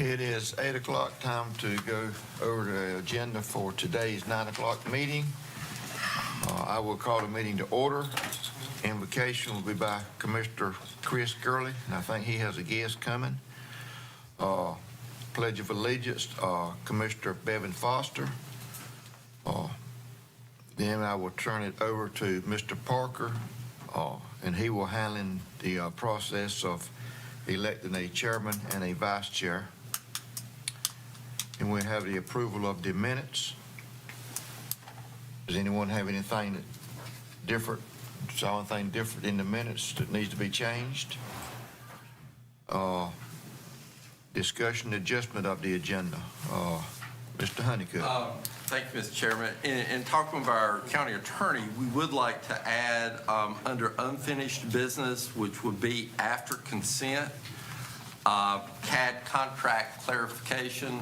It is 8 o'clock, time to go over the agenda for today's 9 o'clock meeting. I will call the meeting to order. Invocation will be by Commissioner Chris Gurley, and I think he has a guest coming. Pledge of Allegiance, Commissioner Bevan Foster. Then I will turn it over to Mr. Parker, and he will handle the process of electing a chairman and a vice chair. And we have the approval of the minutes. Does anyone have anything saw anything different in the minutes that needs to be changed? Discussion, adjustment of the agenda. Mr. Honeycutt. Thank you, Mr. Chairman. In talking with our county attorney, we would like to add under unfinished business, which would be after consent, Cad contract clarification.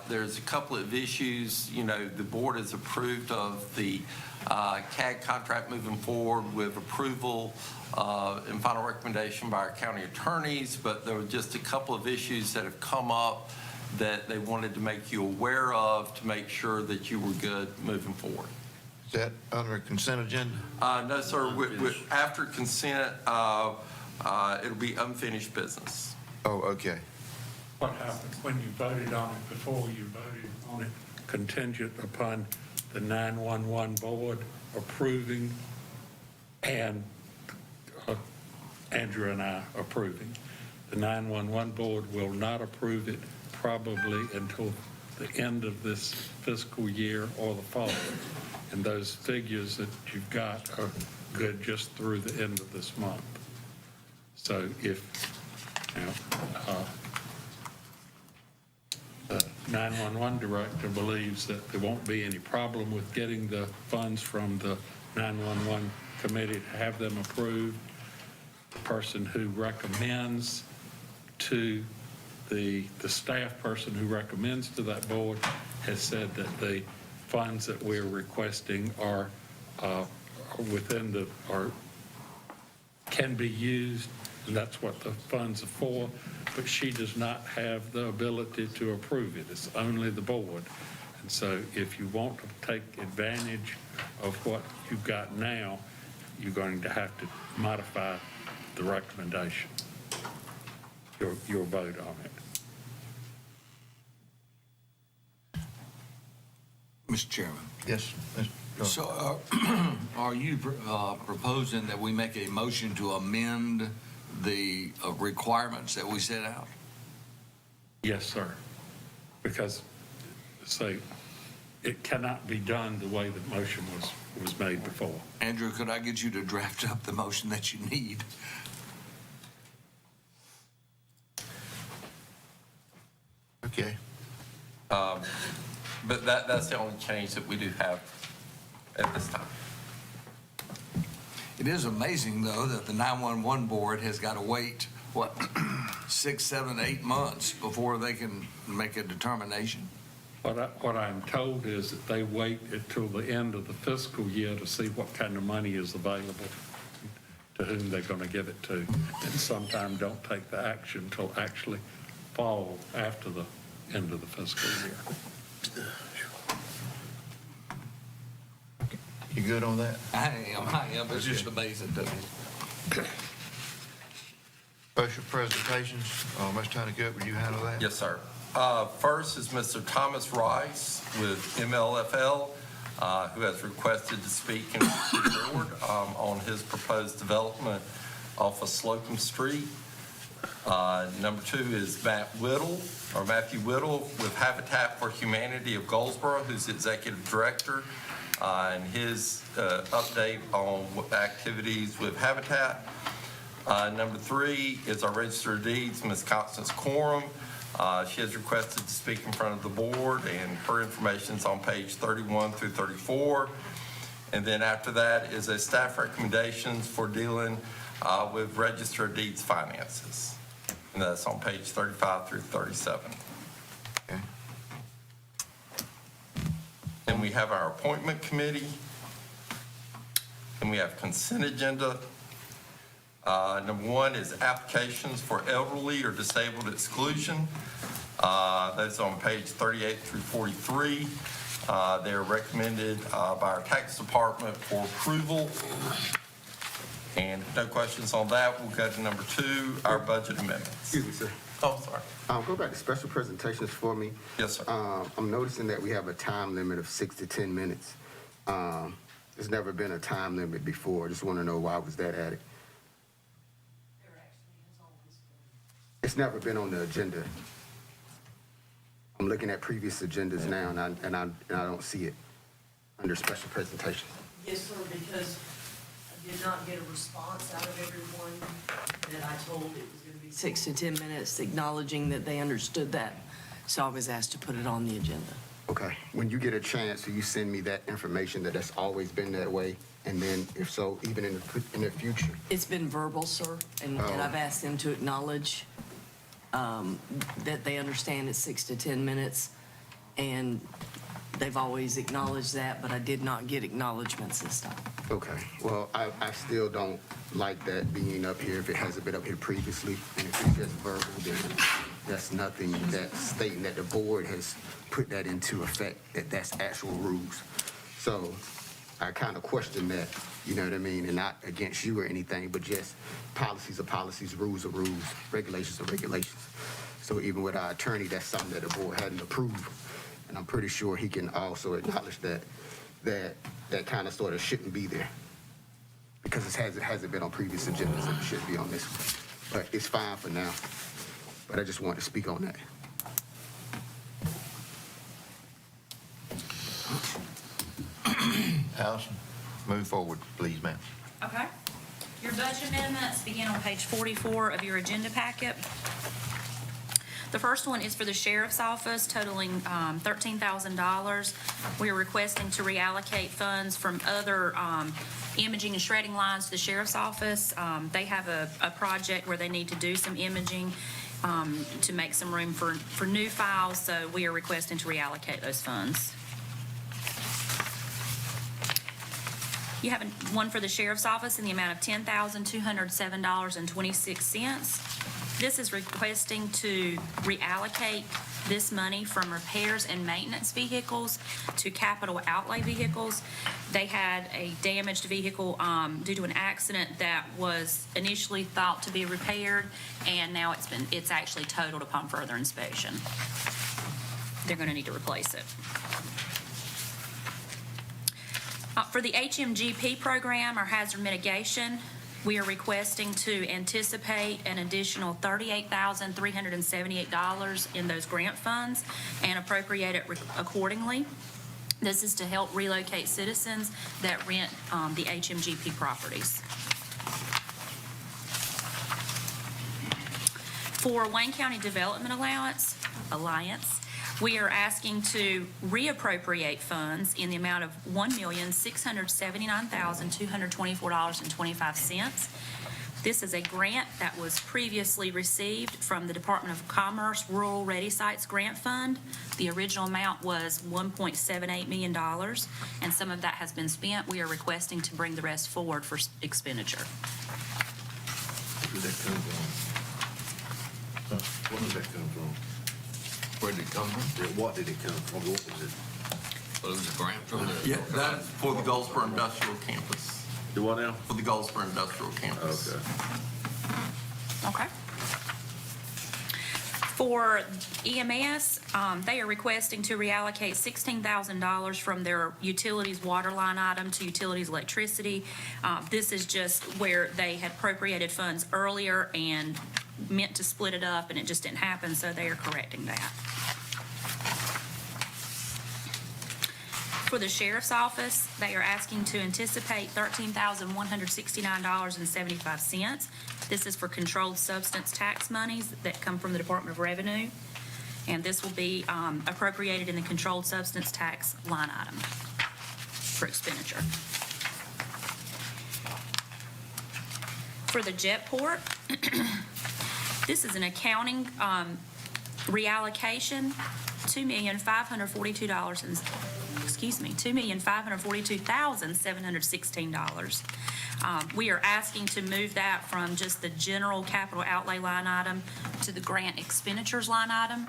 There's a couple of issues. You know, the board has approved of the Cad contract moving forward with approval and final recommendation by our county attorneys, but there were just a couple of issues that have come up that they wanted to make you aware of to make sure that you were good moving forward. Is that under consent agenda? No, sir. After consent, it'll be unfinished business. Oh, okay. What happened when you voted on it before? You voted on it contingent upon the 911 board approving and Andrew and I approving. The 911 board will not approve it probably until the end of this fiscal year or the following. And those figures that you've got are good just through the end of this month. So if, the 911 director believes that there won't be any problem with getting the funds from the 911 committee to have them approved. The person who recommends to the staff person who recommends to that board has said that the funds that we're requesting are can be used, and that's what the funds are for, but she does not have the ability to approve it. It's only the board. And so if you want to take advantage of what you've got now, you're going to have to modify the recommendation, your vote on it. Mr. Chairman. Yes. So are you proposing that we make a motion to amend the requirements that we set out? Yes, sir. Because, say, it cannot be done the way the motion was made before. Andrew, could I get you to draft up the motion that you need? Okay. But that's the only change that we do have at this time. It is amazing, though, that the 911 board has got to wait, 6, 7, 8 months before they can make a determination. What I'm told is that they wait until the end of the fiscal year to see what kind of money is available to whom they're going to give it to, and sometimes don't take the action until actually fall after the end of the fiscal year. You good on that? I am. It's just amazing to me. Special presentations. Mr. Honeycutt, would you handle that? Yes, sir. First is Mr. Thomas Rice with MLFL, who has requested to speak in the board on his proposed development off of Slocum Street. Number 2 is Matthew Whittle with Habitat for Humanity of Goldsboro, who's Executive Director, and his update on activities with Habitat. Number 3 is our Register of Deeds, Ms. Constance Coram. She has requested to speak in front of the board, and her information is on page 31 through 34. And then after that is a staff recommendations for dealing with Register of Deeds finances. And that's on page 35 through 37. Okay. And we have our appointment committee. And we have consent agenda. Number 1 is applications for elderly or disabled exclusion. Those on page 38 through 43. They're recommended by our tax department for approval. And if no questions on that, we'll go to number 2, our budget amendments. Excuse me, sir. Oh, sorry. Go back to special presentations for me. Yes, sir. I'm noticing that we have a time limit of 6 to 10 minutes. There's never been a time limit before. Just want to know why was that added? It's never been on the agenda. I'm looking at previous agendas now, and I don't see it under special presentations. Yes, sir, because I did not get a response out of everyone that I told it was going to be 6 to 10 minutes, acknowledging that they understood that. So I was asked to put it on the agenda. Okay. When you get a chance, will you send me that information that's always been that way? And then, if so, even in the future? It's been verbal, sir, and I've asked them to acknowledge that they understand it's 6 to 10 minutes, and they've always acknowledged that, but I did not get acknowledgments this time. Okay, well, I still don't like that being up here if it hasn't been up here previously. And if it's just verbal, then that's nothing that's stating that the board has put that into effect, that's actual rules. So I kind of question that, you know what I mean? And not against you or anything, but just policies are policies, rules are rules, regulations are regulations. So even with our attorney, that's something that the board hadn't approved. And I'm pretty sure he can also acknowledge that kind of sort of shouldn't be there. Because it hasn't been on previous agendas, and it should be on this one. But it's fine for now. But I just wanted to speak on that. Allison, move forward, please, ma'am. Okay. Your budget amendments begin on page 44 of your agenda packet. The first one is for the sheriff's office totaling $13,000. We are requesting to reallocate funds from other imaging and shredding lines to the sheriff's office. They have a project where they need to do some imaging to make some room for new files, so we are requesting to reallocate those funds. You have one for the sheriff's office in the amount of $10,207.26. This is requesting to reallocate this money from repairs and maintenance vehicles to capital outlay vehicles. They had a damaged vehicle due to an accident that was initially thought to be repaired, and now it's actually totaled upon further inspection. They're going to need to replace it. For the HMGP program, our hazard mitigation, we are requesting to anticipate an additional $38,378 in those grant funds and appropriate it accordingly. This is to help relocate citizens that rent the HMGP properties. For Wayne County Development Alliance, we are asking to reappropriate funds in the amount of $1,679,224.25. This is a grant that was previously received from the Department of Commerce Rural Ready Sites Grant Fund. The original amount was $1.78 million, and some of that has been spent. We are requesting to bring the rest forward for expenditure. Where did that come from? Where did that come from? Where did it come from? What did it come from? What was it? Well, it was a grant from the. Yeah, that's for the Goldsboro Industrial Campus. Do what now? For the Goldsboro Industrial Campus. Okay. Okay. For EMS, they are requesting to reallocate $16,000 from their utilities water line item to utilities electricity. This is just where they had appropriated funds earlier and meant to split it up, and it just didn't happen, so they are correcting that. For the sheriff's office, they are asking to anticipate $13,169.75. This is for controlled substance tax monies that come from the Department of Revenue, and this will be appropriated in the controlled substance tax line item for expenditure. For the Jetport, this is an accounting reallocation, $2,542,716. We are asking to move that from just the general capital outlay line item to the grant expenditures line item.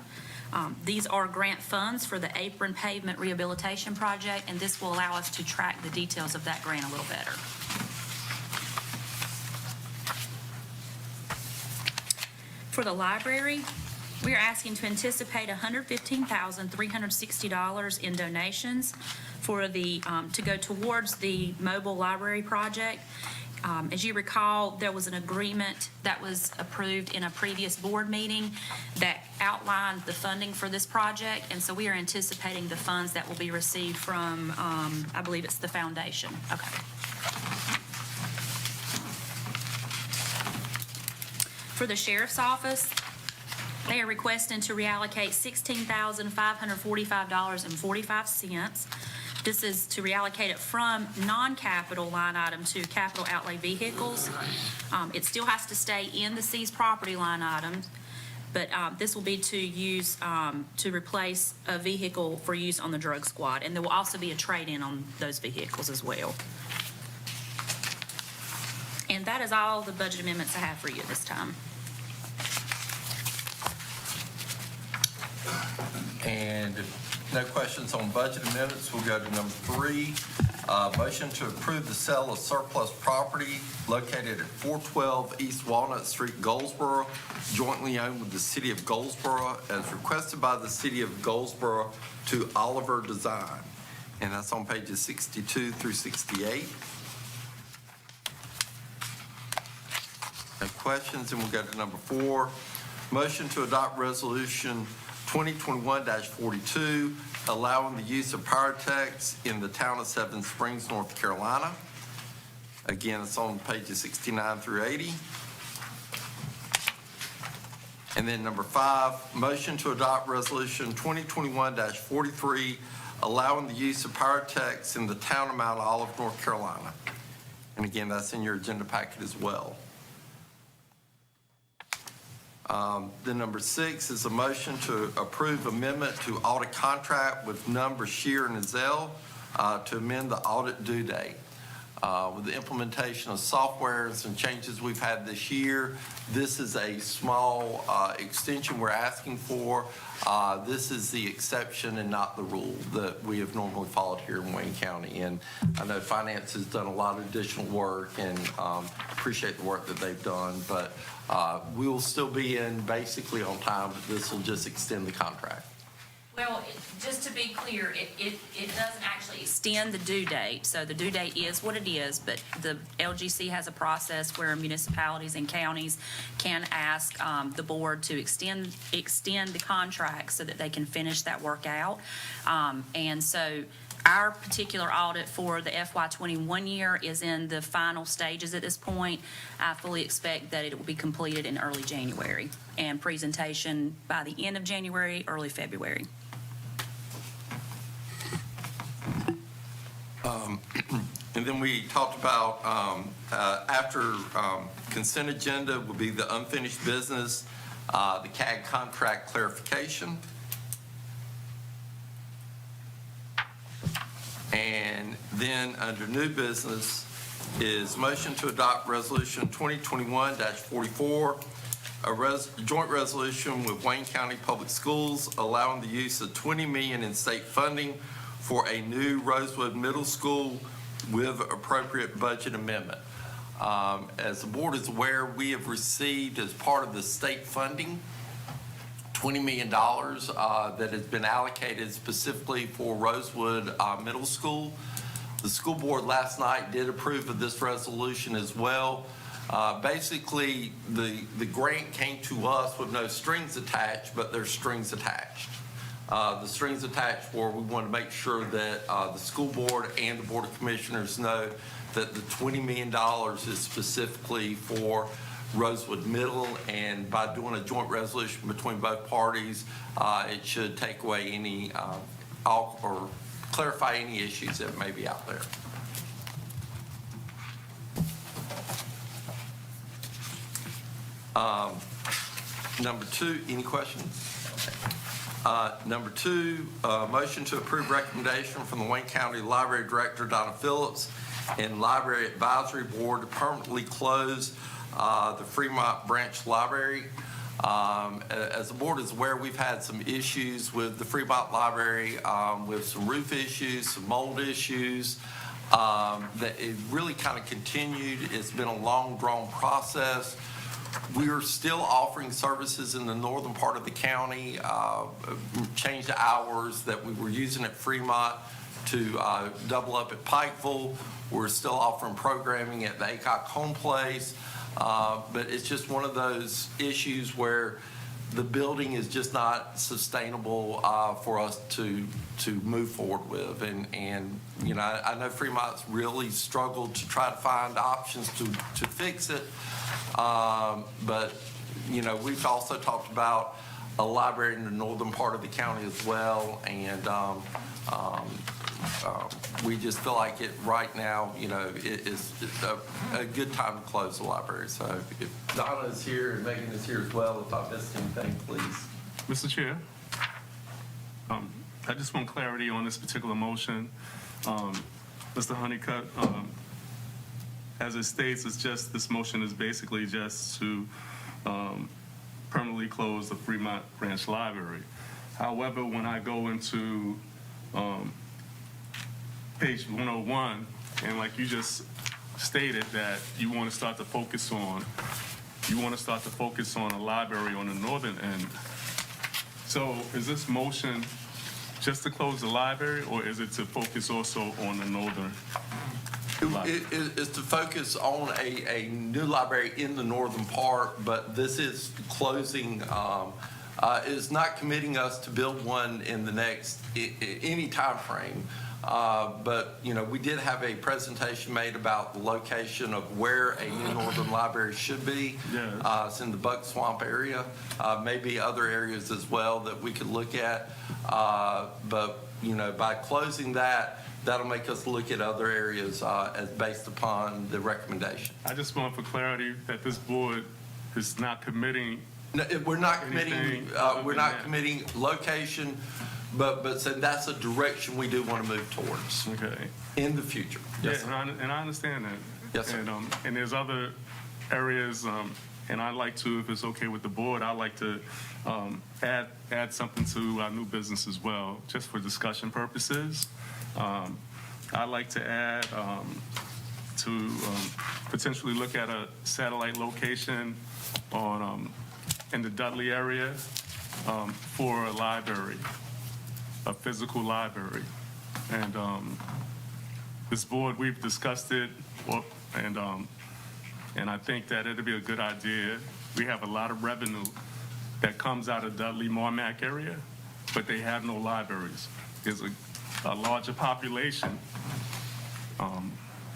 These are grant funds for the apron pavement rehabilitation project, and this will allow us to track the details of that grant a little better. For the library, we are asking to anticipate $115,360 in donations for the, to go towards the mobile library project. As you recall, there was an agreement that was approved in a previous board meeting that outlined the funding for this project, and so we are anticipating the funds that will be received from, I believe it's the foundation. Okay. For the sheriff's office, they are requesting to reallocate $16,545.45. This is to reallocate it from non-capital line item to capital outlay vehicles. It still has to stay in the seized property line items, but this will be to use, to replace a vehicle for use on the drug squad. And there will also be a trade-in on those vehicles as well. And that is all the budget amendments I have for you at this time. And if no questions on budget amendments, we'll go to number 3. Motion to approve the sale of surplus property located at 412 East Walnut Street, Goldsboro, jointly owned with the City of Goldsboro, as requested by the City of Goldsboro to Oliver Design. And that's on pages 62 through 68. No questions, and we'll go to number 4. Motion to adopt resolution 2021-42, allowing the use of pyrotechnics in the town of Seven Springs, North Carolina. Again, it's on pages 69 through 80. And then number 5, motion to adopt resolution 2021-43, allowing the use of pyrotechnics in the town of Mount Olive, North Carolina. And again, that's in your agenda packet as well. Then number 6 is a motion to approve amendment to audit contract with Number Shear and Azell to amend the audit due date. With the implementation of software and some changes we've had this year, this is a small extension we're asking for. This is the exception and not the rule that we have normally followed here in Wayne County. And I know finance has done a lot of additional work, and appreciate the work that they've done, but we will still be in basically on time, but this will just extend the contract. Well, just to be clear, it doesn't actually extend the due date. So the due date is what it is, but the LGC has a process where municipalities and counties can ask the board to extend the contract so that they can finish that work out. And so our particular audit for the FY21 year is in the final stages at this point. I fully expect that it will be completed in early January and presentation by the end of January, early February. And then we talked about after consent agenda will be the unfinished business, the Cad contract clarification. And then under new business is motion to adopt resolution 2021-44, a joint resolution with Wayne County Public Schools allowing the use of $20 million in state funding for a new Rosewood Middle School with appropriate budget amendment. As the board is aware, we have received as part of the state funding $20 million that has been allocated specifically for Rosewood Middle School. The school board last night did approve of this resolution as well. Basically, the grant came to us with no strings attached, but there's strings attached. The strings attached were we want to make sure that the school board and the Board of Commissioners know that the $20 million is specifically for Rosewood Middle, and by doing a joint resolution between both parties, it should take away any or clarify any issues that may be out there. Number 2, any questions? Number 2, motion to approve recommendation from the Wayne County Library Director, Donna Phillips, and Library Advisory Board to permanently close the Fremont Branch Library. As the board is aware, we've had some issues with the Fremont Library, with some roof issues, some mold issues, that it really kind of continued. It's been a long, drawn process. We are still offering services in the northern part of the county, changed the hours that we were using at Fremont to double up at Pikeville. We're still offering programming at the Acock Home Place, but it's just one of those issues where the building is just not sustainable for us to move forward with. And you know, I know Fremont's really struggled to try to find options to fix it. But, you know, we've also talked about a library in the northern part of the county as well. And we just feel like it right now, you know, it's a good time to close the library. So if Donna is here and Megan is here as well, if I missed anything, please. Mr. Chair, I just want clarity on this particular motion. Mr. Honeycutt, as it states, it's just, this motion is basically just to permanently close the Fremont Branch Library. However, when I go into page 101, and like you just stated that you want to start to focus on a library on the northern end. So is this motion just to close the library, or is it to focus also on the northern library? It is to focus on a new library in the northern part, but this is closing, is not committing us to build one in the next, any time frame. But, you know, we did have a presentation made about the location of where a new northern library should be. Yes. It's in the Buck Swamp area, maybe other areas as well that we could look at. But, you know, by closing that, that'll make us look at other areas as based upon the recommendation. I just want for clarity that this board is not committing. No, we're not committing, Anything we're other not than that. committing location, but so that's a direction we do want to move towards Okay. in the future. Yes, sir. Yeah, and I understand that. Yes, sir. And there's other areas, and I'd like to, if it's okay with the board, I'd like to add something to our new business as well, just for discussion purposes. I'd like to add to potentially look at a satellite location on in the Dudley area for a library, a physical library. And this board, we've discussed it, and I think that it'd be a good idea. We have a lot of revenue that comes out of Dudley, Marmac area, but they have no libraries. There's a larger population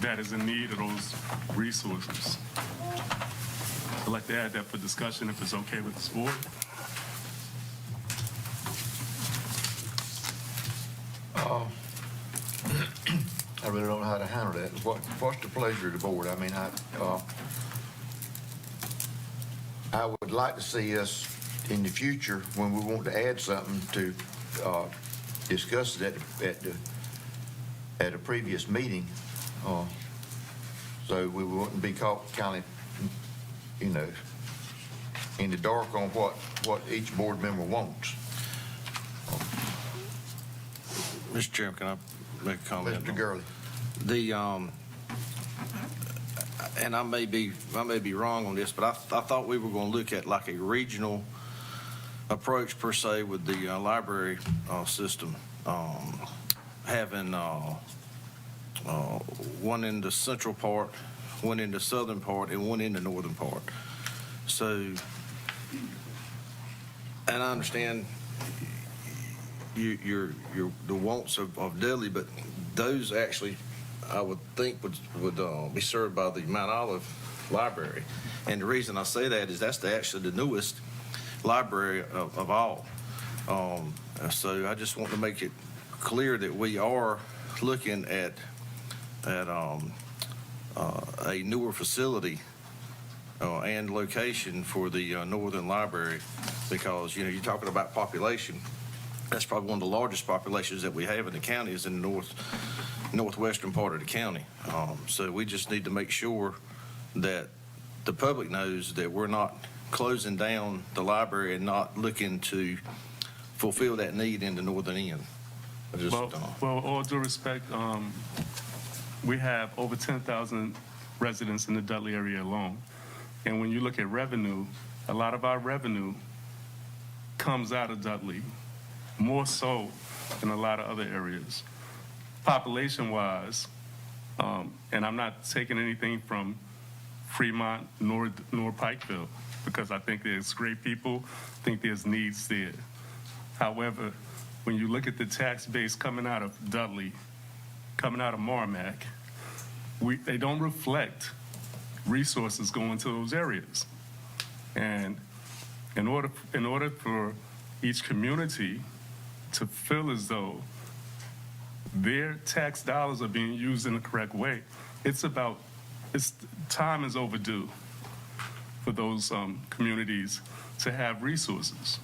that is in need of those resources. I'd like to add that for discussion if it's okay with this board. I really don't know how to handle that. What's the pleasure of the board? I mean, I would like to see us in the future, when we want to add something, to discuss it at a previous meeting, so we wouldn't be caught kind of, you know, in the dark on what each board member wants. Mr. Chairman, can I make a comment? Mr. Gurley. And I may be wrong on this, but I thought we were going to look at like a regional approach per se with the library system, having one in the central part, one in the southern part, and one in the northern part. So, and I understand the wants of Dudley, but those actually, I would think, would be served by the Mount Olive Library. And the reason I say that is that's actually the newest library of all. So I just want to make it clear that we are looking at a newer facility and location for the Northern Library, because, you know, you're talking about population. That's probably one of the largest populations that we have in the county is in the northwestern part of the county. So we just need to make sure that the public knows that we're not closing down the library and not looking to fulfill that need in the northern end. I just, Well, all due respect, we have over 10,000 residents in the Dudley area alone. And when you look at revenue, a lot of our revenue comes out of Dudley, more so than a lot of other areas. Population-wise, and I'm not taking anything from Fremont nor Pikeville, because I think there's great people, I think there's needs there. However, when you look at the tax base coming out of Dudley, coming out of Merrimack, they don't reflect resources going to those areas. And in order for each community to feel as though their tax dollars are being used in the correct way, time is overdue for those communities to have resources.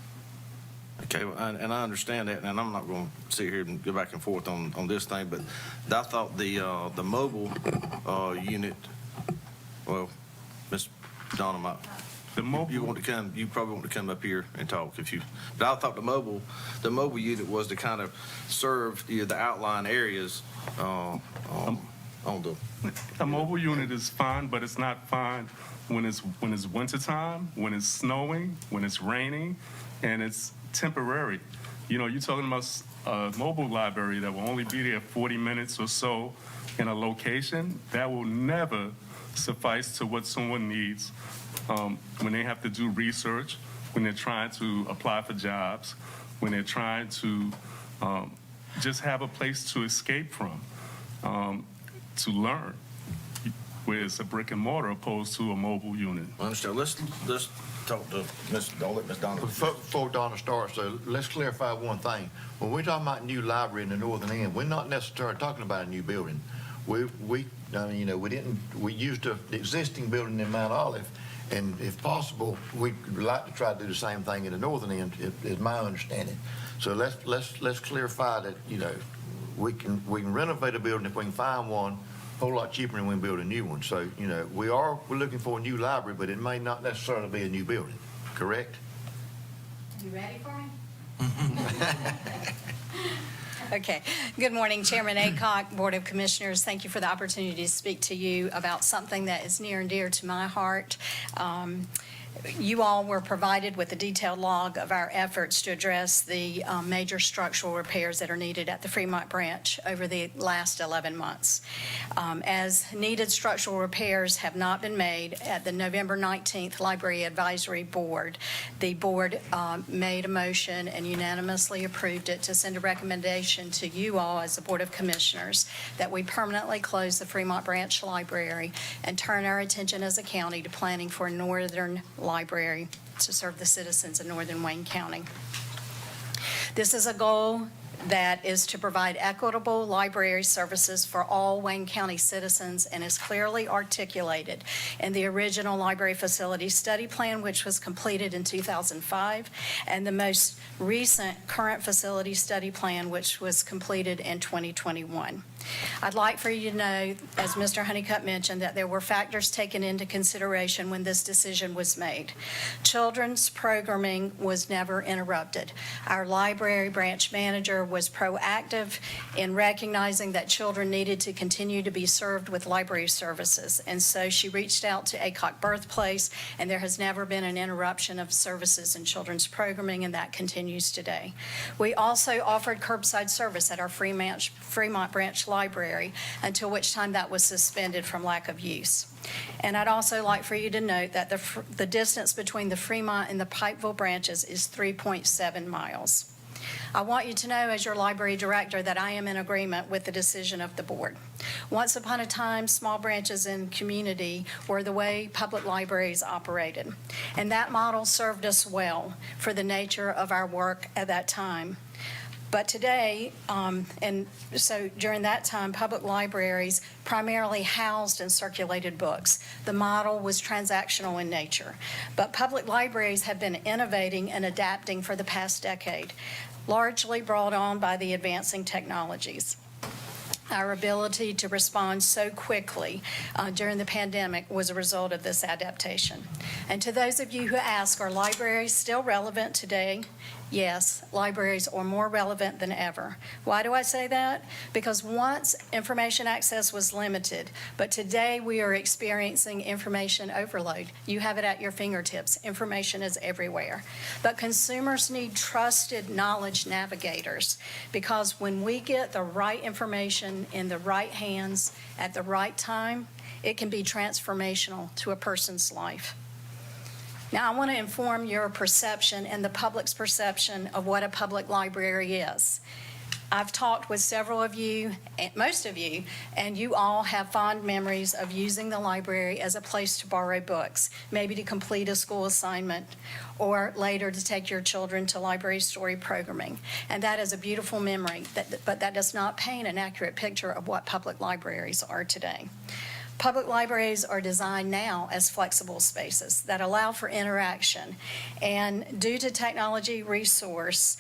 okay, well, and I understand that, and I'm not going to sit here and go back and forth on this thing, but I thought the mobile unit, well, Ms. Donna, The mobile, you probably want to come up here and talk but I thought the mobile unit was to kind of serve the outlying areas on the. a mobile unit is fine, but it's not fine when it's wintertime, when it's snowing, when it's raining, and it's temporary. You know, you're talking about a mobile library that will only be there 40 minutes or so in a location that will never suffice to what someone needs when they have to do research, when they're trying to apply for jobs, when they're trying to just have a place to escape from, to learn, where it's a brick and mortar opposed to a mobile unit. I understand. Let's talk to Ms. Donna. Before Donna starts, so let's clarify one thing. When we're talking about new library in the northern end, we're not necessarily talking about a new building. We used the existing building in Mount Olive, and if possible, we'd like to try to do the same thing in the northern end, is my understanding. So let's clarify that, we can renovate a building if we can find one a whole lot cheaper than we can build a new one. So, we're looking for a new library, but it may not necessarily be a new building, correct? You ready for me? Okay. Good morning, Chairman Aycock, Board of Commissioners. Thank you for the opportunity to speak to you about something that is near and dear to my heart. You all were provided with a detailed log of our efforts to address the major structural repairs that are needed at the Fremont branch over the last 11 months. As needed structural repairs have not been made at the November 19th Library Advisory Board, the board made a motion and unanimously approved it to send a recommendation to you all as the Board of Commissioners that we permanently close the Fremont Branch Library and turn our attention as a county to planning for a northern library to serve the citizens of northern Wayne County. This is a goal that is to provide equitable library services for all Wayne County citizens and is clearly articulated in the original library facility study plan, which was completed in 2005, and the most recent current facility study plan, which was completed in 2021. I'd like for you to know, as Mr. Honeycutt mentioned, that there were factors taken into consideration when this decision was made. Children's programming was never interrupted. Our library branch manager was proactive in recognizing that children needed to continue to be served with library services, and so she reached out to Aycock Birthplace, and there has never been an interruption of services in children's programming, and that continues today. We also offered curbside service at our Fremont branch library, until which time that was suspended from lack of use. And I'd also like for you to note that the distance between the Fremont and the Pikeville branches is 3.7 miles. I want you to know, as your library director, that I am in agreement with the decision of the board. Once upon a time, small branches in community were the way public libraries operated, and that model served us well for the nature of our work at that time. But today, and so during that time, public libraries primarily housed and circulated books. The model was transactional in nature. But public libraries have been innovating and adapting for the past decade, largely brought on by the advancing technologies. Our ability to respond so quickly during the pandemic was a result of this adaptation. And to those of you who ask, are libraries still relevant today? Yes, libraries are more relevant than ever. Why do I say that? Because once information access was limited, but today we are experiencing information overload. You have it at your fingertips. Information is everywhere. But consumers need trusted knowledge navigators, because when we get the right information in the right hands at the right time, it can be transformational to a person's life. Now, I want to inform your perception and the public's perception of what a public library is. I've talked with several of you, most of you, and you all have fond memories of using the library as a place to borrow books, maybe to complete a school assignment, or later to take your children to library story programming. And that is a beautiful memory, but that does not paint an accurate picture of what public libraries are today. Public libraries are designed now as flexible spaces that allow for interaction, and due to technology resources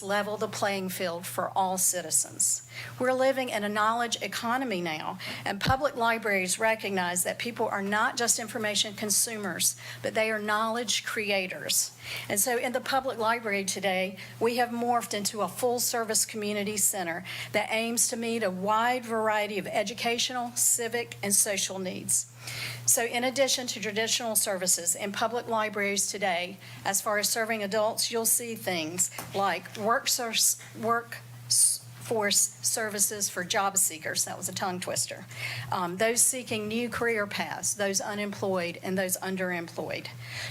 level the playing field for all citizens. We're living in a knowledge economy now, and public libraries recognize that people are not just information consumers, but they are knowledge creators. And so in the public library today, we have morphed into a full-service community center that aims to meet a wide variety of educational, civic, and social needs. So in addition to traditional services in public libraries today, as far as serving adults, you'll see things like workforce services for job seekers. That was a tongue twister. Those seeking new career paths, those unemployed, and those underemployed.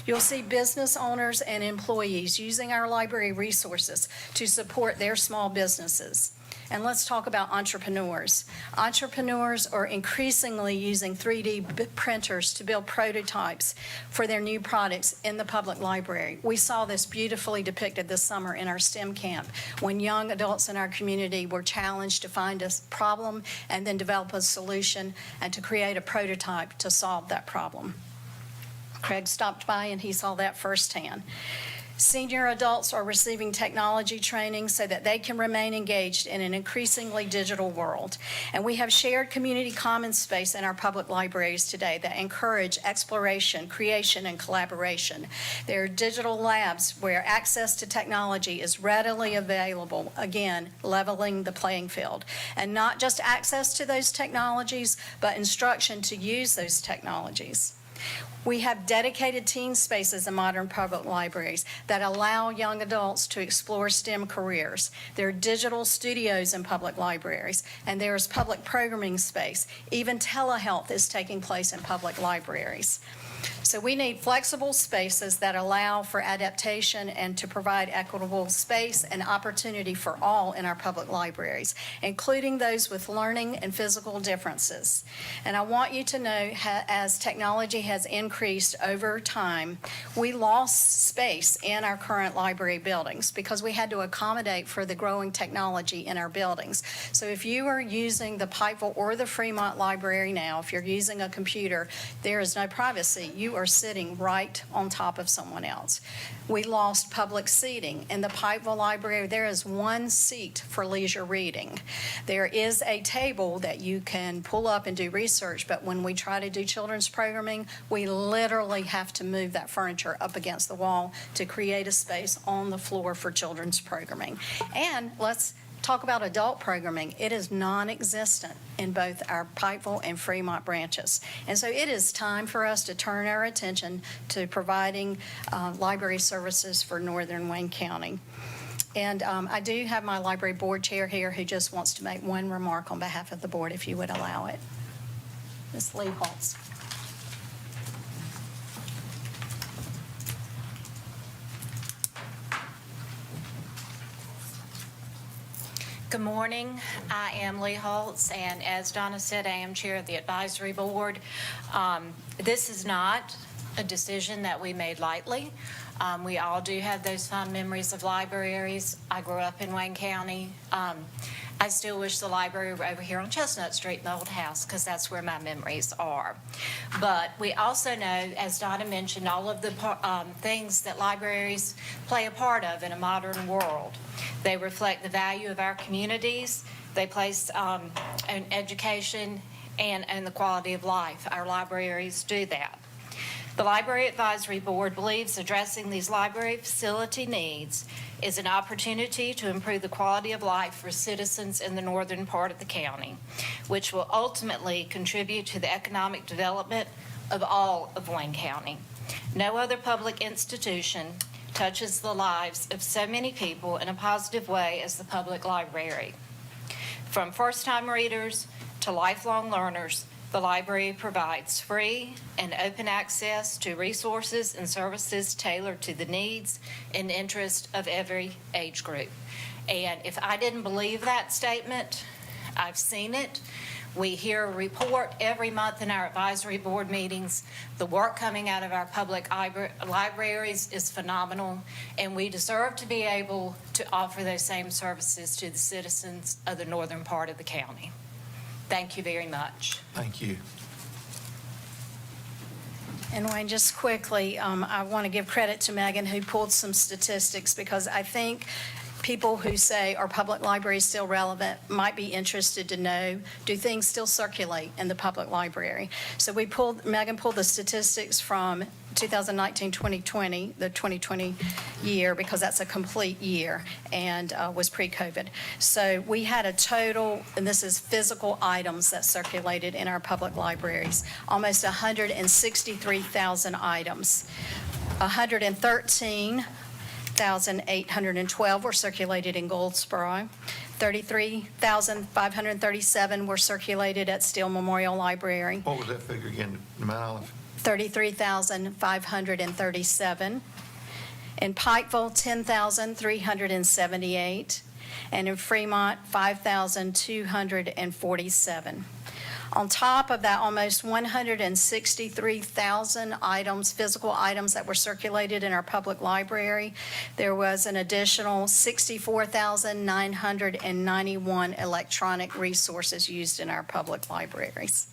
You'll see business owners and employees using our library resources to support their small businesses. And let's talk about entrepreneurs. Entrepreneurs are increasingly using 3D printers to build prototypes for their new products in the public library. We saw this beautifully depicted this summer in our STEM camp, when young adults in our community were challenged to find a problem and then develop a solution and to create a prototype to solve that problem. Craig stopped by and he saw that firsthand. Senior adults are receiving technology training so that they can remain engaged in an increasingly digital world. And we have shared community commons space in our public libraries today that encourage exploration, creation, and collaboration. There are digital labs where access to technology is readily available, again, leveling the playing field. And not just access to those technologies, but instruction to use those technologies. We have dedicated teen spaces in modern public libraries that allow young adults to explore STEM careers. There are digital studios in public libraries, and there is public programming space. Even telehealth is taking place in public libraries. So we need flexible spaces that allow for adaptation and to provide equitable space and opportunity for all in our public libraries, including those with learning and physical differences. And I want you to know, as technology has increased over time, we lost space in our current library buildings because we had to accommodate for the growing technology in our buildings. So if you are using the Pikeville or the Fremont Library now, if you're using a computer, there is no privacy. You are sitting right on top of someone else. We lost public seating. In the Pikeville Library, there is one seat for leisure reading. There is a table that you can pull up and do research, but when we try to do children's programming, we literally have to move that furniture up against the wall to create a space on the floor for children's programming. And let's talk about adult programming. It is non-existent in both our Pikeville and Fremont branches. And so it is time for us to turn our attention to providing library services for Northern Wayne County. And I do have my library board chair here who just wants to make one remark on behalf of the board, if you would allow it. Ms. Lee Holtz. Good morning. I am Lee Holtz, and as Donna said, I am chair of the advisory board. This is not a decision that we made lightly. We all do have those fond memories of libraries. I grew up in Wayne County. I still wish the library were over here on Chestnut Street in the old house, because that's where my memories are. But we also know, as Donna mentioned, all of the things that libraries play a part of in a modern world. They reflect the value of our communities, They place on education and the quality of life. Our libraries do that. The Library Advisory Board believes addressing these library facility needs is an opportunity to improve the quality of life for citizens in the northern part of the county, which will ultimately contribute to the economic development of all of Wayne County. No other public institution touches the lives of so many people in a positive way as the public library. From first-time readers to lifelong learners, the library provides free and open access to resources and services tailored to the needs and interests of every age group. And if I didn't believe that statement, I've seen it. We hear a report every month in our advisory board meetings. The work coming out of our public libraries is phenomenal, and we deserve to be able to offer those same services to the citizens of the northern part of the county. Thank you very much. Thank you. And Wayne, just quickly, I want to give credit to Megan, who pulled some statistics, because I think people who say, are public libraries still relevant, might be interested to know, do things still circulate in the public library? So Megan pulled the statistics from 2019-2020, the 2020 year, because that's a complete year, and was pre-COVID. So we had a total, and this is physical items that circulated in our public libraries, almost 163,000 items. 113,812 were circulated in Goldsboro. 33,537 were circulated at Steele Memorial Library. What was that figure again, Mount Olive? 33,537. In Pikeville, 10,378. And in Fremont, 5,247. On top of that, almost 163,000 items, physical items that were circulated in our public library, there was an additional 64,991 electronic resources used in our public libraries.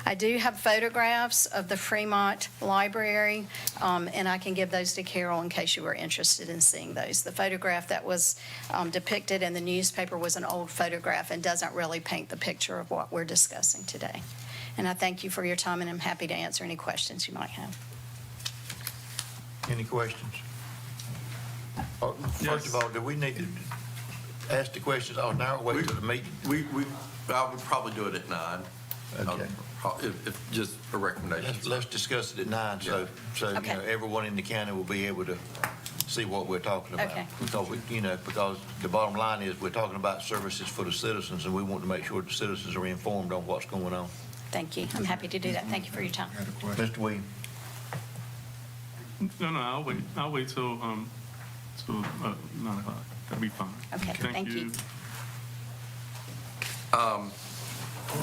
I do have photographs of the Fremont Library, and I can give those to Carol in case you were interested in seeing those. The photograph that was depicted in the newspaper was an old photograph and doesn't really paint the picture of what we're discussing today. And I thank you for your time, and I'm happy to answer any questions you might have. Any questions? First of all, do we need to ask the questions all now or wait till the meeting? I would probably do it at 9. Okay. If just a recommendation. Let's discuss it at 9, so Okay. everyone in the county will be able to see what we're talking about. Okay. Because the bottom line is, we're talking about services for the citizens, and we want to make sure the citizens are informed on what's going on. Thank you. I'm happy to do that. Thank you for your time. Mr. Williams? No, I'll wait till 9 o'clock. That'll be fine. Okay, thank you.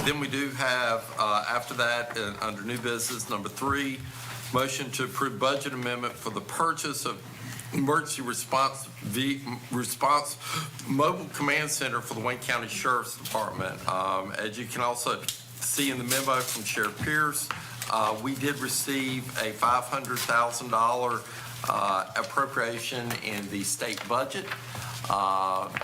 Then we do have, after that, under new business, number 3, motion to approve budget amendment for the purchase of emergency response mobile command center for the Wayne County Sheriff's Department. As you can also see in the memo from Sheriff Pierce, we did receive a $500,000 appropriation in the state budget,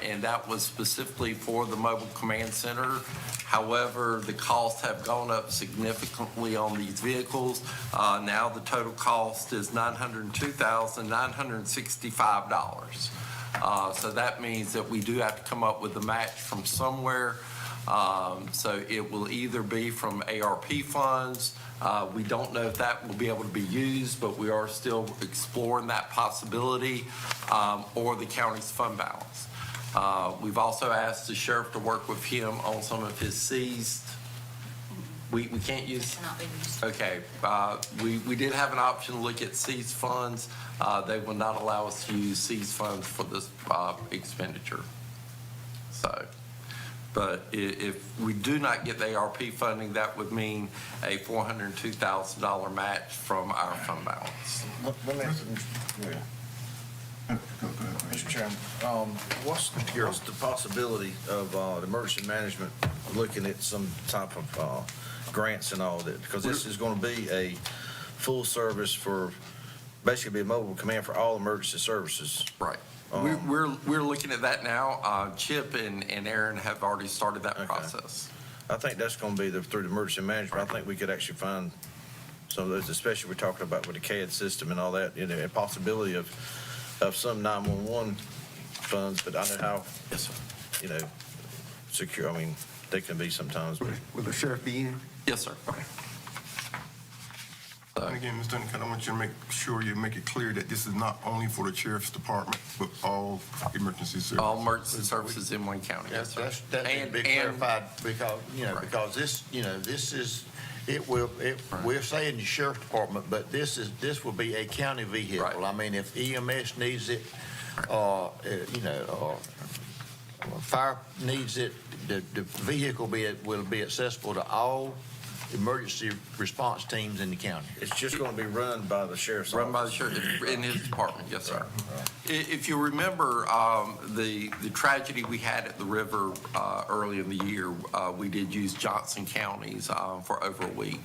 and that was specifically for the mobile command center. However, the costs have gone up significantly on these vehicles. Now the total cost is $902,965. So that means that we do have to come up with a match from somewhere. So it will either be from ARP funds. We don't know if that will be able to be used, but we are still exploring that possibility, or the county's fund balance. We've also asked the sheriff to work with him on some of his seized. We can't use. Cannot be used. Okay, we did have an option to look at seized funds. They will not allow us to use seized funds for this expenditure. So, but if we do not get the ARP funding, that would mean a $402,000 match from our fund balance. Mr. Chairman, what's the possibility of the emergency management looking at some type of grants and all that? Because this is going to be a full service for, basically be a mobile command for all emergency services. Right. We're looking at that now. Chip and Aaron have already started that process. I think that's going to be through the emergency management. I think we could actually find some of those, especially we're talking about with the CAD system and all that, a possibility of some 911 funds, but I know how, Yes, sir. secure, they can be sometimes. Will the sheriff be in? Yes, sir. Okay. And again, Mr. Duncan, I want you to make sure you make it clear that this is not only for the sheriff's department, but all emergency services. All emergency services in Wayne County. Yes, sir. That needs to be clarified because, Right. because this is, we're saying the sheriff's department, but this will be a county vehicle. Right. I mean, if EMS needs it, fire needs it, the vehicle will be accessible to all emergency response teams in the county. It's just going to be run by the sheriff's office. Run by the sheriff in his department, yes, sir. If you remember the tragedy we had at the river early in the year, we did use Johnson counties for over a week.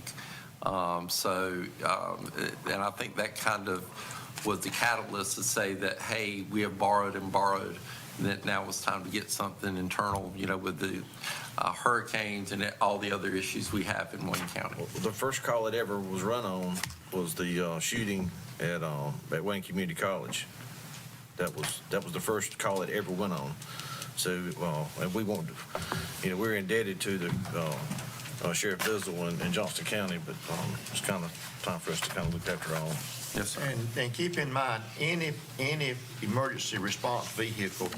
And I think that kind of was the catalyst to say that, hey, we have borrowed and borrowed, and that now it's time to get something internal, with the hurricanes and all the other issues we have in Wayne County. The first call it ever was run on was the shooting at Wayne Community College. That was the first call it ever went on. So, and we won't, we're indebted to the Sheriff Bizzle in Johnston County, but it's kind of time for us to kind of look after all. Yes, sir. And keep in mind, any emergency response vehicle,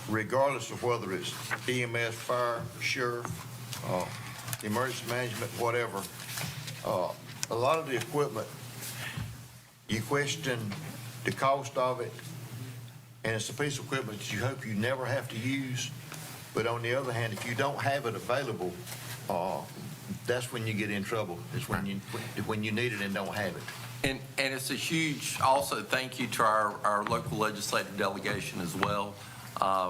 regardless of whether it's EMS, fire, sheriff, emergency management, whatever, a lot of the equipment, you question the cost of it, and it's a piece of equipment that you hope you never have to use. But on the other hand, if you don't have it available, that's when you get in trouble. It's when you need it and don't have it. And it's a huge, also, thank you to our local legislative delegation as well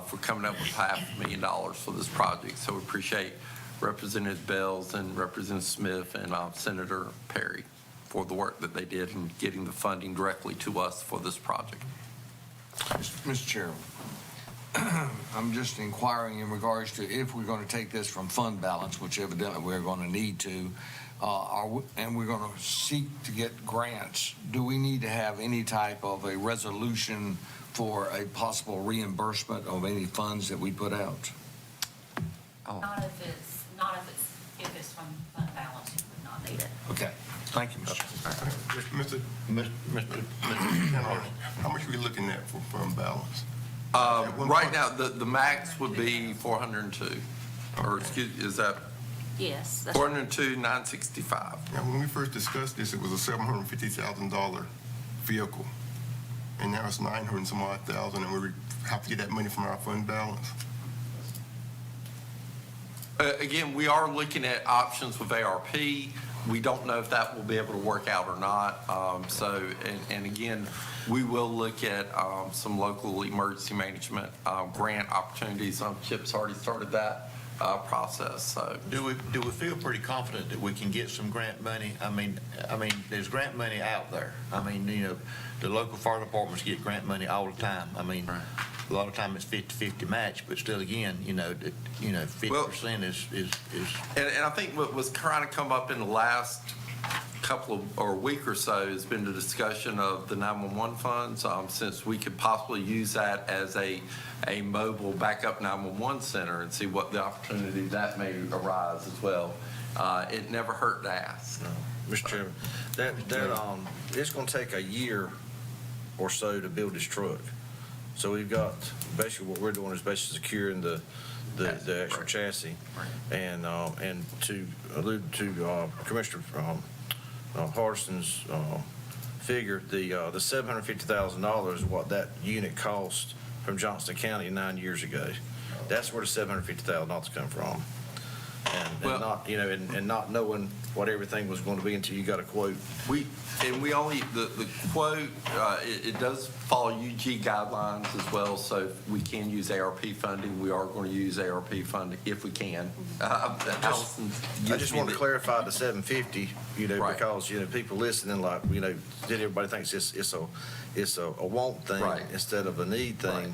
for coming up with $500,000 for this project. So we appreciate Representative Bells and Representative Smith and Senator Perry for the work that they did in getting the funding directly to us for this project. Mr. Chairman, I'm just inquiring in regards to if we're going to take this from fund balance, which evidently we're going to need to, and we're going to seek to get grants, do we need to have any type of a resolution for a possible reimbursement of any funds that we put out? Not if it's from fund balance, you would not need it. Okay. Thank you, Mr. Mr. How much are we looking at for fund balance? Right now, the max would be 402, or excuse, is that Yes. 402,965? Now, when we first discussed this, it was a $750,000 vehicle, and now it's 900 and some odd thousand, and we have to get that money from our fund balance. Again, we are looking at options with ARP. We don't know if that will be able to work out or not. And again, we will look at some local emergency management grant opportunities. Chip's already started that process. So Do we feel pretty confident that we can get some grant money? I mean, there's grant money out there. I mean, the local fire departments get grant money all the time. I mean, a lot of time it's 50-50 match, but still, again, 50% is. And I think what was trying to come up in the last week or so has been the discussion of the 911 funds, since we could possibly use that as a mobile backup 911 center and see what the opportunity that may arise as well. It never hurt to ask. No. Mr. Chairman, that it's going to take a year or so to build this truck. So we've got, basically what we're doing is basically securing the actual chassis. And to allude to Commissioner Hardison's figure, the $750,000 is what that unit cost from Johnston County 9 years ago. That's where the $750,000 come from. And not knowing what everything was going to be until you got a quote. We only, the quote, it does follow UG guidelines as well, so we can use ARP funding. We are going to use ARP funding if we can. Allison I gives just me want to the- clarify the 750, Right. because, people listening, like, did everybody thinks it's a want thing Right. instead of a need thing. Right.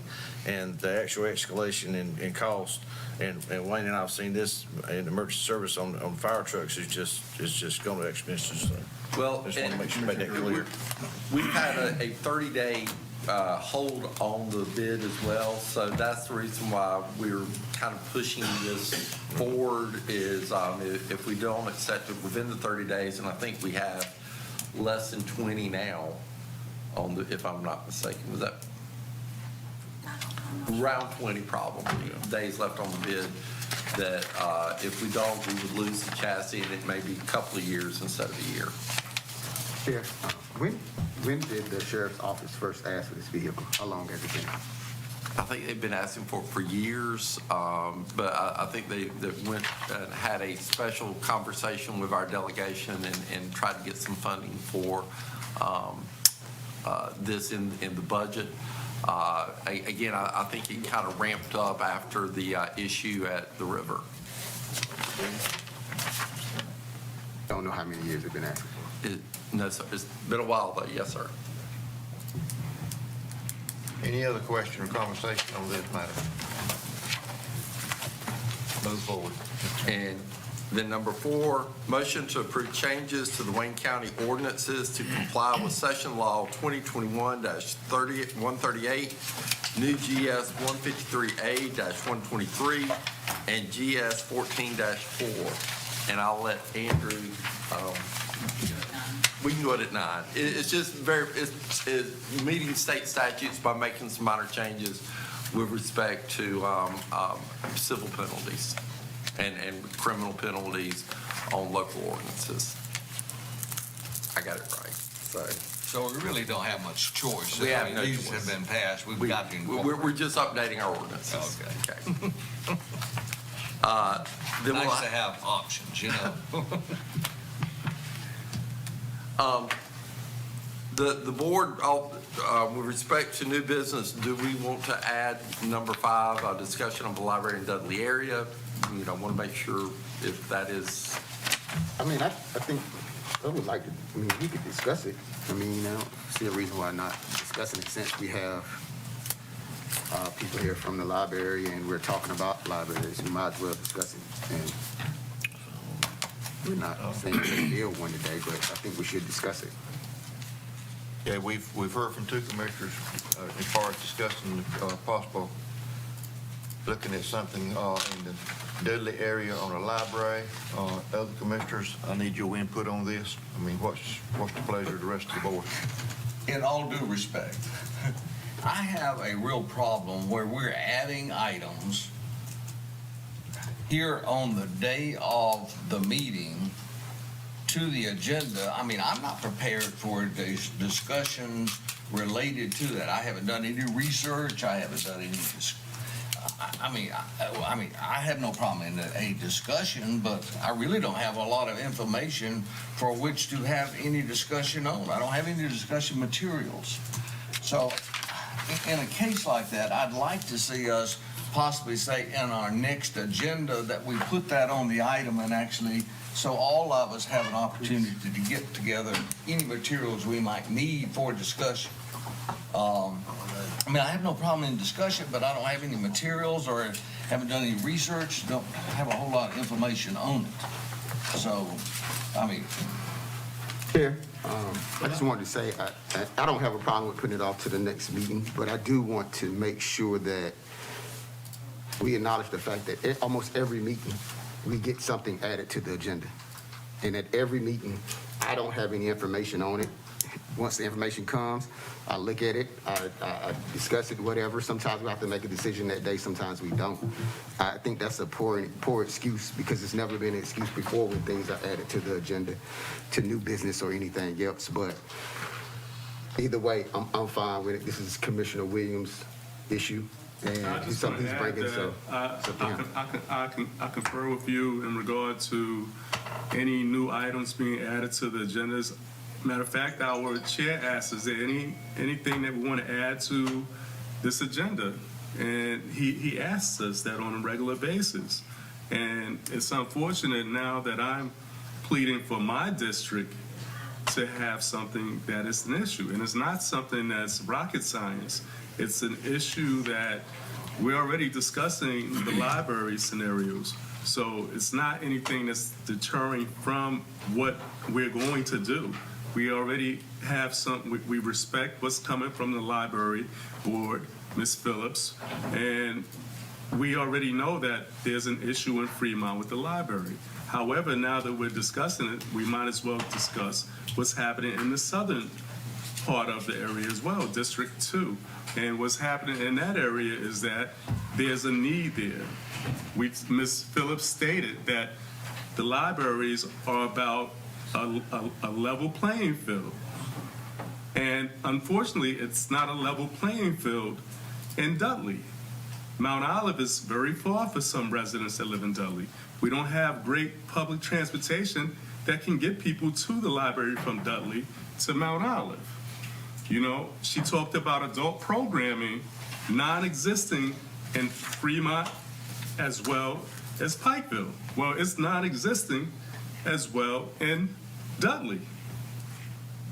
And the actual escalation in cost, and Wayne and I have seen this in emergency service on fire trucks is just going to expenses. So Well, just want to make sure you make that and clear. we've had a 30-day hold on the bid as well, so that's the reason why we're kind of pushing this forward is if we don't accept it within the 30 days, and I think we have less than 20 now on the, if I'm not mistaken, was that around 20 probably days left on the bid, that if we don't, we would lose the chassis, and it may be a couple of years instead of a year. Chair, when did the sheriff's office first ask for this vehicle? How long has it been? I think they've been asking for years, but I think they went and had a special conversation with our delegation and tried to get some funding for this in the budget. Again, I think it kind of ramped up after the issue at the river. Don't know how many years it's been asking for. No, sir, it's been a while though, yes, sir. Any other question or conversation on this matter? Move forward. And then number 4, motion to approve changes to the Wayne County ordinances to comply with Session Law 2021-138, new GS 153A-123, and GS 14-4. And I'll let Andrew, we can go at 9. It's just it's meeting state statutes by making some minor changes with respect to civil penalties and criminal penalties on local ordinances. I got it right. So we really don't have much choice. We have no These choice. have been passed, we've got to We're incorporate. just updating our ordinances. Okay. Then we'll- Nice to have options, you know? The board, with respect to new business, do we want to add number 5, a discussion of the library in Dudley area? Want to make sure if that is, I mean, I think I would like to, we could discuss it. I don't see a reason why not discussing it since we have people here from the library and we're talking about libraries. We might as well discuss it. And we're not saying we're going to deal one today, but I think we should discuss it. Yeah, we've heard from 2 commissioners as far as discussing possible, looking at something in the Dudley area on a library. Other commissioners, I need your input on this. What's the pleasure of the rest of the board? In all due respect, I have a real problem where we're adding items here on the day of the meeting to the agenda. I'm not prepared for these discussions related to that. I haven't done any research. I haven't done any I have no problem in a discussion, but I really don't have a lot of information for which to have any discussion on. I don't have any discussion materials. So in a case like that, I'd like to see us possibly say in our next agenda that we put that on the item and actually, so all of us have an opportunity to get together any materials we might need for discussion. I have no problem in discussion, but I don't have any materials or haven't done any research, don't have a whole lot of information on it. So, Chair, I just wanted to say, I don't have a problem with putting it off to the next meeting, but I do want to make sure that we acknowledge the fact that almost every meeting, we get something added to the agenda. And at every meeting, I don't have any information on it. Once the information comes, I look at it, I discuss it, whatever. Sometimes we have to make a decision that day, sometimes we don't. I think that's a poor excuse because it's never been an excuse before when things are added to the agenda, to new business or anything else. But either way, I'm fine with it. This is Commissioner Williams' issue. And I it's just something want he's to add bringing, so. that I confer with you in regard to any new items being added to the agendas. Matter of fact, our chair asked, is there anything that we want to add to this agenda? And he asks us that on a regular basis. And it's unfortunate now that I'm pleading for my district to have something that is an issue. And it's not something that's rocket science. It's an issue that we're already discussing the library scenarios. So it's not anything that's deterring from what we're going to do. We already have we respect what's coming from the library board, Ms. Phillips, and we already know that there's an issue in Fremont with the library. However, now that we're discussing it, we might as well discuss what's happening in the southern part of the area as well, District 2. And what's happening in that area is that there's a need there. Ms. Phillips stated that the libraries are about a level playing field. And unfortunately, it's not a level playing field in Dudley. Mount Olive is very far for some residents that live in Dudley. We don't have great public transportation that can get people to the library from Dudley to Mount Olive. You know, she talked about adult programming non-existing in Fremont as well as Pikeville. Well, it's non-existing as well in Dudley.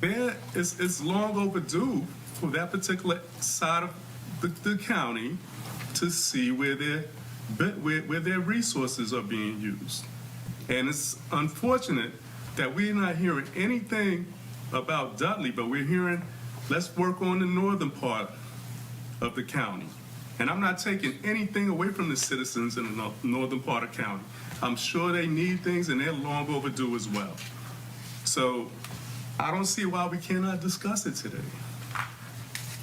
It's long overdue for that particular side of the county to see where their resources are being used. And it's unfortunate that we're not hearing anything about Dudley, but we're hearing, let's work on the northern part of the county. And I'm not taking anything away from the citizens in the northern part of county. I'm sure they need things and they're long overdue as well. So I don't see why we cannot discuss it today.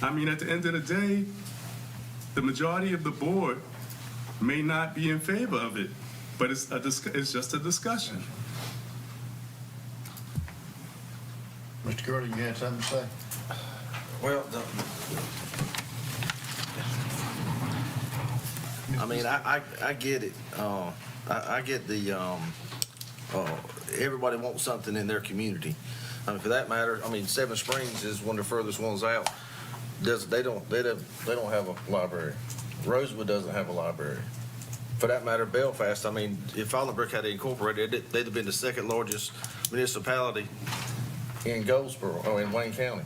I mean, at the end of the day, the majority of the board may not be in favor of it, but it's just a discussion. Mr. Gurley, you had something to say? Well, I mean, I get it. I get the, everybody wants something in their community. I mean, for that matter, I mean, Seven Springs is one of the furthest ones out. They don't have a library. Rosewood doesn't have a library. For that matter, Belfast, I mean, if Bolingbrook had incorporated, they'd have been the second largest municipality in Goldsboro, or in Wayne County,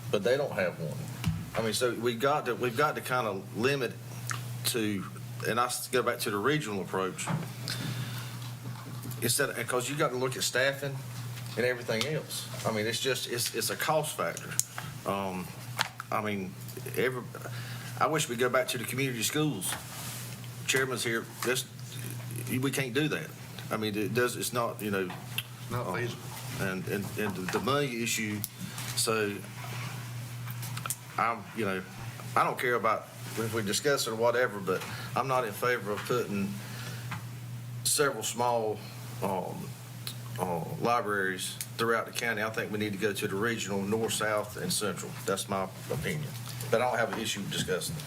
but they don't have one. I mean, so we've got to kind of limit to, and I go back to the regional approach, instead, because you got to look at staffing and everything else. I mean, it's a cost factor. I mean, I wish we'd go back to the community schools. Chairman's here. We can't do that. I mean, it's not, you know. Not feasible. And the money issue, so I don't care about if we discuss it or whatever, but I'm not in favor of putting several small libraries throughout the county. I think we need to go to the regional, north, south, and central. That's my opinion. But I don't have an issue discussing it.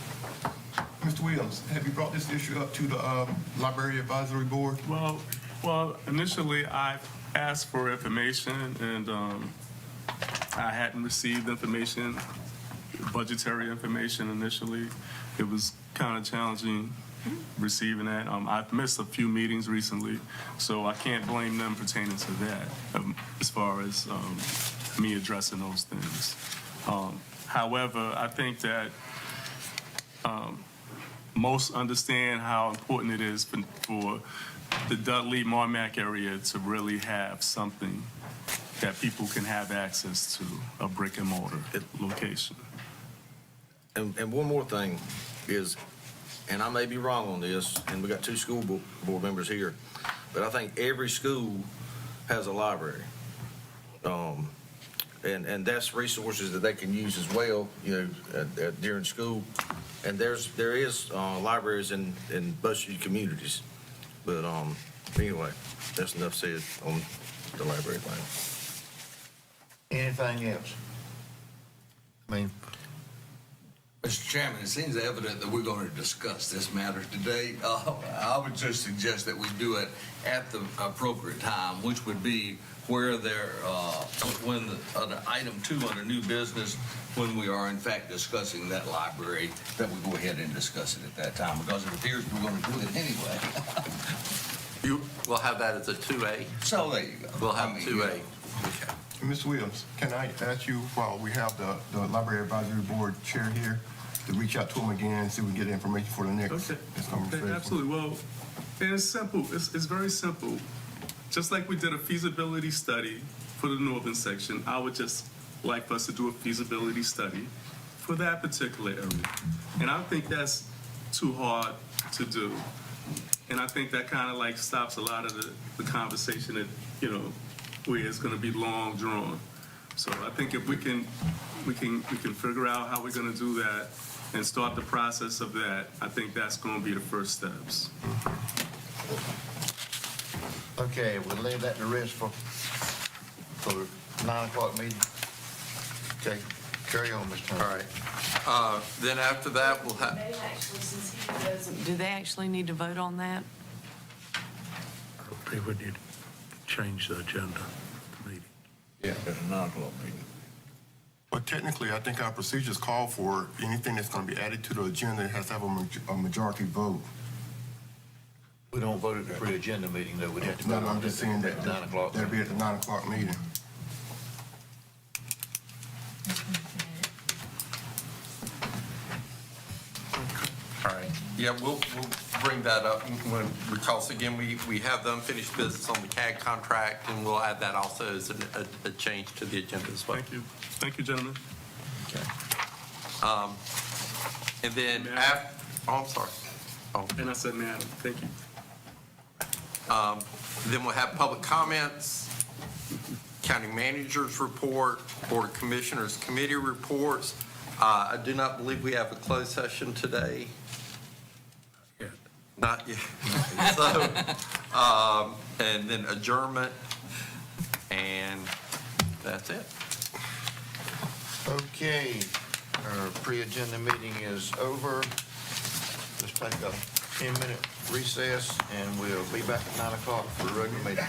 Mr. Williams, have you brought this issue up to the Library Advisory Board? Well, initially I asked for information, and I hadn't received information, budgetary information initially. It was kind of challenging receiving that. I've missed a few meetings recently, so I can't blame them pertaining to that as far as me addressing those things. However, I think that most understand how important it is for the Dudley Marmac area to really have something that people can have access to, a brick and mortar location. And one more thing is, and I may be wrong on this, and we got two school board members here, but I think every school has a library. And that's resources that they can use as well, you know, during school. And there is libraries in most of the communities. But anyway, that's enough said on the library thing. Anything else? I mean, Mr. Chairman, it seems evident that we're going to discuss this matter today. I would just suggest that we do it at the appropriate time, which would be where when under item 2 under new business, when we are in fact discussing that library, that we go ahead and discuss it at that time, because it appears we're going to do it anyway. We'll have that as a 2A. So there you go. We'll have I mean, 2A. Okay. Ms. Williams, can I ask you, while we have the Library Advisory Board Chair here, to reach out to him again, see if we can get the information for the next Okay, conversation? absolutely. Well, and it's simple. It's very simple. Just like we did a feasibility study for the northern section, I would just like for us to do a feasibility study for that particular area. And I think that's too hard to do. And I think that kind of like stops a lot of the conversation that, where it's going to be long drawn. So I think if we can figure out how we're going to do that and start the process of that, I think that's going to be the first steps. Okay, we'll leave that to rest for the 9 o'clock meeting. Okay, carry on, Mr. Turner. All right. Then after that, we'll have, Do they actually need to vote on that? They would need to change the agenda of the meeting. Yeah, at a 9 o'clock meeting. But technically, I think our procedures call for anything that's going to be added to the agenda has to have a majority vote. We don't vote at the pre-agenda meeting, though. We'd have to No, vote on I'm just saying that at 9 o'clock. that'll be at the 9 o'clock meeting. all right. Yeah, we'll bring that up because again, we have the unfinished business on the CAD contract, and we'll add that also as a change to the agenda as well. Thank you. Thank you, gentlemen. And then Madam. I'm sorry. Oh. And I said, madam, thank you. Then we'll have public comments, county manager's report, board of commissioners committee reports. I do not believe we have a closed session today. Yet. Not yet. So, and then adjournment, and that's it. Okay, our pre-agenda meeting is over. Let's take a 10-minute recess, and we'll be back at 9 o'clock for the regular meeting.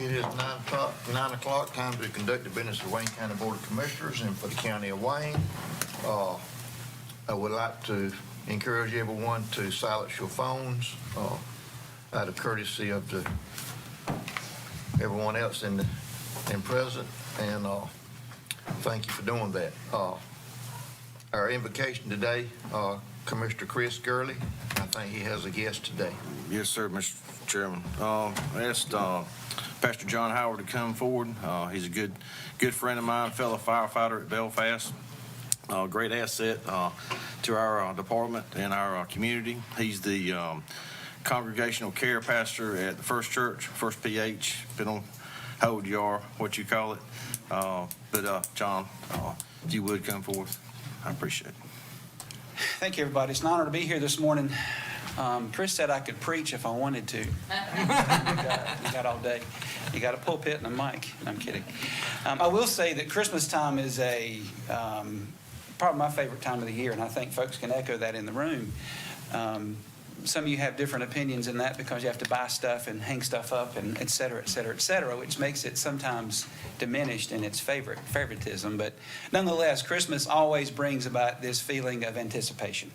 It is 9 o'clock, time to conduct the business of Wayne County Board of Commissioners and for the County of Wayne. I would like to encourage everyone to silence your phones out of courtesy of everyone else in present, and thank you for doing that. Our invocation today, Commissioner Chris Gurley, I think he has a guest today. Yes, sir, Mr. Chairman. I asked Pastor John Howard to come forward. He's a good friend of mine, fellow firefighter at Belfast. Great asset to our department and our community. He's the congregational care pastor at the First Church, First PH, depending on how old you are, what you call it. But John, if you would come forth, I appreciate it. Thank you, everybody. It's an honor to be here this morning. Chris said I could preach if I wanted to. You got all day. You got a pulpit and a mic. No, I'm kidding. I will say that Christmas time is probably my favorite time of the year, and I think folks can echo that in the room. Some of you have different opinions in that because you have to buy stuff and hang stuff up and et cetera, et cetera, et cetera, which makes it sometimes diminished in its favoritism. But nonetheless, Christmas always brings about this feeling of anticipation.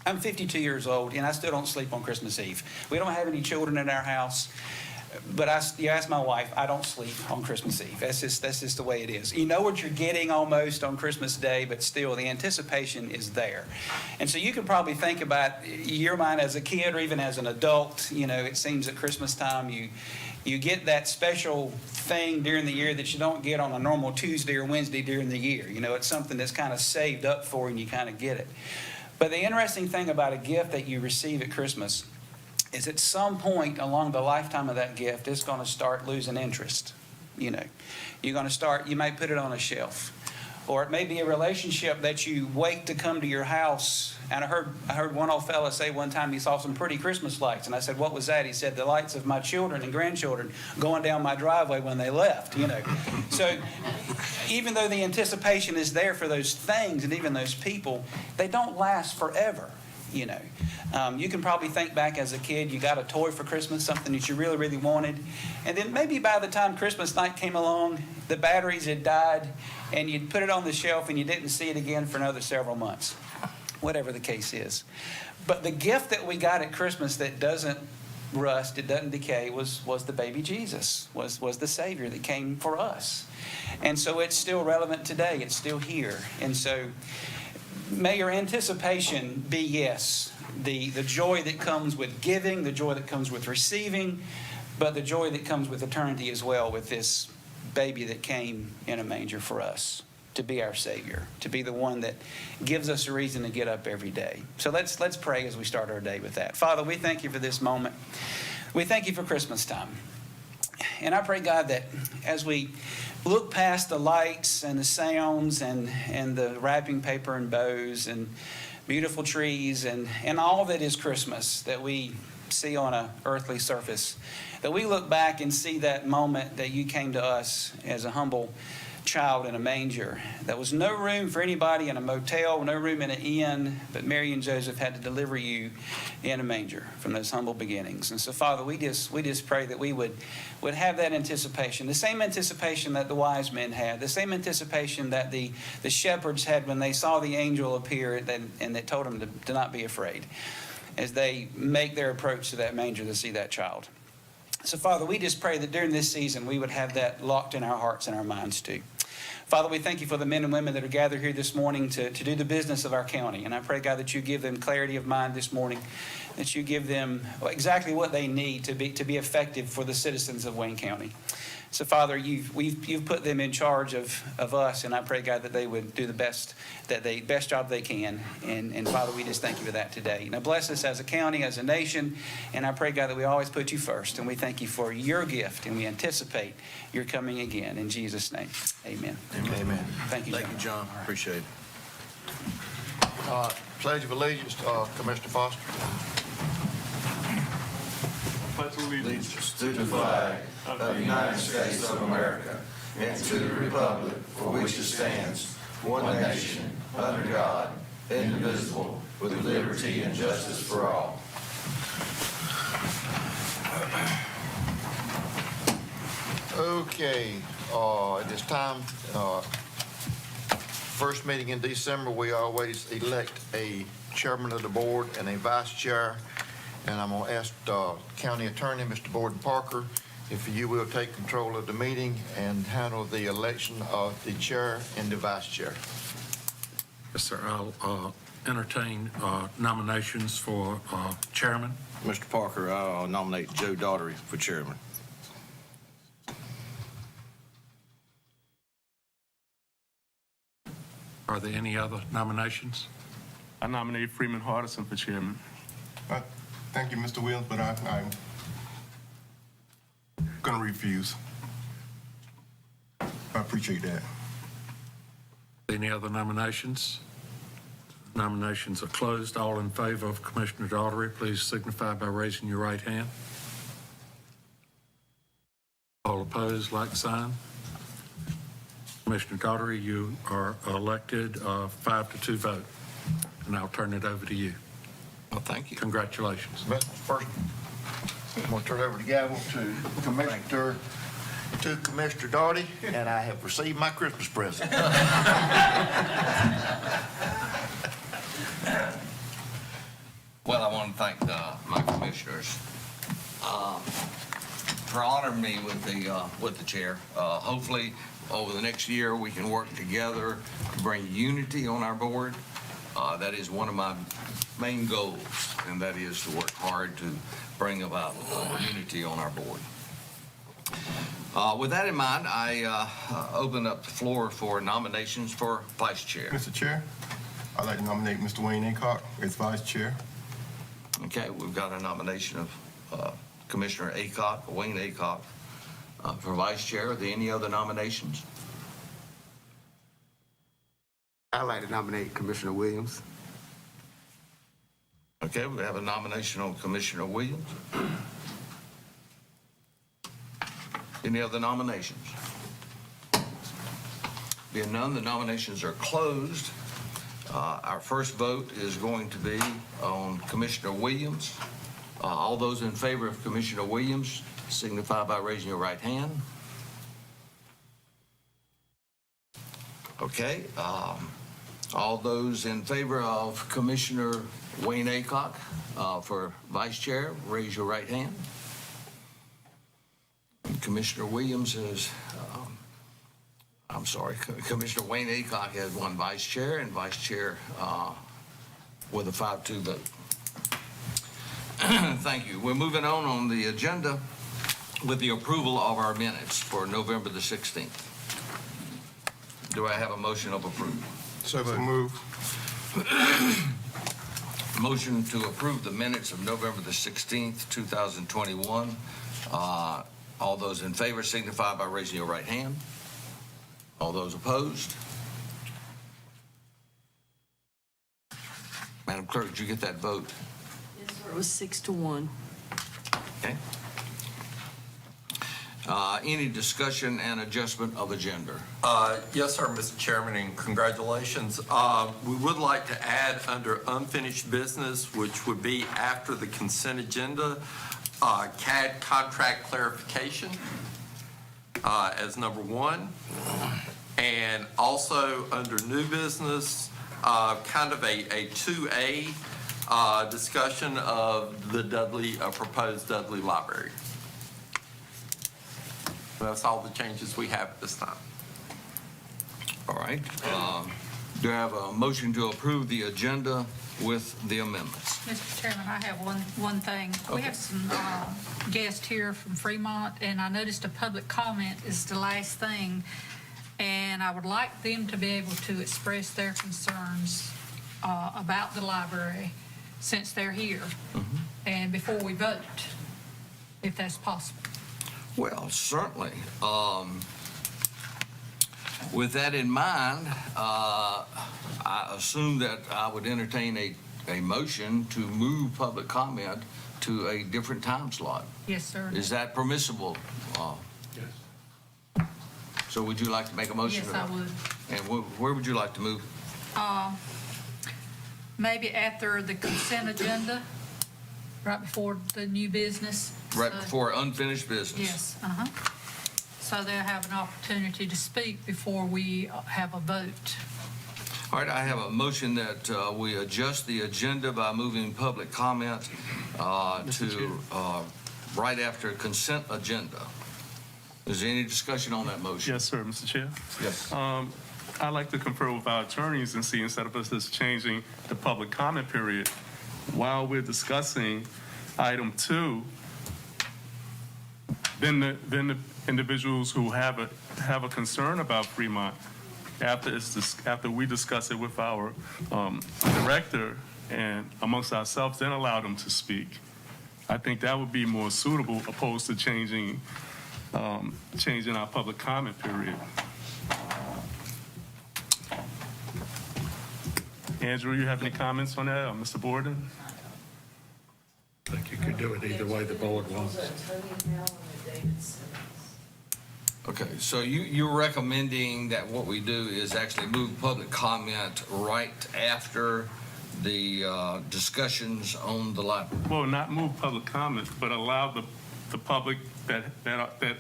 I'm 52 years old, and I still don't sleep on Christmas Eve. We don't have any children in our house, but you ask my wife, I don't sleep on Christmas Eve. That's just the way it is. You know what you're getting almost on Christmas Day, but still the anticipation is there. And so you can probably think about your mind as a kid or even as an adult. You know, it seems at Christmas time you get that special thing during the year that you don't get on a normal Tuesday or Wednesday during the year. You know, it's something that's kind of saved up for you and you kind of get it. But the interesting thing about a gift that you receive at Christmas is at some point along the lifetime of that gift, it's going to start losing interest. You know, you're going to start, you may put it on a shelf. Or it may be a relationship that you wait to come to your house. And I heard one old fella say one time he saw some pretty Christmas lights. And I said, what was that? He said, the lights of my children and grandchildren going down my driveway when they left, you know. So even though the anticipation is there for those things and even those people, they don't last forever, you know. You can probably think back as a kid, you got a toy for Christmas, something that you really, really wanted. And then maybe by the time Christmas night came along, the batteries had died, and you'd put it on the shelf and you didn't see it again for another several months, whatever the case is. But the gift that we got at Christmas that doesn't rust, it doesn't decay, was the baby Jesus, was the Savior that came for us. And so it's still relevant today. It's still here. And so may your anticipation be, yes, the joy that comes with giving, the joy that comes with receiving, but the joy that comes with eternity as well, with this baby that came in a manger for us to be our Savior, to be the one that gives us a reason to get up every day. So let's pray as we start our day with that. Father, we thank you for this moment. We thank you for Christmas time. And I pray, God, that as we look past the lights and the sounds and the wrapping paper and bows and beautiful trees and all that is Christmas that we see on an earthly surface, that we look back and see that moment that you came to us as a humble child in a manger. There was no room for anybody in a motel, no room in an inn, but Mary and Joseph had to deliver you in a manger from those humble beginnings. And so, Father, we just pray that we would have that anticipation, the same anticipation that the wise men had, the same anticipation that the shepherds had when they saw the angel appear and that told them to not be afraid as they make their approach to that manger to see that child. So, Father, we just pray that during this season we would have that locked in our hearts and our minds too. Father, we thank you for the men and women that are gathered here this morning to do the business of our county. And I pray, God, that you give them clarity of mind this morning, that you give them exactly what they need to be effective for the citizens of Wayne County. So, Father, you've put them in charge of us, and I pray, God, that they would do the best job they can. And Father, we just thank you for that today. Now, bless us as a county, as a nation, and I pray, God, that we always put you first. And we thank you for your gift, and we anticipate your coming again. In Jesus' name, amen. Amen. Thank Thank you, John. you, John. Appreciate it. Pledge of allegiance, Commissioner Foster. Pledge allegiance to the flag of the United States of America and to the republic for which it stands, one nation, under God, indivisible, with liberty and justice for all. Okay, at this time, first meeting in December, we always elect a chairman of the board and a vice chair. And I'm going to ask County Attorney, Mr. Borden Parker, if you will take control of the meeting and handle the election of the chair and the vice chair. Yes, sir. I'll entertain nominations for chairman. Mr. Parker, I'll nominate Joe Daughtery for chairman. Are there any other nominations? I nominate Freeman Hardison for chairman. Thank you, Mr. Williams, but I'm going to refuse. I appreciate that. Any other nominations? Nominations are closed. All in favor of Commissioner Daughtery, please signify by raising your right hand. All opposed, like sign. Commissioner Daughtery, you are elected 5-2 vote, and I'll turn it over to you. Well, thank you. Congratulations. But first, I'm going to turn over the gavel to Commissioner Daugherty, and I have received my Christmas present. Well, I want to thank my commissioners for honoring me with the chair. Hopefully, over the next year, we can work together to bring unity on our board. That is one of my main goals, and that is to work hard to bring about unity on our board. With that in mind, I open up the floor for nominations for vice chair. Mr. Chair, I'd like to nominate Mr. Wayne Aycock as vice chair. Okay, we've got a nomination of Commissioner Aycock, Wayne Aycock, for vice chair. Are there any other nominations? I'd like to nominate Commissioner Williams. Okay, we have a nomination on Commissioner Williams. Any other nominations? Being none, the nominations are closed. Our first vote is going to be on Commissioner Williams. All those in favor of Commissioner Williams signify by raising your right hand. Okay. All those in favor of Commissioner Wayne Aycock for vice chair, raise your right hand. And Commissioner Williams is, Commissioner Wayne Aycock has one vice chair and vice chair with a 5-2 vote. Thank you. We're moving on the agenda with the approval of our minutes for November the 16th. Do I have a motion of approval? So move. Motion to approve the minutes of November the 16th, 2021. All those in favor signify by raising your right hand. All those opposed? Madam Clerk, did you get that vote? Yes, sir. It was 6-1. Okay. Any discussion and adjustment of agenda? Yes, sir, Mr. Chairman, and congratulations. We would like to add under unfinished business, which would be after the consent agenda, CAD contract clarification as number 1. And also under new business, kind of a 2A discussion of the proposed Dudley Library. That's all the changes we have at this time. All right. Do I have a motion to approve the agenda with the amendments? Mr. Chairman, I have one thing. We have some guests here from Fremont, and I noticed a public comment is the last thing, and I would like them to be able to express their concerns about the library since they're here, and before we vote, if that's possible. Well, certainly. With that in mind, I assume that I would entertain a motion to move public comment to a different time slot. Yes, sir. Is that permissible? Yes. So would you like to make a motion? Yes, I would. And where would you like to move? Maybe after the consent agenda, right before the new business. Right before unfinished business? Yes, so they'll have an opportunity to speak before we have a vote. All right, I have a motion that we adjust the agenda by moving public comment to right after consent agenda. Is there any discussion on that motion? Yes, sir, Mr. Chair. Yes. I'd like to confer with our attorneys and see, instead of us just changing the public comment period, while we're discussing item 2, then the individuals who have a concern about Fremont, after we discuss it with our director and amongst ourselves, then allow them to speak. I think that would be more suitable, opposed to changing our public comment period. Andrew, you have any comments on that, or Mr. Borden? I think you could do it either way the board wants. Okay, so you're recommending that what we do is actually move public comment right after the discussions on the library? Well, not move public comment, but allow the public that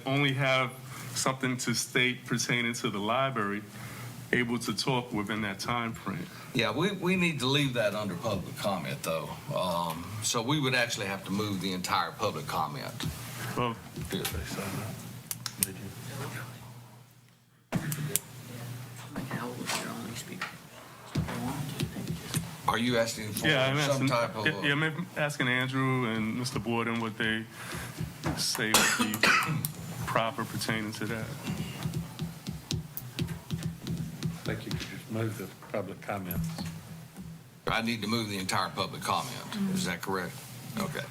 only have something to state pertaining to the library able to talk within that time frame. Yeah, we need to leave that under public comment, though. So we would actually have to move the entire public comment. Well, Are you asking for yeah, some type of? I'm asking Andrew and Mr. Borden what they say would be proper pertaining to that. I think you could just move the public comments. I need to move the entire public comment. Is that correct? Okay.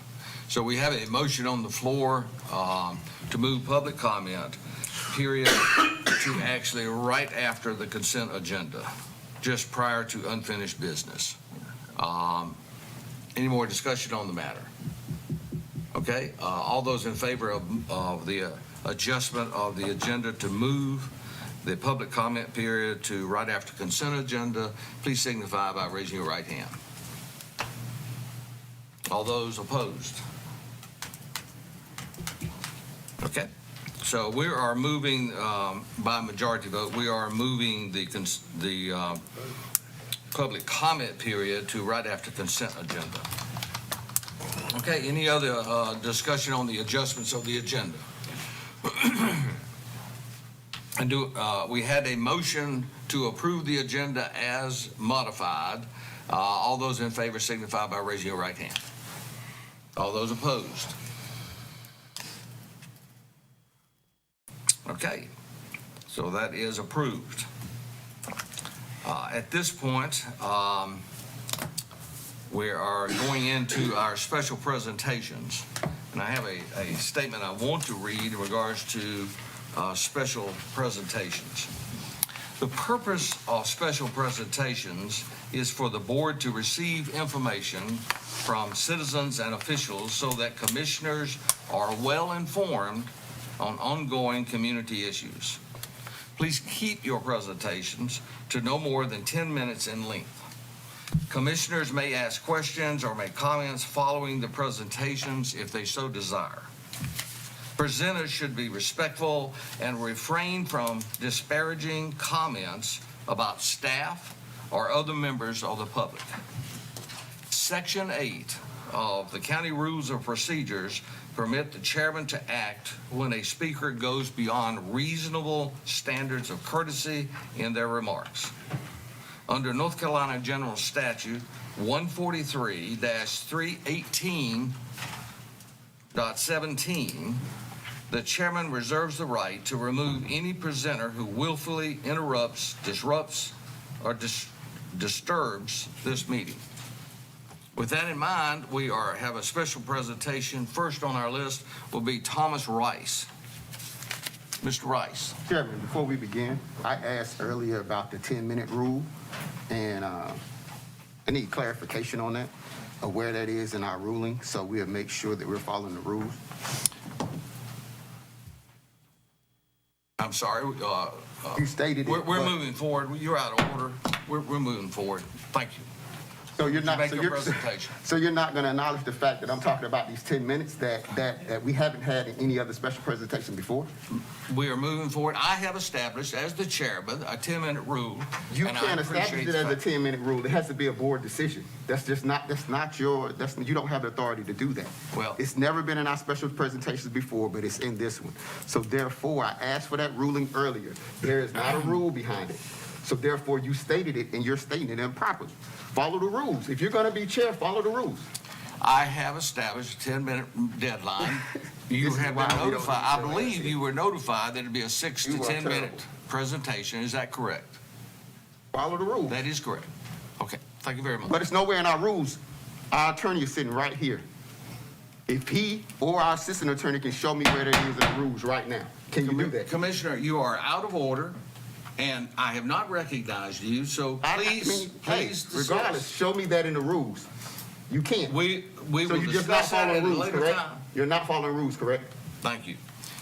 So we have a motion on the floor to move public comment, period, to actually right after the consent agenda, just prior to unfinished business. Any more discussion on the matter? Okay. All those in favor of the adjustment of the agenda to move the public comment period to right after consent agenda, please signify by raising your right hand. All those opposed? Okay. So we are moving, by majority vote, we are moving the public comment period to right after consent agenda. Okay, any other discussion on the adjustments of the agenda? And we had a motion to approve the agenda as modified. All those in favor signify by raising your right hand. All those opposed? Okay, so that is approved. At this point, we are going into our special presentations. And I have a statement I want to read in regards to special presentations. The purpose of special presentations is for the board to receive information from citizens and officials so that commissioners are well informed on ongoing community issues. Please keep your presentations to no more than 10 minutes in length. Commissioners may ask questions or make comments following the presentations if they so desire. Presenters should be respectful and refrain from disparaging comments about staff or other members of the public. Section 8 of the County Rules of Procedures permit the chairman to act when a speaker goes beyond reasonable standards of courtesy in their remarks. Under North Carolina General Statute 143-318.17, the chairman reserves the right to remove any presenter who willfully interrupts, disrupts, or disturbs this meeting. With that in mind, we have a special presentation. First on our list will be Thomas Rice. Mr. Rice. Chairman, before we begin, I asked earlier about the 10-minute rule, and I need clarification on that, of where that is in our ruling, so we'll make sure that we're following the rules. I'm sorry. You stated it. We're moving forward. You're out of order. We're moving forward. Thank you. So you're not, Make so your you're, presentation. so you're not going to acknowledge the fact that I'm talking about these 10 minutes that we haven't had in any other special presentation before? We are moving forward. I have established, as the chairman, a 10-minute rule. You and I can't establish appreciate it the as a fact- 10-minute rule. It has to be a board decision. That's not your, you don't have the authority to do that. Well- It's never been in our special presentations before, but it's in this one. So therefore, I asked for that ruling earlier. There is not a rule behind it. So therefore, you stated it, and you're stating it improperly. Follow the rules. If you're going to be chair, follow the rules. I have established a 10-minute deadline. You This is have why been we don't notified, do I that. believe you were notified that it'd be a 6 to You are 10-minute terrible. presentation. Is that correct? Follow the rules. That is correct. Okay, thank you very much. But it's nowhere in our rules. Our attorney is sitting right here. If he or our assistant attorney can show me where it is in the rules right now, can you do that? Commissioner, you are out of order, and I have not recognized you, so please Regardless, discuss. show me that in the rules. You can't. We So will you're just not discuss that following at a rules, later correct? time. You're not following rules, correct? Thank you.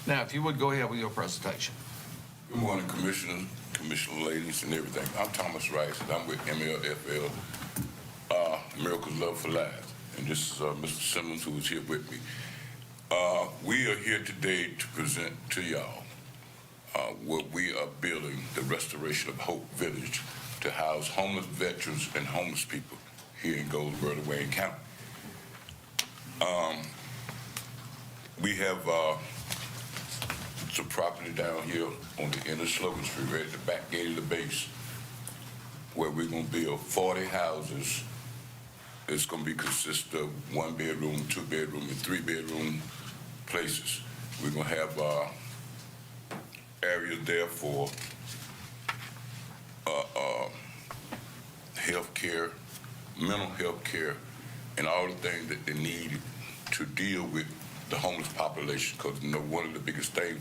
Now, if you would go ahead with your presentation. Good morning, Commissioner, Commissioner ladies, and everything. I'm Thomas Rice, and I'm with MLFL, Miracles Love for Life. And this is Mr. Simmons, who is here with me. We are here today to present to y'all what we are building, the restoration of Hope Village, to house homeless veterans and homeless people here in Goldsboro, Wayne County. We have some property down here on the end of Slogan Street, right at the back gate of the base, where we're gonna build 40 houses. It's gonna be consist of 1 bedroom, 2 bedroom, and 3 bedroom places. We're gonna have areas there for health care, mental health care, and all the things that they need to deal with the homeless population, because one of the biggest things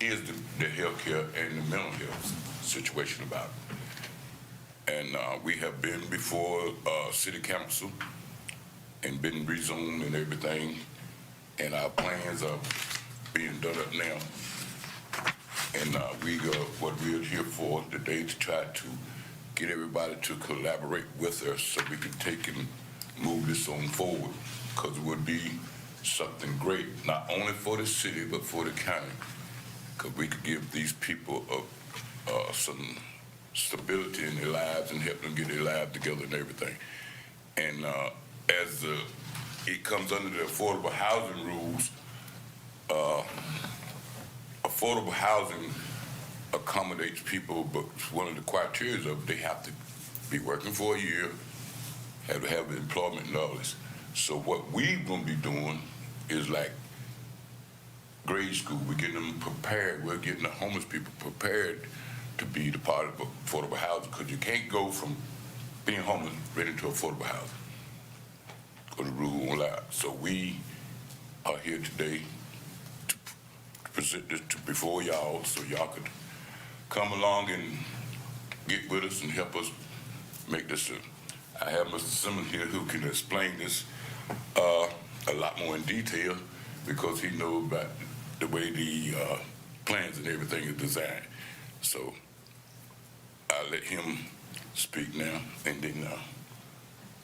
is the health care and the mental health situation about it. And we have been before city council and been rezoned and everything, and our plans are being done up now. And what we're here for today to try to get everybody to collaborate with us so we can take and move this on forward, because it would be something great, not only for the city, but for the county, because we could give these people some stability in their lives and help them get their lives together and everything. And as it comes under the affordable housing rules, affordable housing accommodates people, but one of the criteria of they have to be working for a year, have to have employment and all this. So what we're gonna be doing is like grade school. We're getting them prepared. We're getting the homeless people prepared to be the part of affordable housing, because you can't go from being homeless right into affordable housing. Because the rule won't allow it. So we are here today to present this before y'all, so y'all could come along and get with us and help us make this. I have Mr. Simmons here who can explain this a lot more in detail, because he knows about the way the plans and everything is designed. So I'll let him speak now, and then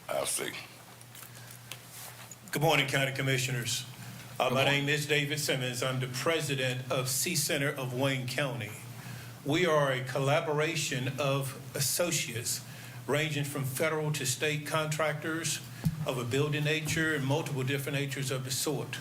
I'll say. Good morning, County Commissioners. My name is David Simmons. I'm the president of C-Center of Wayne County. We are a collaboration of associates ranging from federal to state contractors of a building nature and multiple different natures of the sort.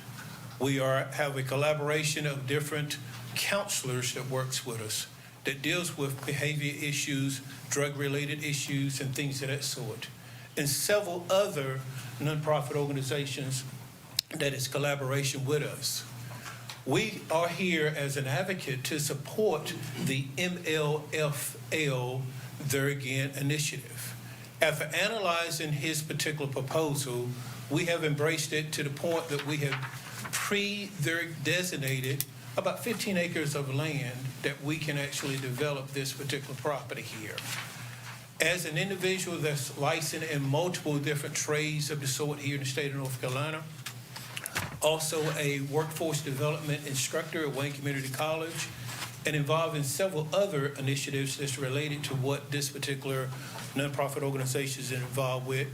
We have a collaboration of different counselors that works with us, that deals with behavior issues, drug-related issues, and things of that sort, and several other nonprofit organizations that is collaboration with us. We are here as an advocate to support the MLFL, there again, initiative. After analyzing his particular proposal, we have embraced it to the point that we have designated about 15 acres of land that we can actually develop this particular property here. As an individual that's licensed in multiple different trades of the sort here in the state of North Carolina, also a workforce development instructor at Wayne Community College, and involved in several other initiatives that's related to what this particular nonprofit organizations involved with.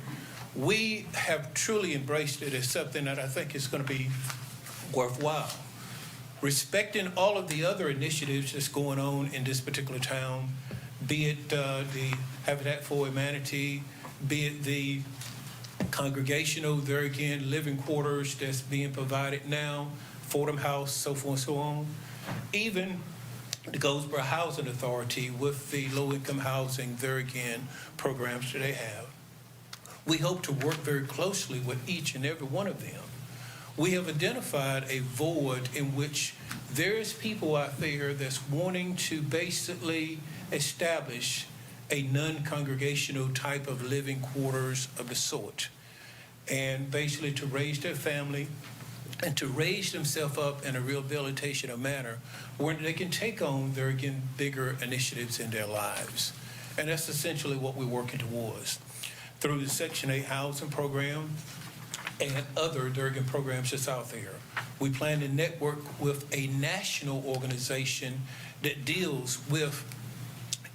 We have truly embraced it as something that I think is going to be worthwhile. Respecting all of the other initiatives that's going on in this particular town, be it the Habitat for Humanity, be it the congregational, there again, living quarters that's being provided now, Fordham House, so forth and so on. Even the Goldsboro Housing Authority with the low-income housing, there again, programs that they have. We hope to work very closely with each and every one of them. We have identified a void in which there's people out there that's wanting to basically establish a non-congregational type of living quarters of the sort, and basically to raise their family and to raise themselves up in a rehabilitation manner where they can take on their, again, bigger initiatives in their lives. And that's essentially what we're working towards through the Section 8 housing program and other Durgan programs that's out there. We plan to network with a national organization that deals with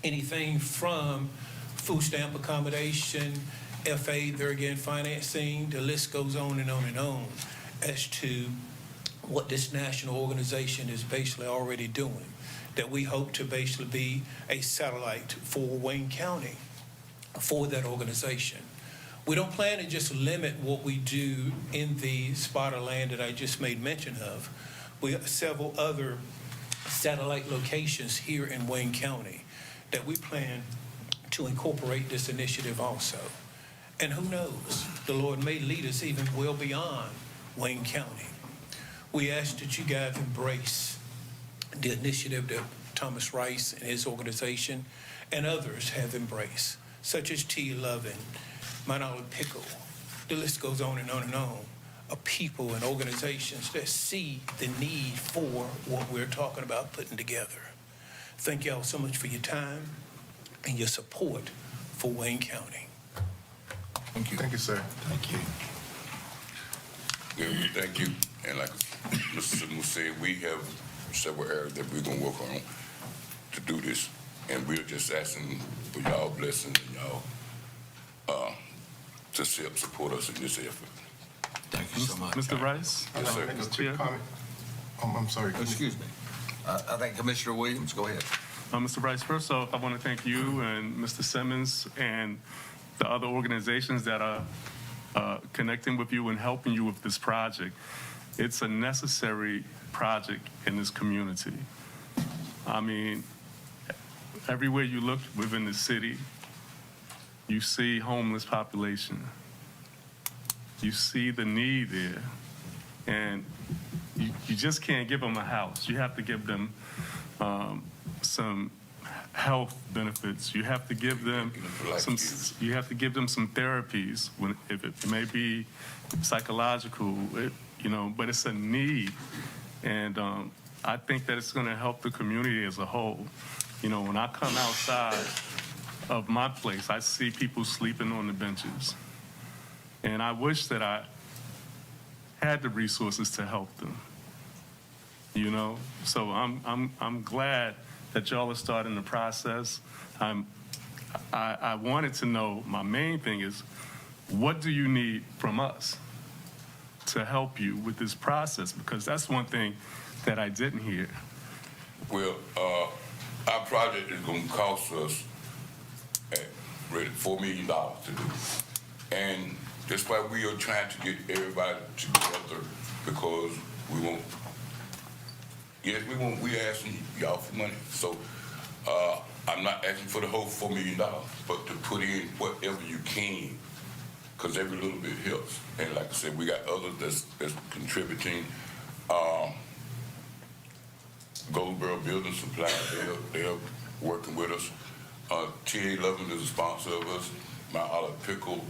anything from food stamp accommodation, FA, there again, financing, the list goes on and on and on as to what this national organization is basically already doing, that we hope to basically be a satellite for Wayne County for that organization. We don't plan to just limit what we do in the spot of land that I just made mention of. We have several other satellite locations here in Wayne County that we plan to incorporate this initiative also. And who knows, the Lord may lead us even well beyond Wayne County. We ask that you guys embrace the initiative that Thomas Rice and his organization and others have embraced, such as T11, Mount Olive Pickle. The list goes on and on and on, of people and organizations that see the need for what we're talking about putting together. Thank y'all so much for your time and your support for Wayne County. Thank you. Thank you, sir. Thank you. Yeah, thank you. And like Mr. Simmons said, we have several areas that we're going to work on to do this. And we're just asking for y'all blessings and y'all to support us in this effort. Thank you so much. Mr. Rice? Yes, sir. Make a quick comment. I'm sorry. Excuse me. I think Commissioner Williams, go ahead. Mr. Rice, first off, I want to thank you and Mr. Simmons and the other organizations that are connecting with you and helping you with this project. It's a necessary project in this community. I mean, everywhere you look within the city, you see homeless population. You see the need there, and you just can't give them a house. You have to give them some health benefits. You have to give them some. You have to give them some therapies. If it may be psychological, but it's a need, and I think that it's going to help the community as a whole. When I come outside of my place, I see people sleeping on the benches, and I wish that I had the resources to help them. So I'm glad that y'all are starting the process. I wanted to know, my main thing is, what do you need from us to help you with this process? Because that's one thing that I didn't hear. Well, our project is going to cost us $4 million to do. And that's why we are trying to get everybody together, because we asking y'all for money. So I'm not asking for the whole $4 million, but to put in whatever you can, because every little bit helps. And like I said, we got others that's contributing. Goldsboro Building Supply, they're working with us. TA11 is a sponsor of us, Mount Olive Pickle,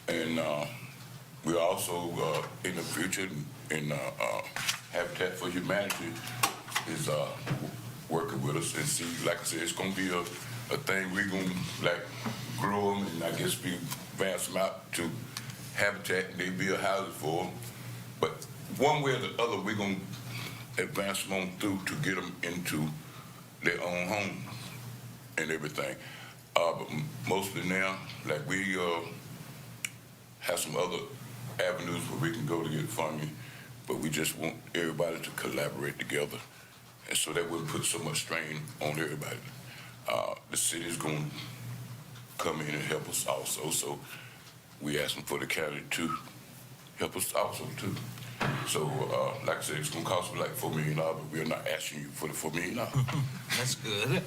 and we're also in the future in Habitat for Humanity is working with us, and see, like I said, it's gonna be a thing. We're gonna grow them, and I guess we advance them out to Habitat, and they build houses for them. But one way or the other, we're gonna advance them on through to get them into their own home and everything. But mostly now, like we have some other avenues where we can go to get funding, but we just want everybody to collaborate together, and so that wouldn't put so much strain on everybody. The city's going to come in and help us also, so we asking for the county to help us also too. So, like I said, it's going to cost me like $4 million, but we're not asking you for the $4 million. That's good.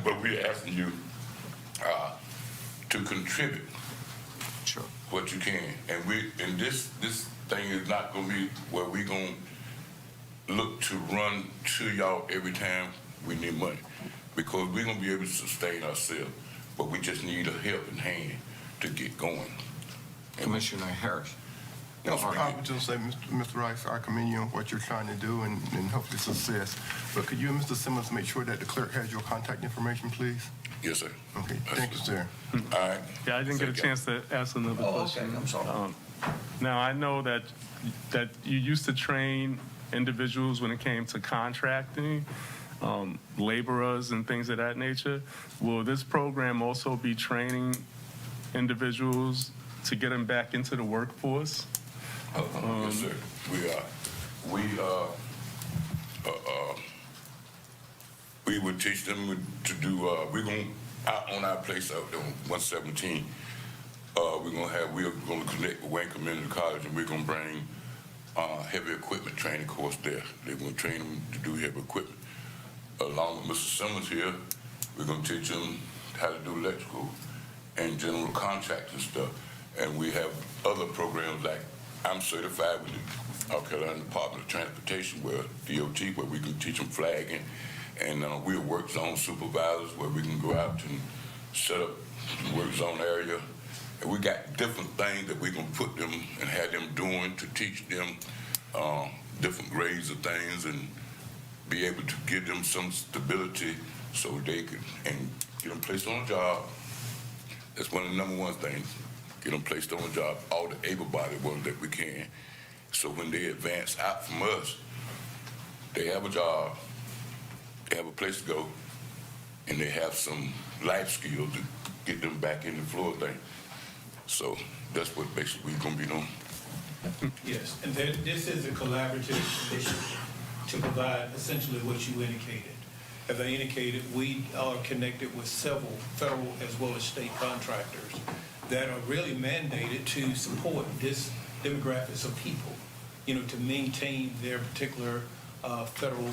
But we're asking you to contribute Sure. what you can. And this thing is not going to be where we're going to look to run to y'all every time we need money, because we're going to be able to sustain ourselves, but we just need a helping hand to get going. Commissioner Harris. No, I would just say, Mr. Rice, I commend you on what you're trying to do and hopefully success. But could you and Mr. Simmons make sure that the clerk has your contact information, please? Yes, sir. Okay, thank you, sir. All right. Yeah, I didn't get a chance to ask another question. Okay, I'm sorry. Now, I know that you used to train individuals when it came to contracting, laborers and things of that nature. Will this program also be training individuals to get them back into the workforce? Yes, sir. We would teach them to do. We're going out on our place out there on 117. We're going to connect with Wayne Community College, and we're going to bring heavy equipment training course there. They're going to train them to do heavy equipment. Along with Mr. Simmons here, we're going to teach them how to do electrical and general contracting stuff. And we have other programs like I'm certified with the North Carolina Department of Transportation, where DOT, where we can teach them flagging. And we're work zone supervisors, where we can go out and set up the work zone area. And we got different things that we can put them and have them doing to teach them different grades of things and be able to give them some stability so they could and get them placed on a job. That's one of the number one things. Get them placed on a job, all the able-bodied ones that we can. So when they advance out from us, they have a job, they have a place to go, and they have some life skills to get them back in the floor thing. So that's what basically we're going to be doing. Yes, and this is a collaborative initiative to provide essentially what you indicated. As I indicated, we are connected with several federal as well as state contractors that are really mandated to support this demographics of people, to maintain their particular federal,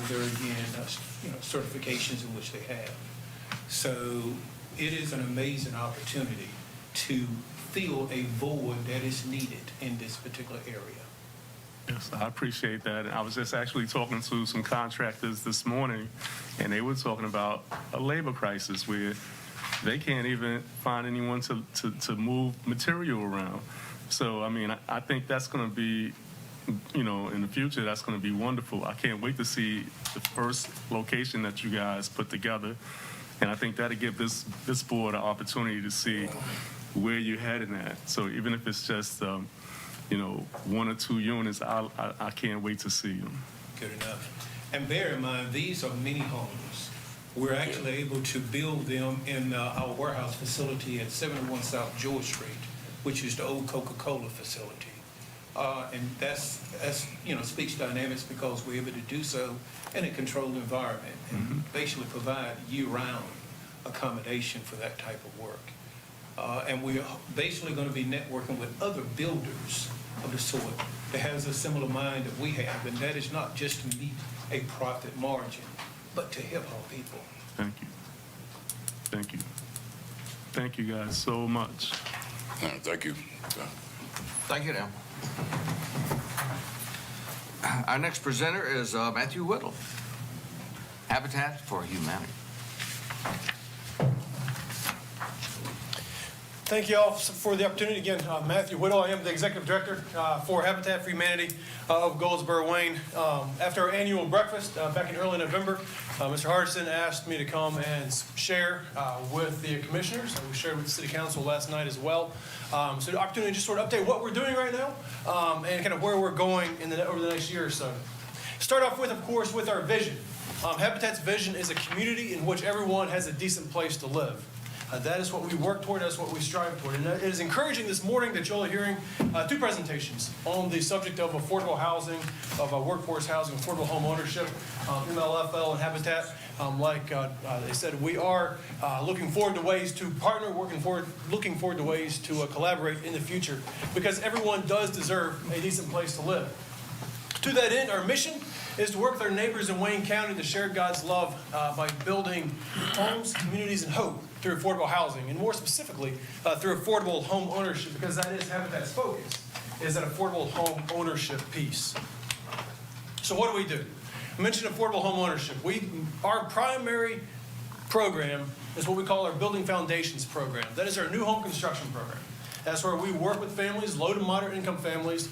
certifications in which they have. So it is an amazing opportunity to fill a void that is needed in this particular area. Yes, I appreciate that. And I was just actually talking to some contractors this morning, and they were talking about a labor crisis where they can't even find anyone to move material around. So, I mean, I think that's going to be, in the future, that's going to be wonderful. I can't wait to see the first location that you guys put together. And I think that'll give this board an opportunity to see where you're heading at. So even if it's just, 1 or 2 units, I can't wait to see them. Good enough. And bear in mind, these are mini homes. We're actually able to build them in our warehouse facility at 71 South George Street, which is the old Coca-Cola facility. And that's speaks dynamics because we're able to do so in a controlled environment and basically provide year-round accommodation for that type of work. And we are basically going to be networking with other builders of the sort that has a similar mind that we have, and that is not just to meet a profit margin, but to help our people. Thank you. Thank you. Thank you guys so much. Thank you. Thank you, Dan. Our next presenter is Matthew Whittle, Habitat for Humanity. Thank you all for the opportunity. Again, Matthew Whittle. I am the Executive Director for Habitat for Humanity of Goldsboro, Wayne. After our annual breakfast back in early November, Mr. Hardison asked me to come and share with the commissioners. We shared with the City Council last night as well. So the opportunity to just sort of update what we're doing right now and kind of where we're going over the next year or so. Start off with, of course, with our vision. Habitat's vision is a community in which everyone has a decent place to live. That is what we work toward, that's what we strive toward. And it is encouraging this morning that you'll are hearing two presentations on the subject of affordable housing, of workforce housing, affordable home ownership, MLFL and Habitat. Like they said, we are looking forward to ways to partner, looking forward to ways to collaborate in the future, because everyone does deserve a decent place to live. To that end, our mission is to work with our neighbors in Wayne County to share God's love by building homes, communities, and hope through affordable housing, and more specifically, through affordable home ownership, because that is Habitat's focus, is that affordable home ownership piece. So what do? I mentioned affordable home ownership. Our primary program is what we call our Building Foundations program. That is our new home construction program. That's where we work with families, low to moderate income families,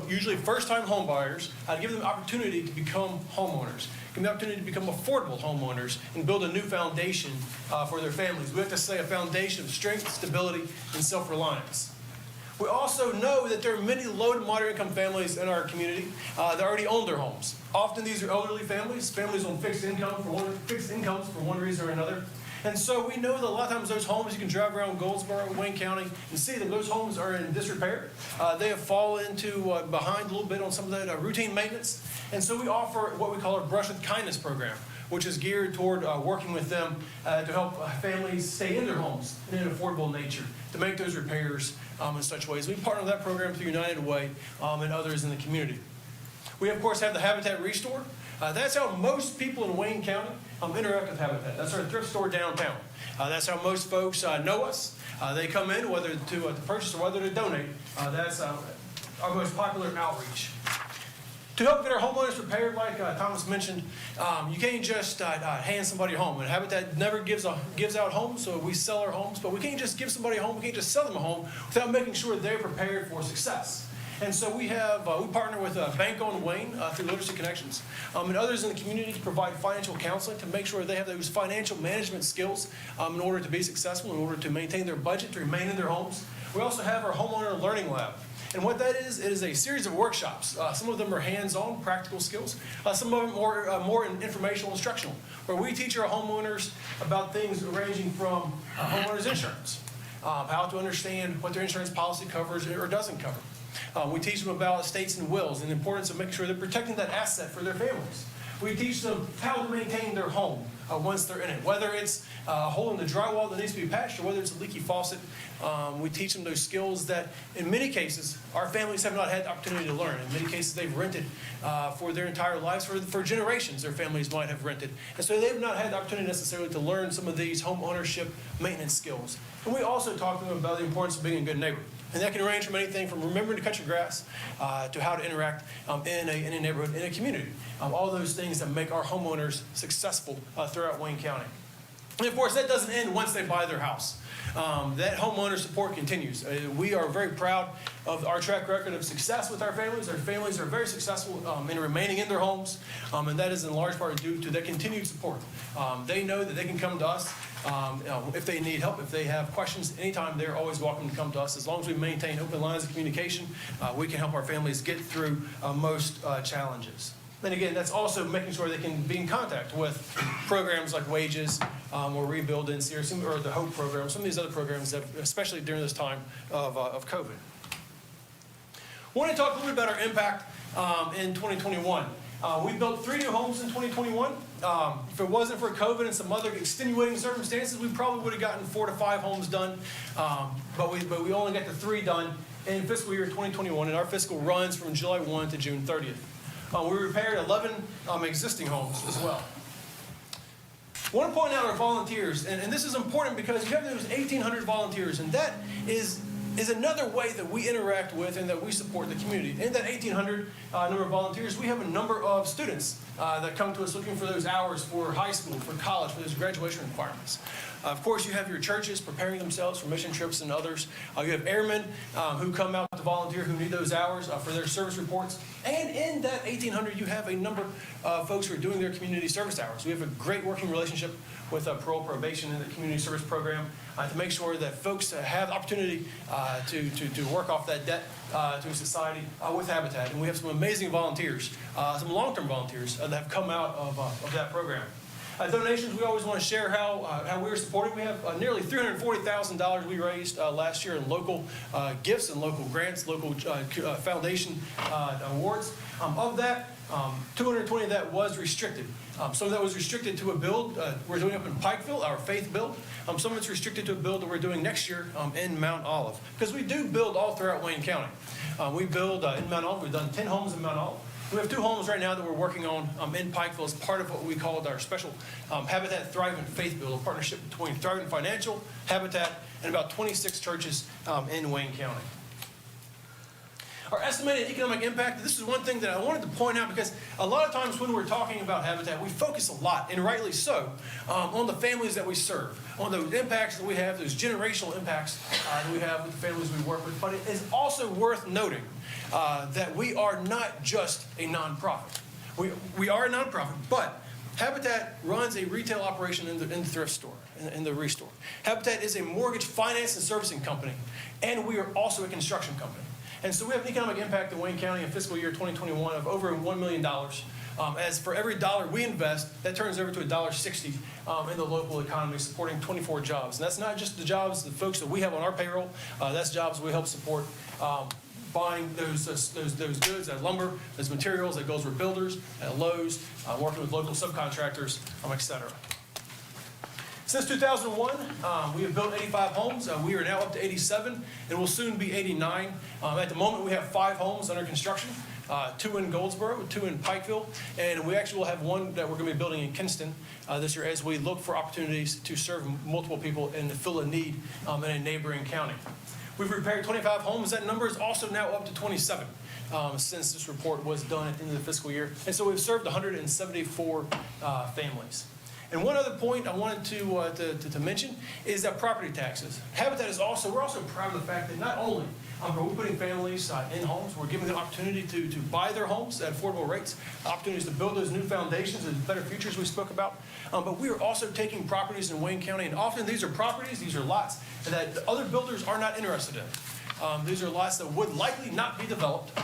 usually first-time home buyers, to give them the opportunity to become homeowners, give them the opportunity to become affordable homeowners, and build a new foundation for their families. We have to say a foundation of strength, stability, and self-reliance. We also know that there are many low to moderate income families in our community that already own their homes. Often these are elderly families on fixed incomes for one reason or another. And so we know that a lot of times those homes, you can drive around Goldsboro, Wayne County, and see that those homes are in disrepair. They have fallen into behind a little bit on some of that routine maintenance. And so we offer what we call our Brush with Kindness program, which is geared toward working with them to help families stay in their homes in an affordable nature, to make those repairs in such ways. We partner with that program through United Way and others in the community. We, of course, have the Habitat Restore. That's how most people in Wayne County interact with Habitat. That's our thrift store downtown. That's how most folks know us. They come in whether to purchase or whether to donate. That's our most popular outreach. To help get our homeowners prepared, like Thomas mentioned, you can't just hand somebody a home. And Habitat never gives out homes, so we sell our homes. But we can't just give somebody a home. We can't just sell them a home without making sure they're prepared for success. And so we partner with Bank on Wayne through Literacy Connections and others in the community to provide financial counseling to make sure they have those financial management skills in order to be successful, in order to maintain their budget, to remain in their homes. We also have our Homeowner Learning Lab. And what that is, it is a series of workshops. Some of them are hands-on, practical skills. Some of them are more informational, instructional, where we teach our homeowners about things ranging from homeowners insurance, how to understand what their insurance policy covers or doesn't cover. We teach them about estates and wills and the importance of making sure they're protecting that asset for their families. We teach them how to maintain their home once they're in it, whether it's a hole in the drywall that needs to be patched or whether it's a leaky faucet. We teach them those skills that, in many cases, our families have not had the opportunity to learn. In many cases, they've rented for their entire lives. For generations, their families might have rented. And so they've not had the opportunity necessarily to learn some of these home ownership maintenance skills. And we also talk to them about the importance of being a good neighbor. And that can range from anything from remembering to cut your grass to how to interact in a neighborhood, in a community. All those things that make our homeowners successful throughout Wayne County. And of course, that doesn't end once they buy their house. That homeowner support continues. We are very proud of our track record of success with our families. Our families are very successful in remaining in their homes, and that is in large part due to their continued support. They know that they can come to us if they need help, if they have questions, anytime. They're always welcome to come to us. As long as we maintain open lines of communication, we can help our families get through most challenges. And again, that's also making sure they can be in contact with programs like Wages or Rebuild NC or the HOPE program, some of these other programs, that, especially during this time of COVID. I want to talk a little bit about our impact in 2021. We built 3 new homes in 2021. If it wasn't for COVID and some other extenuating circumstances, we probably would have gotten 4 to 5 homes done. But we only got the 3 done in fiscal year 2021, and our fiscal runs from July 1 to June 30th. We repaired 11 existing homes as well. I want to point out our volunteers, and this is important because you have those 1,800 volunteers, and that is another way that we interact with and that we support the community. In that 1,800 number of volunteers, we have a number of students that come to us looking for those hours for high school, for college, for those graduation requirements. Of course, you have your churches preparing themselves for mission trips and others. You have airmen who come out to volunteer who need those hours for their service reports. And in that 1,800, you have a number of folks who are doing their community service hours. We have a great working relationship with parole probation and the community service program to make sure that folks have the opportunity to work off that debt to society with Habitat. And we have some amazing volunteers, some long-term volunteers that have come out of that program. Donations, we always want to share how we're supporting. We have nearly $340,000 we raised last year in local gifts and local grants, local foundation awards. Of that, 220 of that was restricted. Some of that was restricted to a build we're doing up in Pikeville, our faith build. Some of it's restricted to a build that we're doing next year in Mount Olive, because we do build all throughout Wayne County. We build in Mount Olive. We've done 10 homes in Mount Olive. We have 2 homes right now that we're working on in Pikeville as part of what we called our special Habitat Thriving Faith Build, a partnership between Thriving Financial, Habitat, and about 26 churches in Wayne County. Our estimated economic impact, this is one thing that I wanted to point out, because a lot of times when we're talking about Habitat, we focus a lot, and rightly so, on the families that we serve, on those impacts that we have, those generational impacts that we have with the families we work with. But it is also worth noting that we are not just a nonprofit. We are a nonprofit, but Habitat runs a retail operation in the thrift store, in the restore. Habitat is a mortgage finance and servicing company, and we are also a construction company. And so we have an economic impact in Wayne County in fiscal year 2021 of over $1 million. As for every dollar we invest, that turns over to $1.60 in the local economy, supporting 24 jobs. And that's not just the jobs, the folks that we have on our payroll. That's jobs we help support buying those goods, that lumber, those materials at Goldsboro Builders, at Lowe's, working with local subcontractors, et cetera. Since 2001, we have built 85 homes. We are now up to 87, and we'll soon be 89. At the moment, we have 5 homes under construction, 2 in Goldsboro, 2 in Pikeville, and we actually will have 1 that we're going to be building in Kinston this year as we look for opportunities to serve multiple people and to fill a need in a neighboring county. We've repaired 25 homes. That number is also now up to 27 since this report was done at the end of the fiscal year. And so we've served 174 families. And one other point I wanted to mention is that property taxes. Habitat is we're also proud of the fact that not only are we putting families in homes, we're giving them the opportunity to buy their homes at affordable rates, opportunities to build those new foundations and better futures we spoke about. But we are also taking properties in Wayne County, and often these are lots that other builders are not interested in. These are lots that would likely not be developed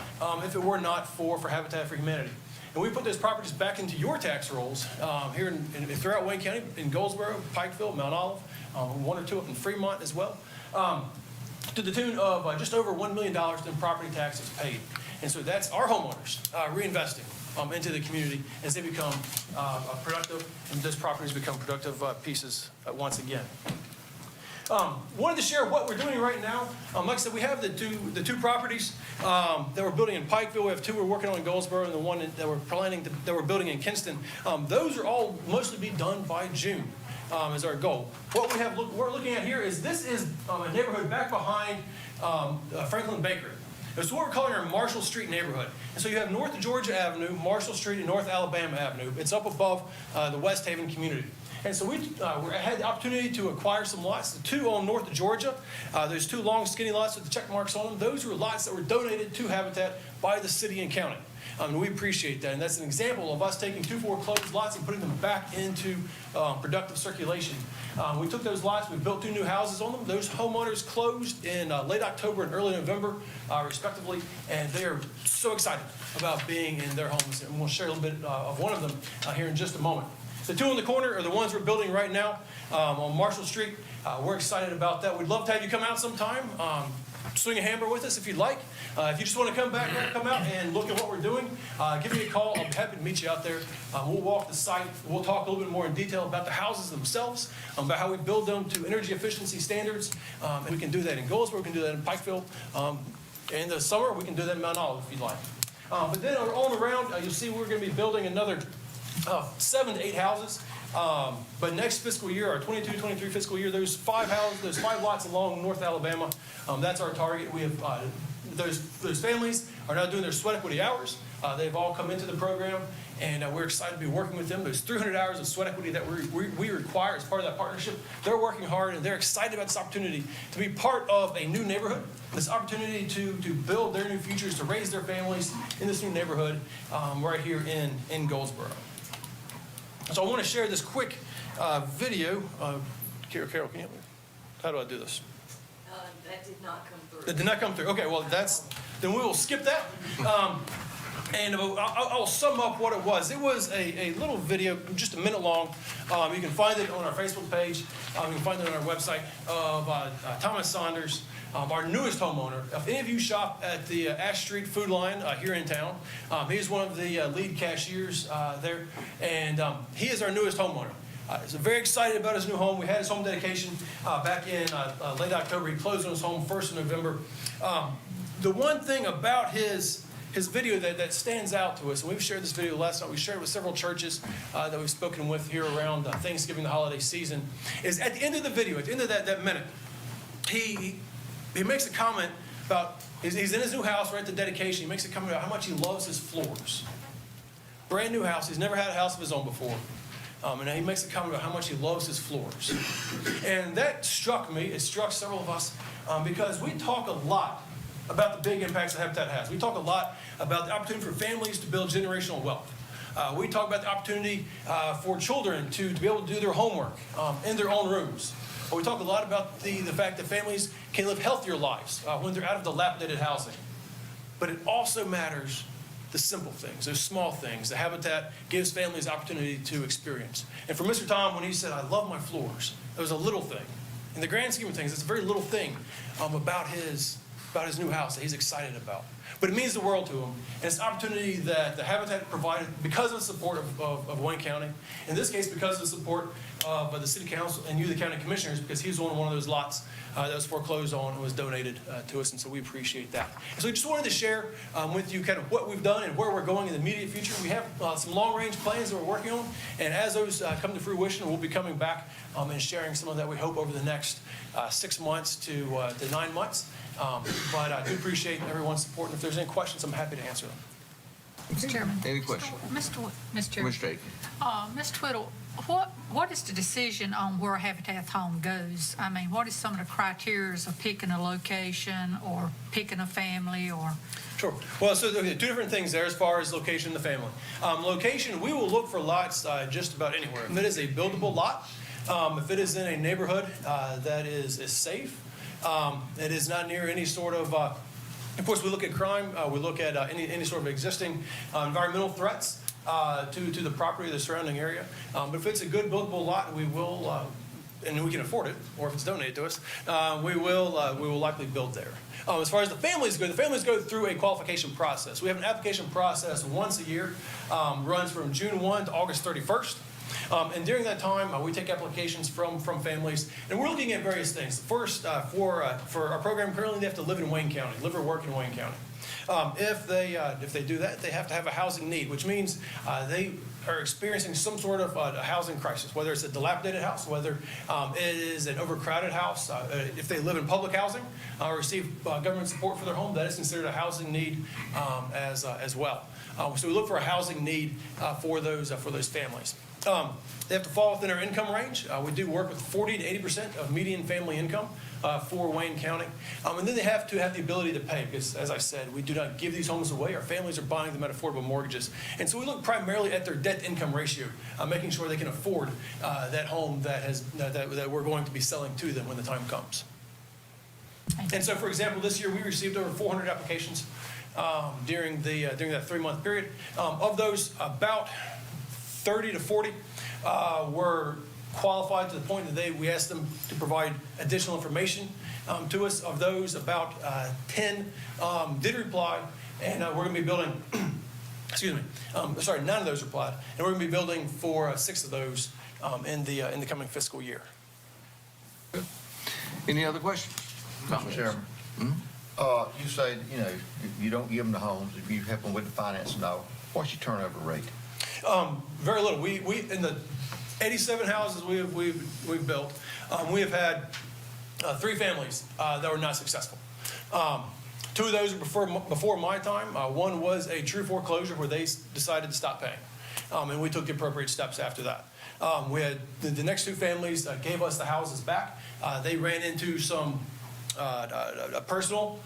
if it were not for Habitat for Humanity. And we put those properties back into your tax rolls here throughout Wayne County, in Goldsboro, Pikeville, Mount Olive, 1 or 2 up in Fremont as well, to the tune of just over $1 million in property taxes paid. And so that's our homeowners reinvesting into the community as they become productive, and those properties become productive pieces once again. Wanted to share what we're doing right now. Like I said, we have the two properties that we're building in Pikeville. We have 2 we're working on in Goldsboro, and the one that we're building in Kinston. Those are all mostly be done by June. Is our goal. What we're looking at here is a neighborhood back behind Franklin Bakery. It's what we're calling our Marshall Street neighborhood. And so you have North Georgia Avenue, Marshall Street, and North Alabama Avenue. It's up above the West Haven community. And so we had the opportunity to acquire some lots, the 2 on North Georgia. Those 2 long, skinny lots with the check marks on them. Those were lots that were donated to Habitat by the city and county. We appreciate that. And that's an example of us taking 2 foreclosed lots and putting them back into productive circulation. We took those lots, we built 2 new houses on them. Those homeowners closed in late October and early November, respectively, and they are so excited about being in their homes. And we'll share a little bit of one of them here in just a moment. The 2 in the corner are the ones we're building right now on Marshall Street. We're excited about that. We'd love to have you come out sometime. Swing a hammer with us if you'd like. If you just want to come out and look at what we're doing, give me a call. I'll be happy to meet you out there. We'll walk the site. We'll talk a little bit more in detail about the houses themselves, about how we build them to energy efficiency standards. And we can do that in Goldsboro. We can do that in Pikeville. In the summer, we can do that in Mount Olive if you'd like. But then on around, you'll see we're going to be building another 7 to 8 houses. But next fiscal year, our 22-23 fiscal year, those 5 houses, those 5 lots along North Alabama, that's our target. We have those families are now doing their sweat equity hours. They've all come into the program, and we're excited to be working with them. There's 300 hours of sweat equity that we require as part of that partnership. They're working hard, and they're excited about this opportunity to be part of a new neighborhood, this opportunity to build their new futures, to raise their families in this new neighborhood right here in Goldsboro. So I want to share this quick video. Carol, can you help me? How do I do this? That did not come through. That did not come through. Okay, well, then we will skip that. And I'll sum up what it was. It was a little video, just a minute long. You can find it on our Facebook page. You can find it on our website of Thomas Saunders, our newest homeowner. If any of you shop at the Ash Street Food Line here in town, he's one of the lead cashiers there, and he is our newest homeowner. He's very excited about his new home. We had his home dedication back in late October. He closed on his home 1st of November. The one thing about his video that stands out to us, and we've shared this video last night, we shared it with several churches that we've spoken with here around Thanksgiving, the holiday season, is at the end of the video, at the end of that minute, he makes a comment about, he's in his new house right at the dedication, he makes a comment about how much he loves his floors. Brand new house, he's never had a house of his own before. And he makes a comment about how much he loves his floors. And that struck me, it struck several of us, because we talk a lot about the big impacts that Habitat has. We talk a lot about the opportunity for families to build generational wealth. We talk about the opportunity for children to be able to do their homework in their own rooms. We talk a lot about the fact that families can live healthier lives when they're out of dilapidated housing. But it also matters the simple things, those small things, the Habitat gives families opportunity to experience. And for Mr. Tom, when he said, I love my floors, it was a little thing. In the grand scheme of things, it's a very little thing about his new house that he's excited about. But it means the world to him. And it's an opportunity that the Habitat provided because of the support of Wayne County. In this case, because of the support of the City Council and you, the County Commissioners, because he was on one of those lots that was foreclosed on and was donated to us. And so we appreciate that. And so we just wanted to share with you kind of what we've done and where we're going in the immediate future. We have some long-range plans that we're working on. And as those come to fruition, we'll be coming back and sharing some of that, we hope, over the next 6 months to 9 months. But I do appreciate everyone's support, and if there's any questions, I'm happy to answer them. Mr. Chairman. Any questions? Mr. Chairman. Mr. Aiken. Ms. Whittle, what is the decision on where a Habitat home goes? I mean, what is some of the criteria of picking a location or picking a family or? Sure. Well, so okay, 2 different things there as far as location and the family. Location, we will look for lots just about anywhere. If it is a buildable lot, if it is in a neighborhood that is safe, it is not near any sort of course, we look at crime. We look at any sort of existing environmental threats to the property, the surrounding area. But if it's a good buildable lot, we will, and we can afford it, or if it's donated to us, we will likely build there. As far as the families go through a qualification process. We have an application process once a year, runs from June 1 to August 31st. And during that time, we take applications from families, and we're looking at various things. First, for our program, currently they have to live in Wayne County, live or work in Wayne County. If they do that, they have to have a housing need, which means they are experiencing some sort of a housing crisis, whether it's a dilapidated house, whether it is an overcrowded house. If they live in public housing or receive government support for their home, that is considered a housing need as well. So we look for a housing need for those families. They have to fall within our income range. We do work with 40 to 80% of median family income for Wayne County. And then they have to have the ability to pay because, as I said, we do not give these homes away. Our families are buying them at affordable mortgages. And so we look primarily at their debt-to-income ratio, making sure they can afford that home that we're going to be selling to them when the time comes. And so, for example, this year we received over 400 applications during that 3-month period. Of those, about 30 to 40 were qualified to the point that we asked them to provide additional information to us. Of those, about 10 did reply, and we're going to be building, 9 of those replied, and we're going to be building for 6 of those in the coming fiscal year. Any other questions? Mr. Chairman, you say, you don't give them the homes, if you help them with the finance and all, what's your turnover rate? Very little. We in the 87 houses we've built, we have had 3 families that were not successful. 2 of those were before my time. One was a true foreclosure where they decided to stop paying, and we took the appropriate steps after that. We had the next 2 families gave us the houses back. They ran into some personal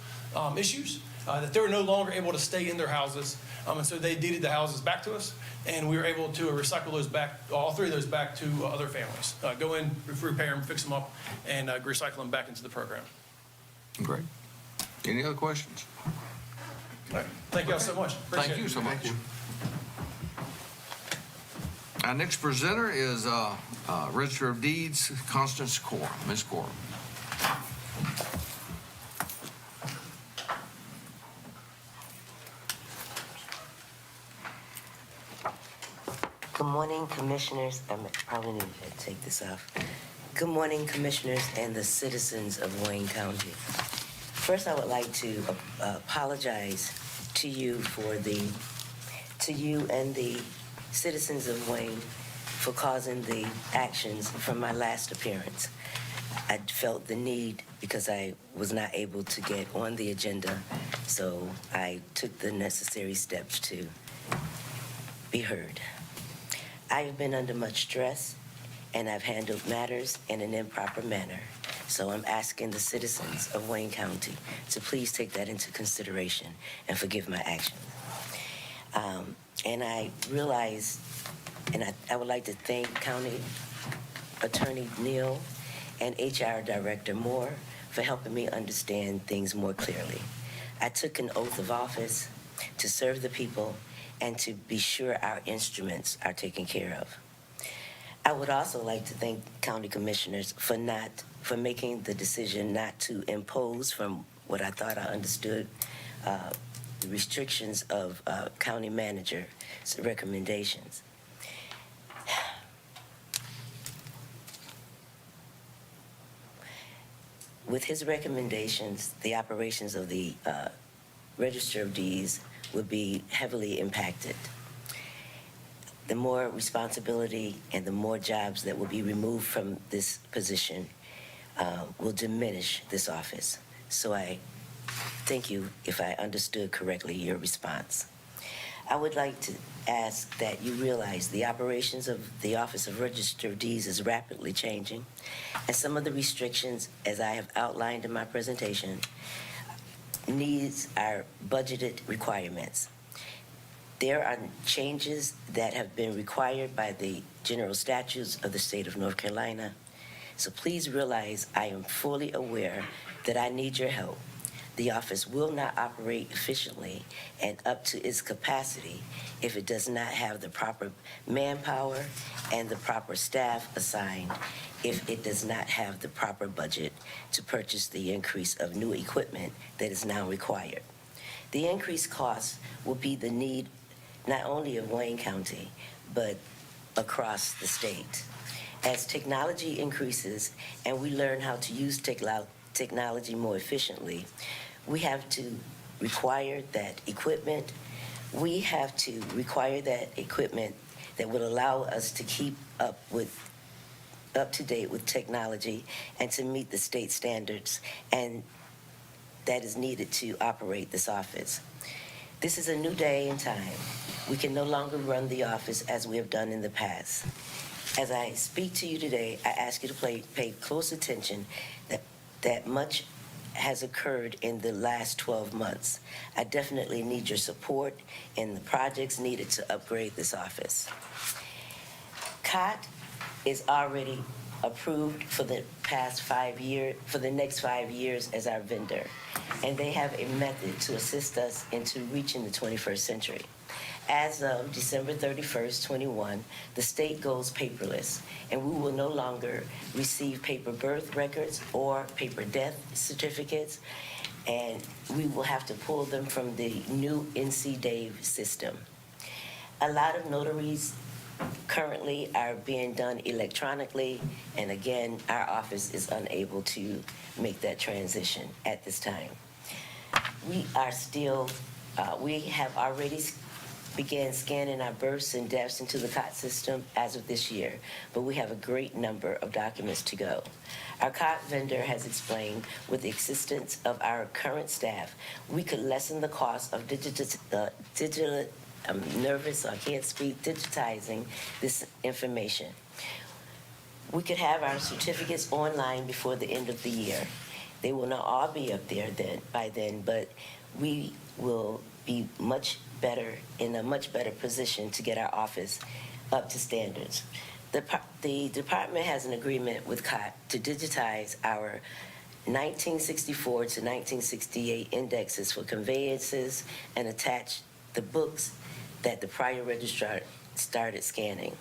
issues that they were no longer able to stay in their houses, and so they deeded the houses back to us, and we were able to recycle those back, all 3 of those back to other families. Go in, repair them, fix them up, and recycle them back into the program. Great. Any other questions? All right. Thank y'all so much. Appreciate Thank it. you so much. Our next presenter is Register of Deeds, Constance Corum. Ms. Corum. Good morning, Commissioners. I probably need to take this off. Good morning, Commissioners and the citizens of Wayne County. First, I would like to apologize to you and the citizens of Wayne for causing the actions from my last appearance. I felt the need because I was not able to get on the agenda, so I took the necessary steps to be heard. I have been under much stress, and I've handled matters in an improper manner. So I'm asking the citizens of Wayne County to please take that into consideration and forgive my actions. And I realize, and I would like to thank County Attorney Neal and HR Director Moore for helping me understand things more clearly. I took an oath of office to serve the people and to be sure our instruments are taken care of. I would also like to thank County Commissioners for making the decision not to impose, from what I thought I understood, the restrictions of County Manager's recommendations. With his recommendations, the operations of the Register of Deeds would be heavily impacted. The more responsibility and the more jobs that will be removed from this position will diminish this office. So I thank you if I understood correctly your response. I would like to ask that you realize the operations of the Office of Register of Deeds is rapidly changing, and some of the restrictions, as I have outlined in my presentation, needs our budgeted requirements. There are changes that have been required by the general statutes of the state of North Carolina. So please realize I am fully aware that I need your help. The office will not operate efficiently and up to its capacity if it does not have the proper manpower and the proper staff assigned, if it does not have the proper budget to purchase the increase of new equipment that is now required. The increased costs will be the need not only of Wayne County, but across the state. As technology increases and we learn how to use technology more efficiently, we have to require that equipment. We have to require that equipment that would allow us to keep up to date with technology and to meet the state standards and that is needed to operate this office. This is a new day and time. We can no longer run the office as we have done in the past. As I speak to you today, I ask you to pay close attention that much has occurred in the last 12 months. I definitely need your support in the projects needed to upgrade this office. COT is already approved for the past 5 years, for the next 5 years as our vendor, and they have a method to assist us into reaching the 21st century. As of December 31st, 21, the state goes paperless, and we will no longer receive paper birth records or paper death certificates, and we will have to pull them from the new NC-DAVE system. A lot of notaries currently are being done electronically, and again, our office is unable to make that transition at this time. We are still, we have already began scanning our births and deaths into the COT system as of this year, but we have a great number of documents to go. Our COT vendor has explained with the assistance of our current staff, we could lessen the cost of I'm nervous, so I can't speak, digitizing this information. We could have our certificates online before the end of the year. They will not all be up there by then, but we will be in a much better position to get our office up to standards. The department has an agreement with COT to digitize our 1964 to 1968 indexes for conveyances and attach the books that the prior registrar started scanning.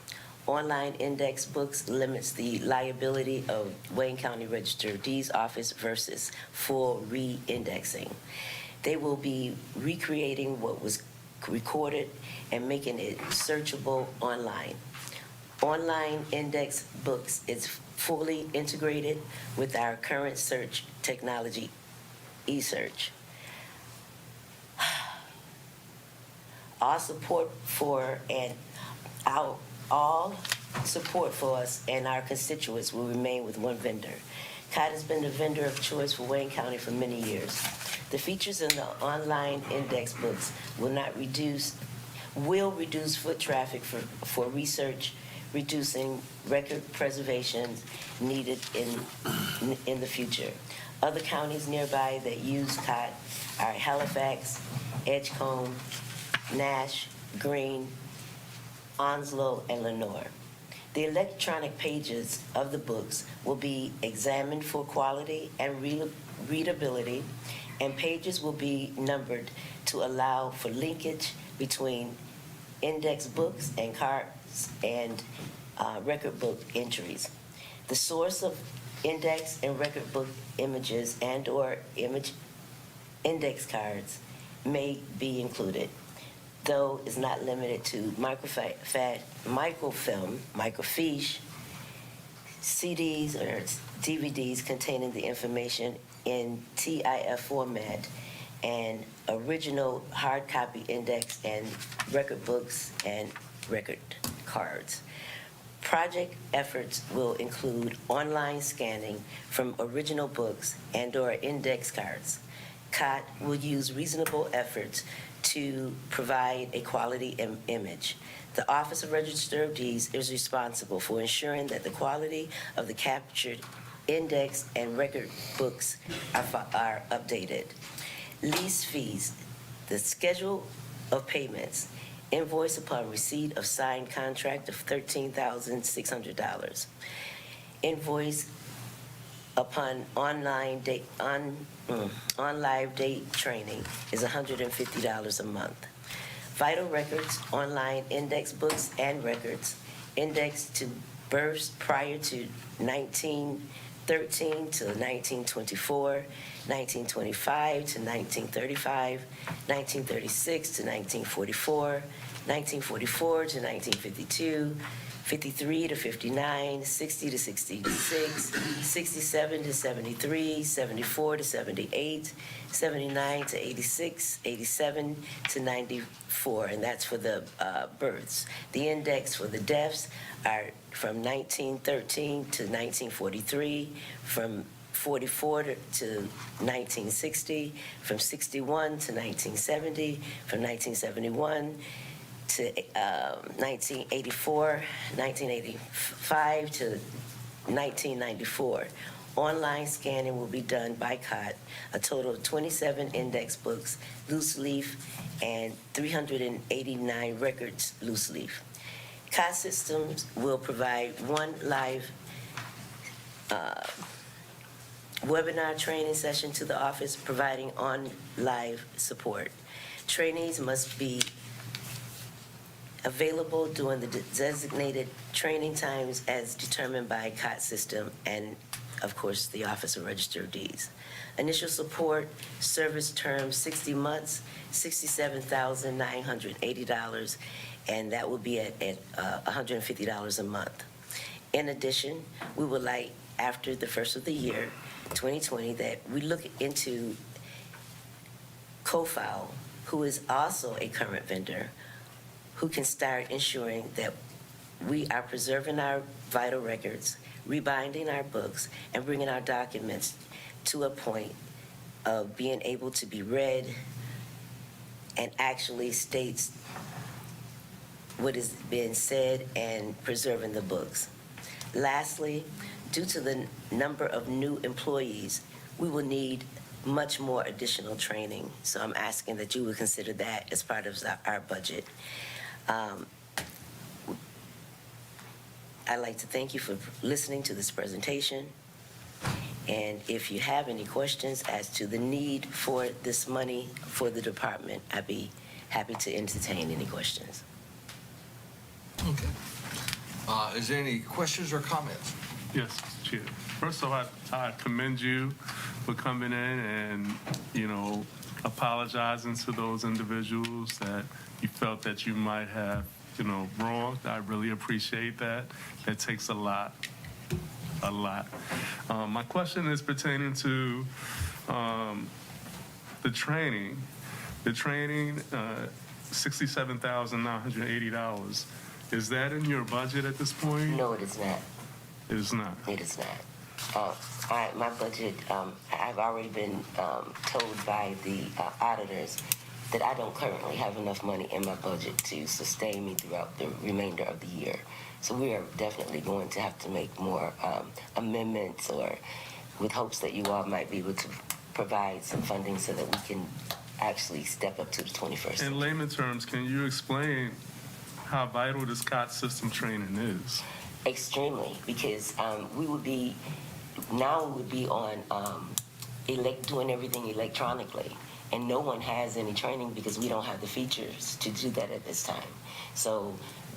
Online index books limits the liability of Wayne County Register of Deeds office versus full re-indexing. They will be recreating what was recorded and making it searchable online. Online index books is fully integrated with our current search technology, eSearch. All support for us and our constituents will remain with one vendor. Cad has been the vendor of choice for Wayne County for many years. The features in the online index books will reduce foot traffic for research, reducing record preservation needed in the future. Other counties nearby that use Cad are Halifax, Edgecombe, Nash, Greene, Onslow, and Lenoir. The electronic pages of the books will be examined for quality and readability, and pages will be numbered to allow for linkage between index books and cards and record book entries. The source of index and record book images and/or image index cards may be included, though is not limited to microfilm, microfiche, CDs or DVDs containing the information in TIF format, and original hard copy index and record books and record cards. Project efforts will include online scanning from original books and/or index cards. COT will use reasonable efforts to provide a quality image. The Office of Register of Deeds is responsible for ensuring that the quality of the captured index and record books are updated. Lease fees, the schedule of payments, invoice upon receipt of signed contract of $13,600. Invoice upon on live date training is $150 a month. Vital records, online index books and records, indexed to births prior to 1913 to 1924, 1925 to 1935, 1936 to 1944, 1944 to 1952, 53 to 59, 60 to 66, 67 to 73, 74 to 78, 79 to 86, 87 to 94, and that's for the births. The index for the deaths are from 1913 to 1943, from 44 to 1960, from 61 to 1970, from 1971 to 1984, 1985 to 1994. Online scanning will be done by COT, a total of 27 index books, loose leaf, and 389 records, loose leaf. COT systems will provide one live webinar training session to the office, providing on live support. Trainees must be available during the designated training times as determined by COT system and, of course, the Office of Register of Deeds. Initial support service term 60 months, $67,980, and that will be at $150 a month. In addition, we would like, after the first of the year, 2020, that we look into CoFile, who is also a current vendor, who can start ensuring that we are preserving our vital records, rebinding our books, and bringing our documents to a point of being able to be read and actually states what is being said and preserving the books. Lastly, due to the number of new employees, we will need much more additional training. So I'm asking that you would consider that as part of our budget. I'd like to thank you for listening to this presentation. And if you have any questions as to the need for this money for the department, I'd be happy to entertain any questions. Okay. Is there any questions or comments? Yes, Mr. Chair. First of all, I commend you for coming in and, apologizing to those individuals that you felt that you might have, wronged. I really appreciate that. It takes a lot. My question is pertaining to the training. The training, $67,980. Is that in your budget at this point? No, it is not. It is not. It is not. My budget, I've already been told by the auditors that I don't currently have enough money in my budget to sustain me throughout the remainder of the year. So we are definitely going to have to make more amendments, or with hopes that you all might be able to provide some funding so that we can actually step up to the 21st. In layman terms, can you explain how vital this COT system training is? Extremely, because we would be on doing everything electronically, and no one has any training because we don't have the features to do that at this time. So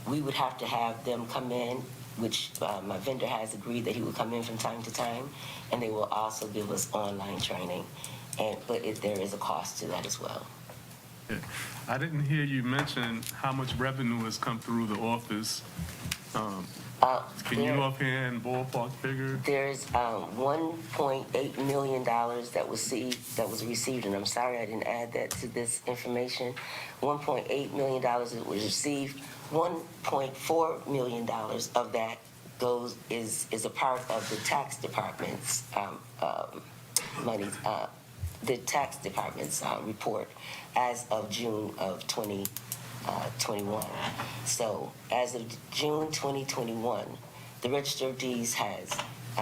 we would have to have them come in, which my vendor has agreed that he will come in from time to time, and they will also give us online training. But there is a cost to that as well. Yeah. I didn't hear you mention how much revenue has come through the office. Can you offhand ballpark figure? There's $1.8 million that was received, and I'm sorry I didn't add that to this information. $1.8 million that was received. $1.4 million of that is a part of the tax department's money. The tax department's report as of June of 2021. So as of June 2021, the Register of Deeds has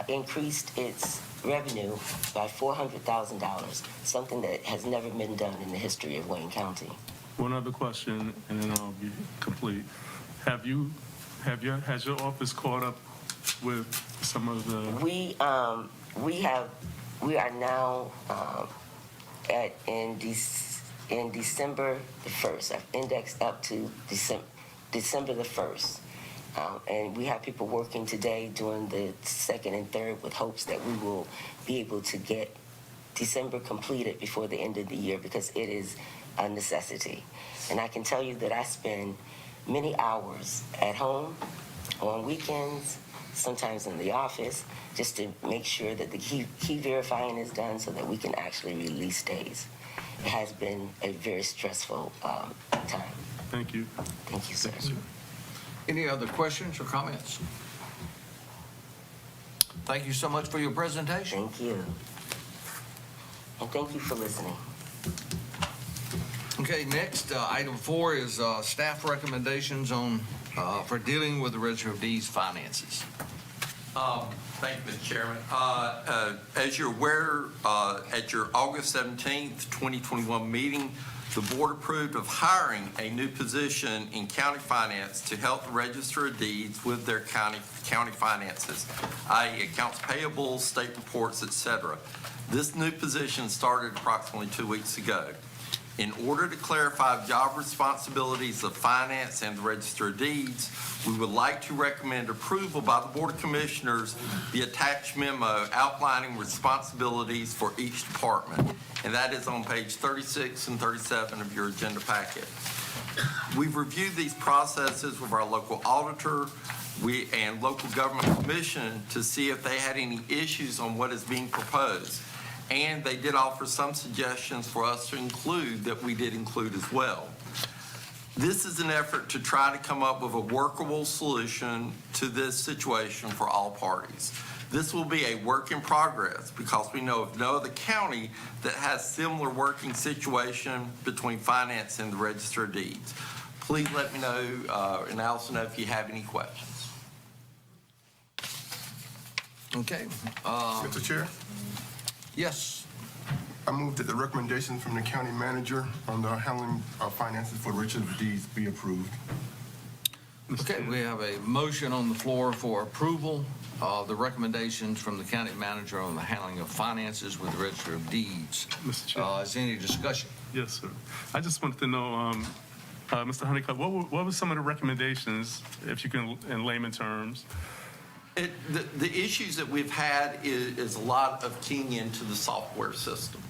increased its revenue by $400,000, something that has never been done in the history of Wayne County. One other question, and then I'll be complete. Has your office caught up with some of the? We are now in December the 1st. I've indexed up to December the 1st. And we have people working today during the 2nd and 3rd with hopes that we will be able to get December completed before the end of the year, because it is a necessity. And I can tell you that I spend many hours at home, on weekends, sometimes in the office, just to make sure that the key verifying is done so that we can actually release days. It has been a very stressful time. Thank you. Thank you, sir. Any other questions or comments? Thank you so much for your presentation. Thank you. And thank you for listening. Okay, next, item 4 is staff recommendations for dealing with the Register of Deeds finances. Thank you, Mr. Chairman. As you're aware, at your August 17th, 2021 meeting, the board approved of hiring a new position in county finance to help the Register of Deeds with their county finances, i.e. accounts payable, state reports, etc. This new position started approximately 2 weeks ago. In order to clarify job responsibilities of finance and the Register of Deeds, we would like to recommend approval by the Board of Commissioners the attached memo outlining responsibilities for each department, and that is on page 36 and 37 of your agenda packet. We've reviewed these processes with our local auditor and local government commission to see if they had any issues on what is being proposed. And they did offer some suggestions for us to include that we did include as well. This is an effort to try to come up with a workable solution to this situation for all parties. This will be a work in progress because we know of no other county that has similar working situation between finance and the Register of Deeds. Please let me know, and I also know if you have any questions. Okay. Mr. Chair? Yes. I move that the recommendations from the county manager on the handling of finances for Register of Deeds be approved. Okay, we have a motion on the floor for approval of the recommendations from the county manager on the handling of finances with the Register of Deeds. Mr. Chair. Is there any discussion? Yes, sir. I just wanted to know, Mr. Honeycutt, what were some of the recommendations, if you can, in layman terms? The issues that we've had is a lot of keying into the software system,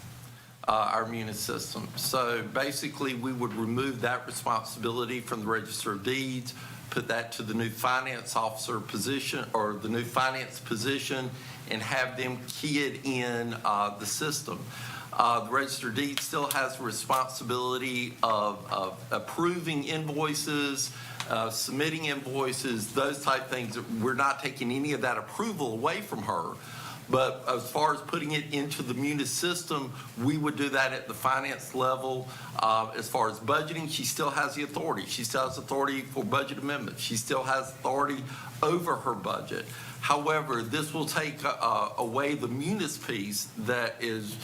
our Munis system. So basically, we would remove that responsibility from the Register of Deeds, put that to the new finance officer position or the new finance position, and have them key it in the system. The Register of Deeds still has the responsibility of approving invoices, submitting invoices, those type things. We're not taking any of that approval away from her. But as far as putting it into the Munis system, we would do that at the finance level. As far as budgeting, she still has the authority. She still has authority for budget amendments. She still has authority over her budget. However, this will take away the Munis piece that is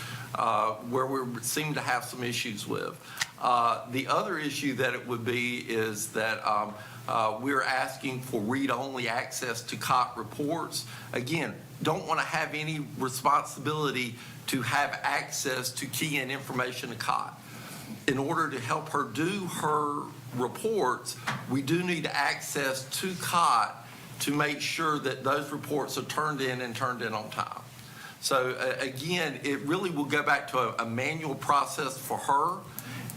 where we seem to have some issues with. The other issue that it would be is that we're asking for read-only access to COT reports. Again, don't want to have any responsibility to have access to key in information to COT. In order to help her do her reports, we do need access to COT to make sure that those reports are turned in and turned in on time. So again, it really will go back to a manual process for her.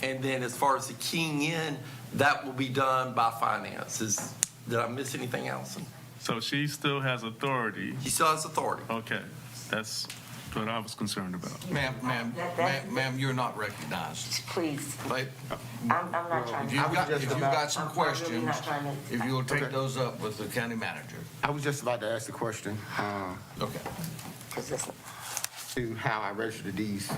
And then as far as the keying in, that will be done by finances. Did I miss anything else? So she still has authority? She still has authority. Okay, that's what I was concerned about. Ma'am, you're not recognized. Please. Wait. I'm not trying to. If you've got some I'm really questions, not trying to. if you will take those up with the county manager. I was just about to ask the question. Okay. To how our Register of Deeds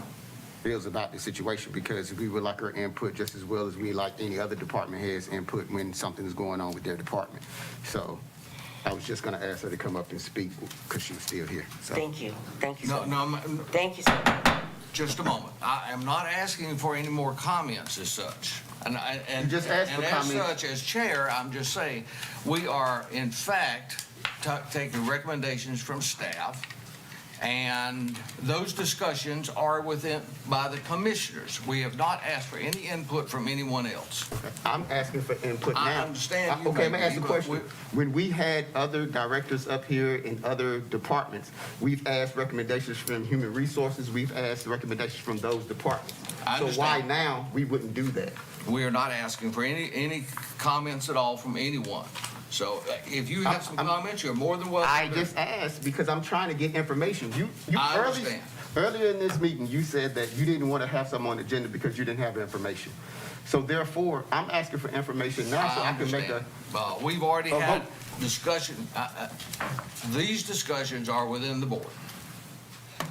feels about the situation, because we would like her input just as well as we like any other department head's input when something is going on with their department. So I was just going to ask her to come up and speak because she was still here. So. Thank you. Thank you, sir. No, Thank you, sir. just a moment. I am not asking for any more comments as such. And You just asked for as comments. such, as chair, I'm just saying, we are in fact taking recommendations from staff, and those discussions are by the commissioners. We have not asked for any input from anyone else. I'm asking for input now. I understand you Okay, let me may ask be, a but question. When we had other directors up here in other departments, we've asked recommendations from Human Resources, we've asked recommendations from those departments. I So why understand. now we wouldn't do that? We are not asking for any comments at all from anyone. So if you have some comments, you're more than welcome. I just asked because I'm trying to get information. I understand. Earlier in this meeting, you said that you didn't want to have something on the agenda because you didn't have information. So therefore, I'm asking for information now so I can make a. We've already a had vote. discussion. These discussions are within the board.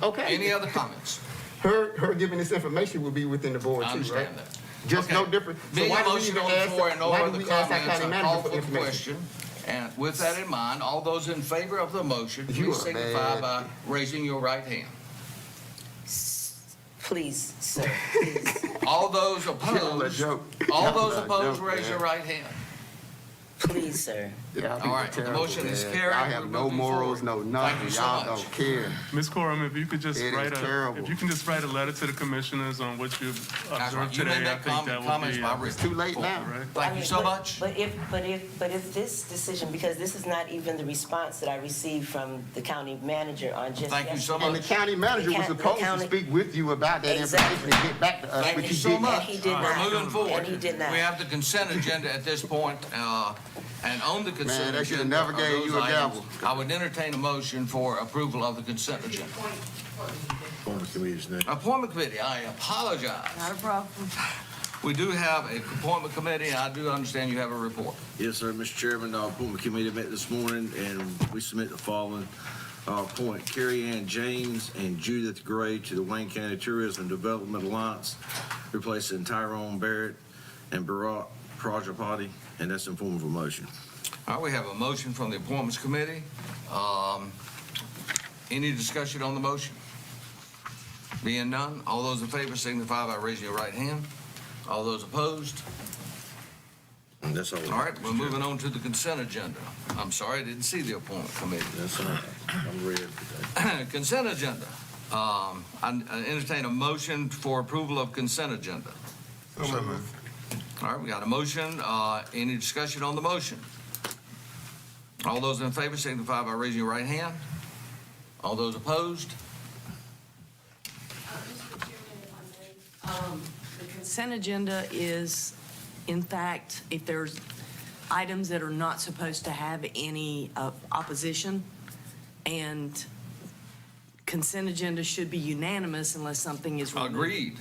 Okay. Any other comments? Her giving this information will be within the board I too, right? understand that. Just Okay. no different. So Being why a do we motion even on the ask? floor and no Why other do we ask our comments, county I call manager for for the information? question. And with that in mind, all those in favor of the motion, You please are signify bad. by raising your right hand. Please, sir, please. All those That was a opposed, joke. all That those was a opposed, joke, raise man. your right hand. Please, sir. Yeah, All right, the motion is carried. I have We're no moving morals, forward. no Thank nothing. you so Y'all much. don't care. Ms. Corum, if you could just It is terrible. if you can just write a letter to the commissioners on what you've That's right. observed You made today, I that think that would comments be. by written. Too late now. Thank you so much. But if this decision, because this is not even the response that I received from the county manager on just Thank you so yesterday. And the county manager was supposed to speak with you about that Exactly. information and get back to us, Thank but you he so didn't. much. And he did We're not. moving forward. And he did not. We have the consent agenda at this point, and on the consent Man, they should have agenda never of gave those you a items, gavel. I would entertain a motion for approval of the consent agenda. Appointment committee's next. Appointment committee, I apologize. Not a problem. We do have a appointment committee, and I do understand you have a report. Yes, sir, Mr. Chairman, the appointment committee met this morning, and we submit the following. Appoint Carrie Ann James and Judith Gray to the Wayne County Tourism Development Alliance, replacing Tyrone Barrett and Bharat Prajapati, and that's in form of a motion. All right, we have a motion from the appointments committee. Any discussion on the motion? Being none, all those in favor signify by raising your right hand. All those opposed? That's all. All right, we're moving on to the consent agenda. I'm sorry, I didn't see the appointment committee. That's all right. I'm ready today. Consent agenda. I entertain a motion for approval of consent agenda. So moved. All right, we got a motion. Any discussion on the motion? All those in favor signify by raising your right hand. All those opposed? The consent agenda is, in fact, if there's items that are not supposed to have any opposition, and consent agenda should be unanimous unless something is removed. Agreed.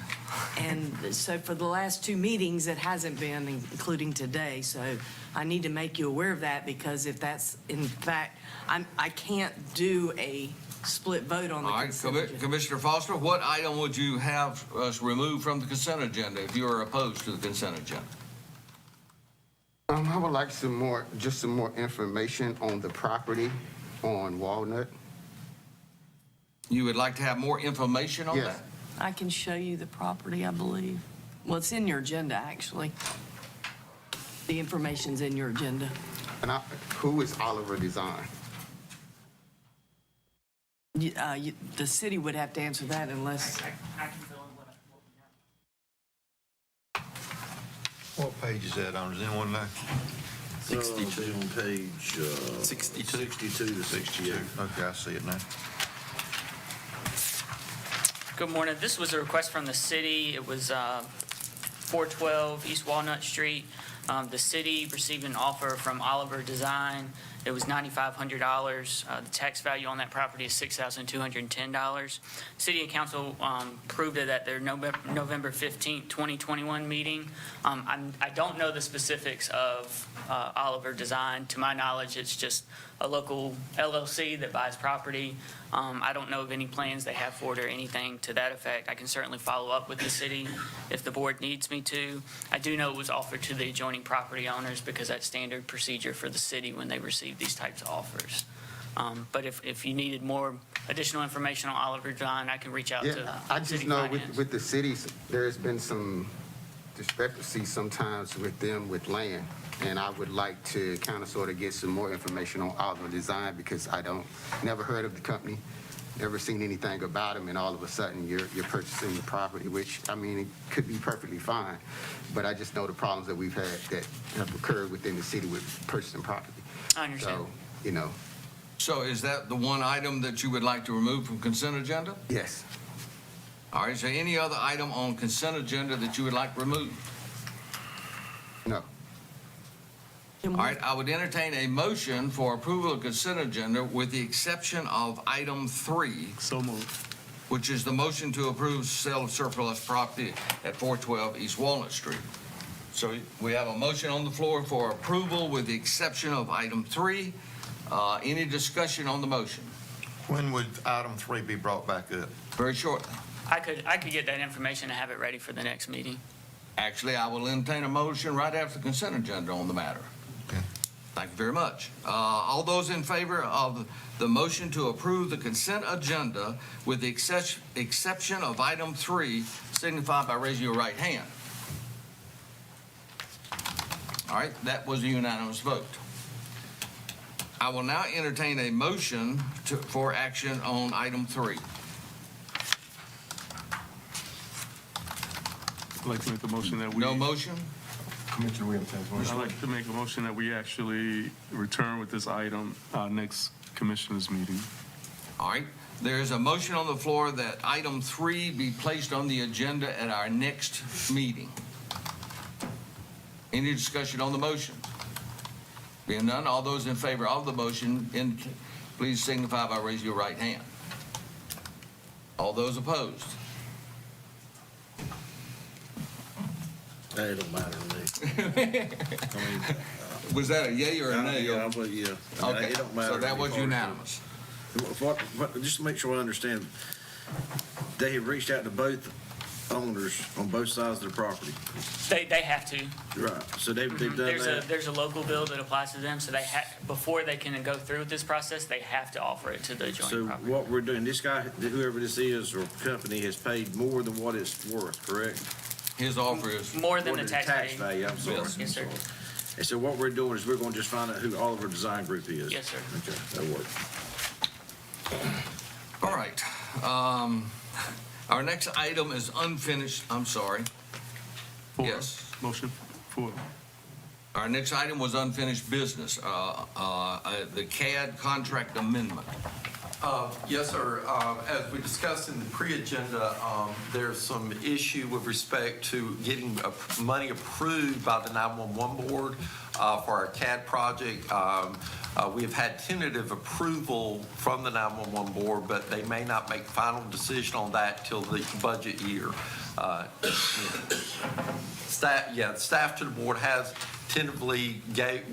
And so for the last two meetings, it hasn't been, including today. So I need to make you aware of that, because if that's, in fact, I can't do a split vote on the All right, consent agenda. Commissioner Foster, what item would you have us remove from the consent agenda if you are opposed to the consent agenda? I would like some more information on the property on Walnut. You would like to have more information on Yes. that? I can show you the property, I believe. Well, it's in your agenda, actually. The information's in your agenda. And who is Oliver Design? The city would have to answer that unless, What page is that on? Does anyone know? 62 on page 62 to 68. Okay, I see it now. Good morning. This was a request from the city. It was 412 East Walnut Street. The city received an offer from Oliver Design. It was $9,500. The tax value on that property is $6,210. City and council approved it at their November 15th, 2021 meeting. I don't know the specifics of Oliver Design. To my knowledge, it's just a local LLC that buys property. I don't know of any plans they have for it or anything to that effect. I can certainly follow up with the city if the board needs me to. I do know it was offered to the adjoining property owners because that's standard procedure for the city when they receive these types of offers. But if you needed more additional information on Oliver Design, I can reach out to I just city know finance. with the cities, there's been some discrepancy sometimes with them with land. And I would like to kind of sort of get some more information on Oliver Design, because never heard of the company, never seen anything about them, and all of a sudden you're purchasing the property, which, I mean, it could be perfectly fine. But I just know the problems that we've had that have occurred within the city with purchasing property. I understand. So, So is that the one item that you would like to remove from consent agenda? Yes. All right, is there any other item on consent agenda that you would like removed? No. All right, I would entertain a motion for approval of consent agenda with the exception of item 3. So moved. Which is the motion to approve sale of surplus property at 412 East Walnut Street. So we have a motion on the floor for approval with the exception of item 3. Any discussion on the motion? When would item 3 be brought back up? Very shortly. I could get that information and have it ready for the next meeting. Actually, I will entertain a motion right after the consent agenda on the matter. Okay. Thank you very much. All those in favor of the motion to approve the consent agenda with the exception of item 3 signify by raising your right hand. All right, that was a unanimous vote. I will now entertain a motion for action on item 3. I'd like to make a motion that we... No motion? Commissioner Williams has one. I'd like to make a motion that we actually return with this item next commissioners meeting. All right, there is a motion on the floor that item 3 be placed on the agenda at our next meeting. Any discussion on the motion? Being none, all those in favor of the motion, please signify by raising your right hand. All those opposed? It don't matter to me. Was that a yea or a nay? Yeah, but yeah. Okay, It don't matter. so that to me was far as- unanimous. Just to make sure I understand, they have reached out to both owners on both sides of the property. They have to. Right, so they've done that. There's a local bill that applies to them, so before they can go through with this process, they have to offer it to the adjoining So property. what we're doing, this guy, whoever this is or company has paid more than what it's worth, correct? His offer is More than the tax value, I'm sorry. Yes, sir. And so what we're doing is we're going to just find out who Oliver Design Group is. Yes, sir. Okay, that'll work. All right. Our next item is unfinished, I'm sorry. Yes. Motion for. Our next item was unfinished business, the Cad Contract Amendment. Yes, sir. As we discussed in the pre-agenda, there's some issue with respect to getting money approved by the 911 board for our CAD project. We've had tentative approval from the 911 board, but they may not make final decision on that till the budget year. Staff to the board has tentatively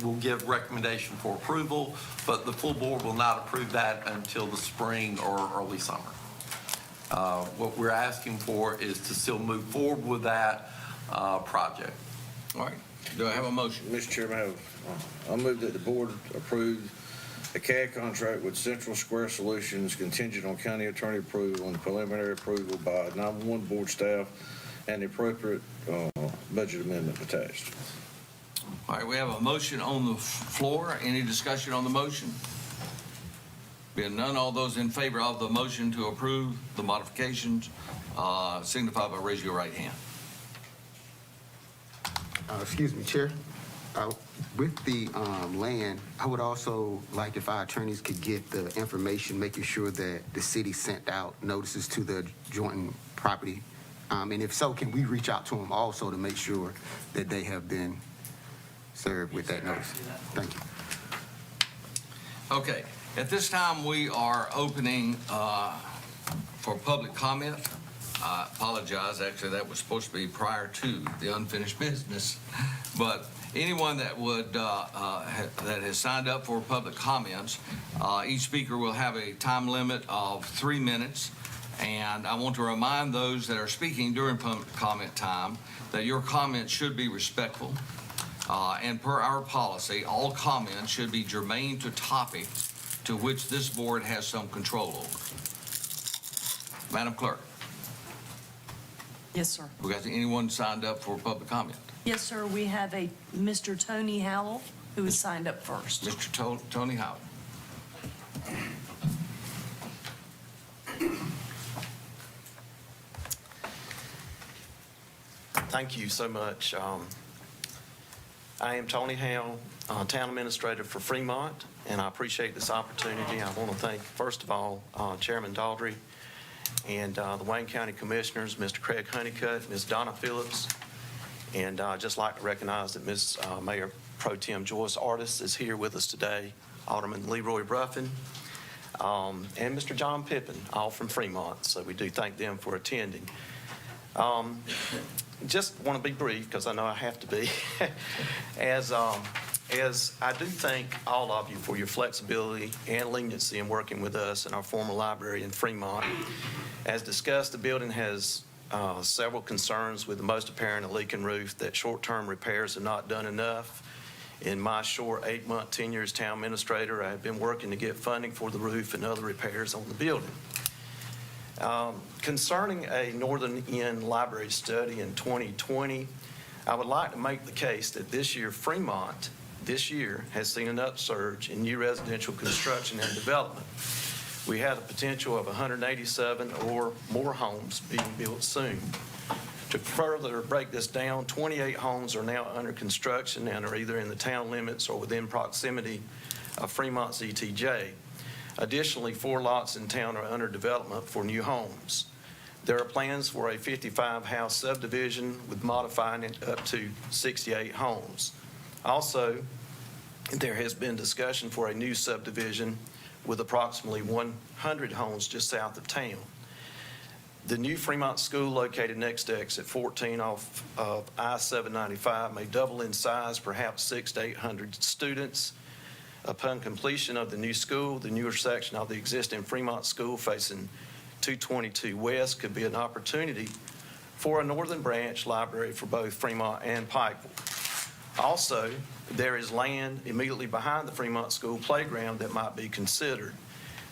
will give recommendation for approval, but the full board will not approve that until the spring or early summer. What we're asking for is to still move forward with that project. All right. Do I have a motion? Mr. Chairman, I move that the board approve a CAD contract with Central Square Solutions contingent on county attorney approval and preliminary approval by 911 board staff and the appropriate budget amendment attached. All right, we have a motion on the floor. Any discussion on the motion? Being none, all those in favor of the motion to approve the modifications signify by raising your right hand. Excuse me, Chair. With the land, I would also like if our attorneys could get the information, making sure that the city sent out notices to the joint property. And if so, can we reach out to them also to make sure that they have been served with that notice? Thank you. Okay, at this time, we are opening for public comment. I apologize, actually, that was supposed to be prior to the unfinished business. But anyone that would, that has signed up for public comments, each speaker will have a time limit of 3 minutes. And I want to remind those that are speaking during public comment time that your comments should be respectful. And per our policy, all comments should be germane to topic to which this board has some control over. Madam Clerk. Yes, sir. We got anyone signed up for public comment? Yes, sir. We have a Mr. Tony Howell who is signed up first. Mr. Tony Howell. Thank you so much. I am Tony Howell, Town Administrator for Fremont, and I appreciate this opportunity. I want to thank, first of all, Chairman Daughtry and the Wayne County Commissioners, Mr. Craig Honeycutt, Ms. Donna Phillips, and I'd just like to recognize that Ms. Mayor Pro Tem Joyce Artis is here with us today, Alderman Leroy Ruffin, and Mr. John Pippin, all from Fremont, so we do thank them for attending. Just want to be brief because I know I have to be. As I do thank all of you for your flexibility and leniency in working with us in our former library in Fremont. As discussed, the building has several concerns, with the most apparent a leaking roof, that short-term repairs have not done enough. In my short 8-month tenure as town administrator, I have been working to get funding for the roof and other repairs on the building. Concerning a Northern End library study in 2020, I would like to make the case that this year Fremont has seen an upsurge in new residential construction and development. We have the potential of 187 or more homes being built soon. To further break this down, 28 homes are now under construction and are either in the town limits or within proximity of Fremont's ETJ. Additionally, 4 lots in town are under development for new homes. There are plans for a 55-house subdivision with modifying it up to 68 homes. Also, there has been discussion for a new subdivision with approximately 100 homes just south of town. The new Fremont School, located next to exit 14 off of I-795, may double in size, perhaps 600 to 800 students. Upon completion of the new school, the newer section of the existing Fremont School facing 222 West could be an opportunity for a northern branch library for both Fremont and Pikeville. Also, there is land immediately behind the Fremont School playground that might be considered.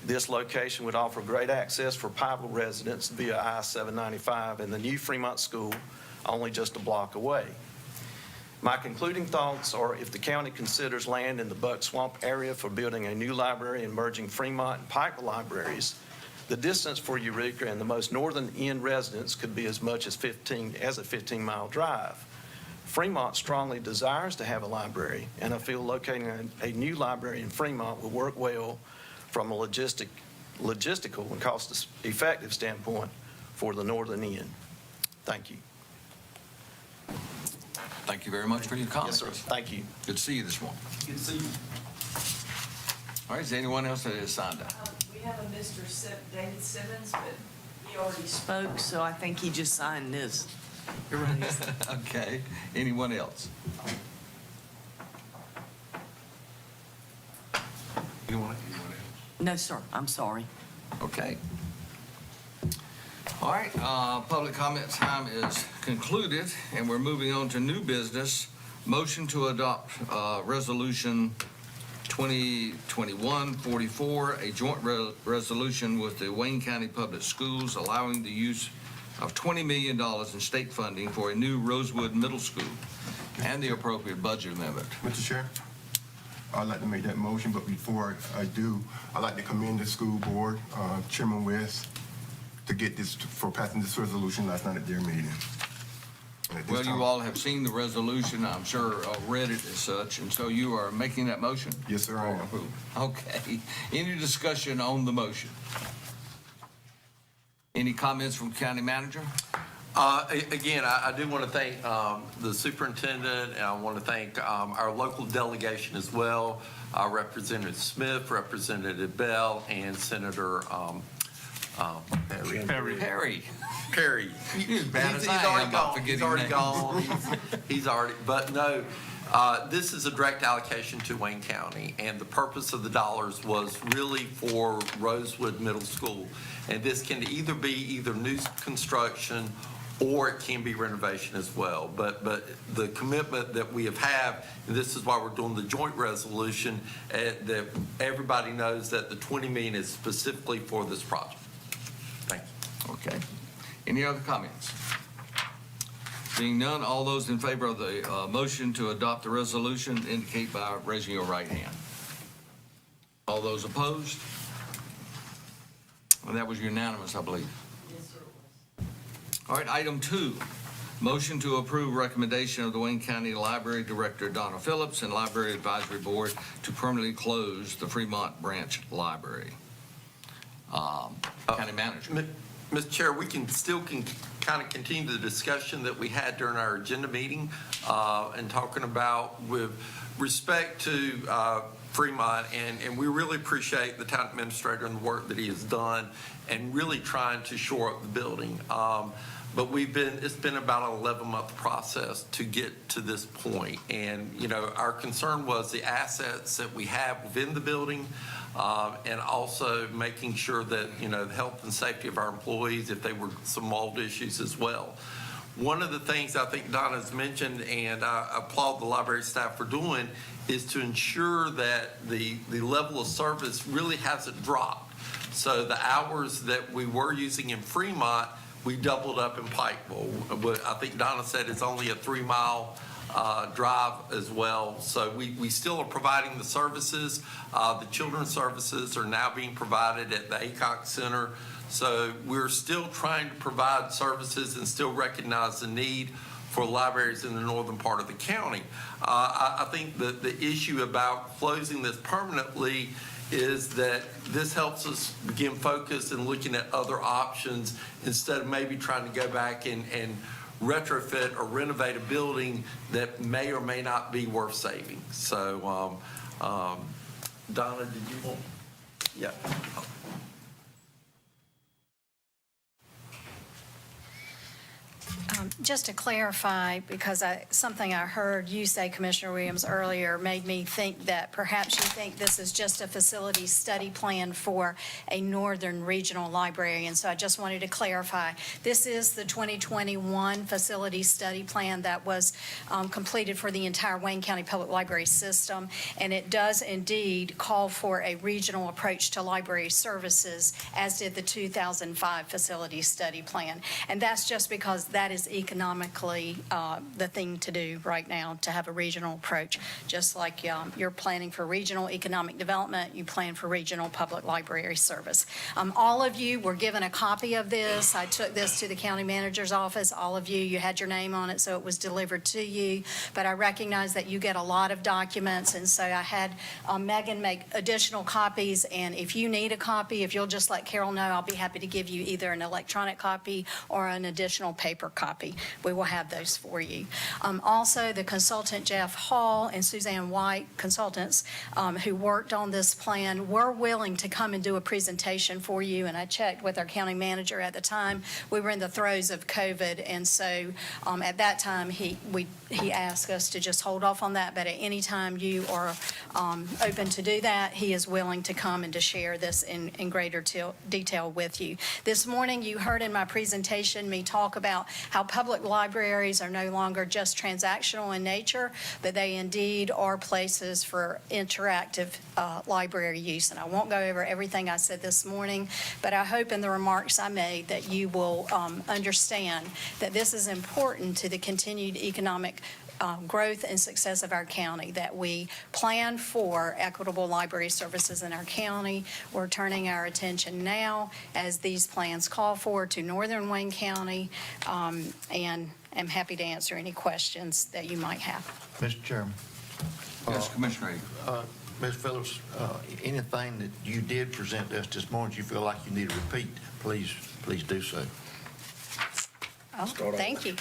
This location would offer great access for Pikeville residents via I-795 and the new Fremont School only just a block away. My concluding thoughts are if the county considers land in the Buck Swamp area for building a new library and merging Fremont and Pikeville libraries, the distance for Eureka and the most northern end residents could be as much as a 15-mile drive. Fremont strongly desires to have a library, and I feel locating a new library in Fremont will work well from a logistical and cost-effective standpoint for the northern end. Thank you. Thank you very much for your comments. Yes, sir. Thank you. Good to see you this morning. Good to see you. All right, is there anyone else that has signed up? We have a Mr. David Simmons, but he already spoke, so I think he just signed this. You're right. Okay, anyone else? No, sir, I'm sorry. Okay. All right, public comment time is concluded, and we're moving on to new business. Motion to adopt Resolution 2021-44, a joint resolution with the Wayne County Public Schools allowing the use of $20 million in state funding for a new Rosewood Middle School and the appropriate budget amendment. Mr. Chair, I'd like to make that motion, but before I do, I'd like to commend the school board, Chairman West, to get this, for passing this resolution last night at their meeting. Well, you all have seen the resolution, I'm sure, read it as such, and so you are making that motion? Yes, sir, I am. Okay. Any discussion on the motion? Any comments from county manager? Again, I do want to thank the superintendent, and I want to thank our local delegation as well, Representative Smith, Representative Bell, and Senator Perry. He's bad as I am about forgetting names. He's already, but no, this is a direct allocation to Wayne County, and the purpose of the dollars was really for Rosewood Middle School. And this can either be new construction or it can be renovation as well. But the commitment that we have and this is why we're doing the joint resolution, that everybody knows that the $20 million is specifically for this project. Thank you. Okay. Any other comments? Seeing none, all those in favor of the motion to adopt the resolution indicate by raising your right hand. All those opposed? Well, that was unanimous, I believe. Yes, sir. All right, item 2, motion to approve recommendation of the Wayne County Library Director Donna Phillips and Library Advisory Board to permanently close the Fremont Branch Library. County Manager. Mr. Chair, we can kind of continue the discussion that we had during our agenda meeting and talking about with respect to Fremont, and we really appreciate the town administrator and the work that he has done and really trying to shore up the building. But it's been about an 11-month process to get to this point. And, our concern was the assets that we have within the building, and also making sure that, the health and safety of our employees, if they were some mold issues as well. One of the things I think Donna's mentioned, and I applaud the library staff for doing, is to ensure that the level of service really hasn't dropped. So the hours that we were using in Fremont, we doubled up in Pikeville. I think Donna said it's only a 3-mile drive as well. So we still are providing the services. The children's services are now being provided at the ACOC Center. So we're still trying to provide services and still recognize the need for libraries in the northern part of the county. I think that the issue about closing this permanently is that this helps us begin focus and looking at other options instead of maybe trying to go back and retrofit or renovate a building that may or may not be worth saving. So, Donna, did you want? Yeah. Just to clarify, because something I heard you say, Commissioner Williams, earlier made me think that perhaps you think this is just a facility study plan for a northern regional library. And so I just wanted to clarify, this is the 2021 facility study plan that was completed for the entire Wayne County Public Library system. And it does indeed call for a regional approach to library services, as did the 2005 facility study plan. And that's just because that is economically the thing to do right now, to have a regional approach. Just like you're planning for regional economic development, you plan for regional public library service. All of you were given a copy of this. I took this to the county manager's office. All of you, you had your name on it, so it was delivered to you. But I recognize that you get a lot of documents, and so I had Megan make additional copies. And if you need a copy, if you'll just let Carol know, I'll be happy to give you either an electronic copy or an additional paper copy. We will have those for you. Also, the consultant Jeff Hall and Suzanne White, consultants who worked on this plan, were willing to come and do a presentation for you. And I checked with our county manager at the time. We were in the throes of COVID, and so at that time he asked us to just hold off on that. But at any time you are open to do that, he is willing to come and to share this in greater detail with you. This morning you heard in my presentation me talk about how public libraries are no longer just transactional in nature, but they indeed are places for interactive library use. And I won't go over everything I said this morning, but I hope in the remarks I made that you will understand that this is important to the continued economic growth and success of our county, that we plan for equitable library services in our county. We're turning our attention now, as these plans call for, to northern Wayne County, and I'm happy to answer any questions that you might have. Mr. Chairman. Yes, Commissioner. Ms. Phillips, anything that you did present to us this morning you feel like you need to repeat, please do so. Oh, thank you.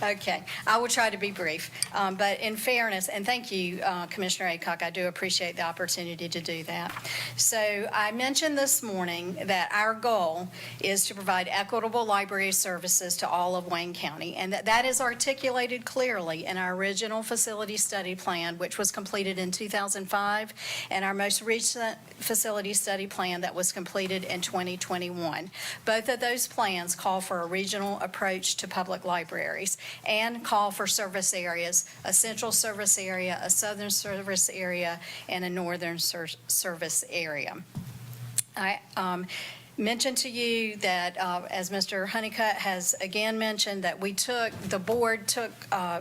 Okay, I will try to be brief. But in fairness, and thank you, Commissioner Aycock, I do appreciate the opportunity to do that. So I mentioned this morning that our goal is to provide equitable library services to all of Wayne County, and that is articulated clearly in our original facility study plan, which was completed in 2005, and our most recent facility study plan that was completed in 2021. Both of those plans call for a regional approach to public libraries and call for service areas, a central service area, a southern service area, and a northern service area. I mentioned to you that, as Mr. Honeycutt has again mentioned, that the board took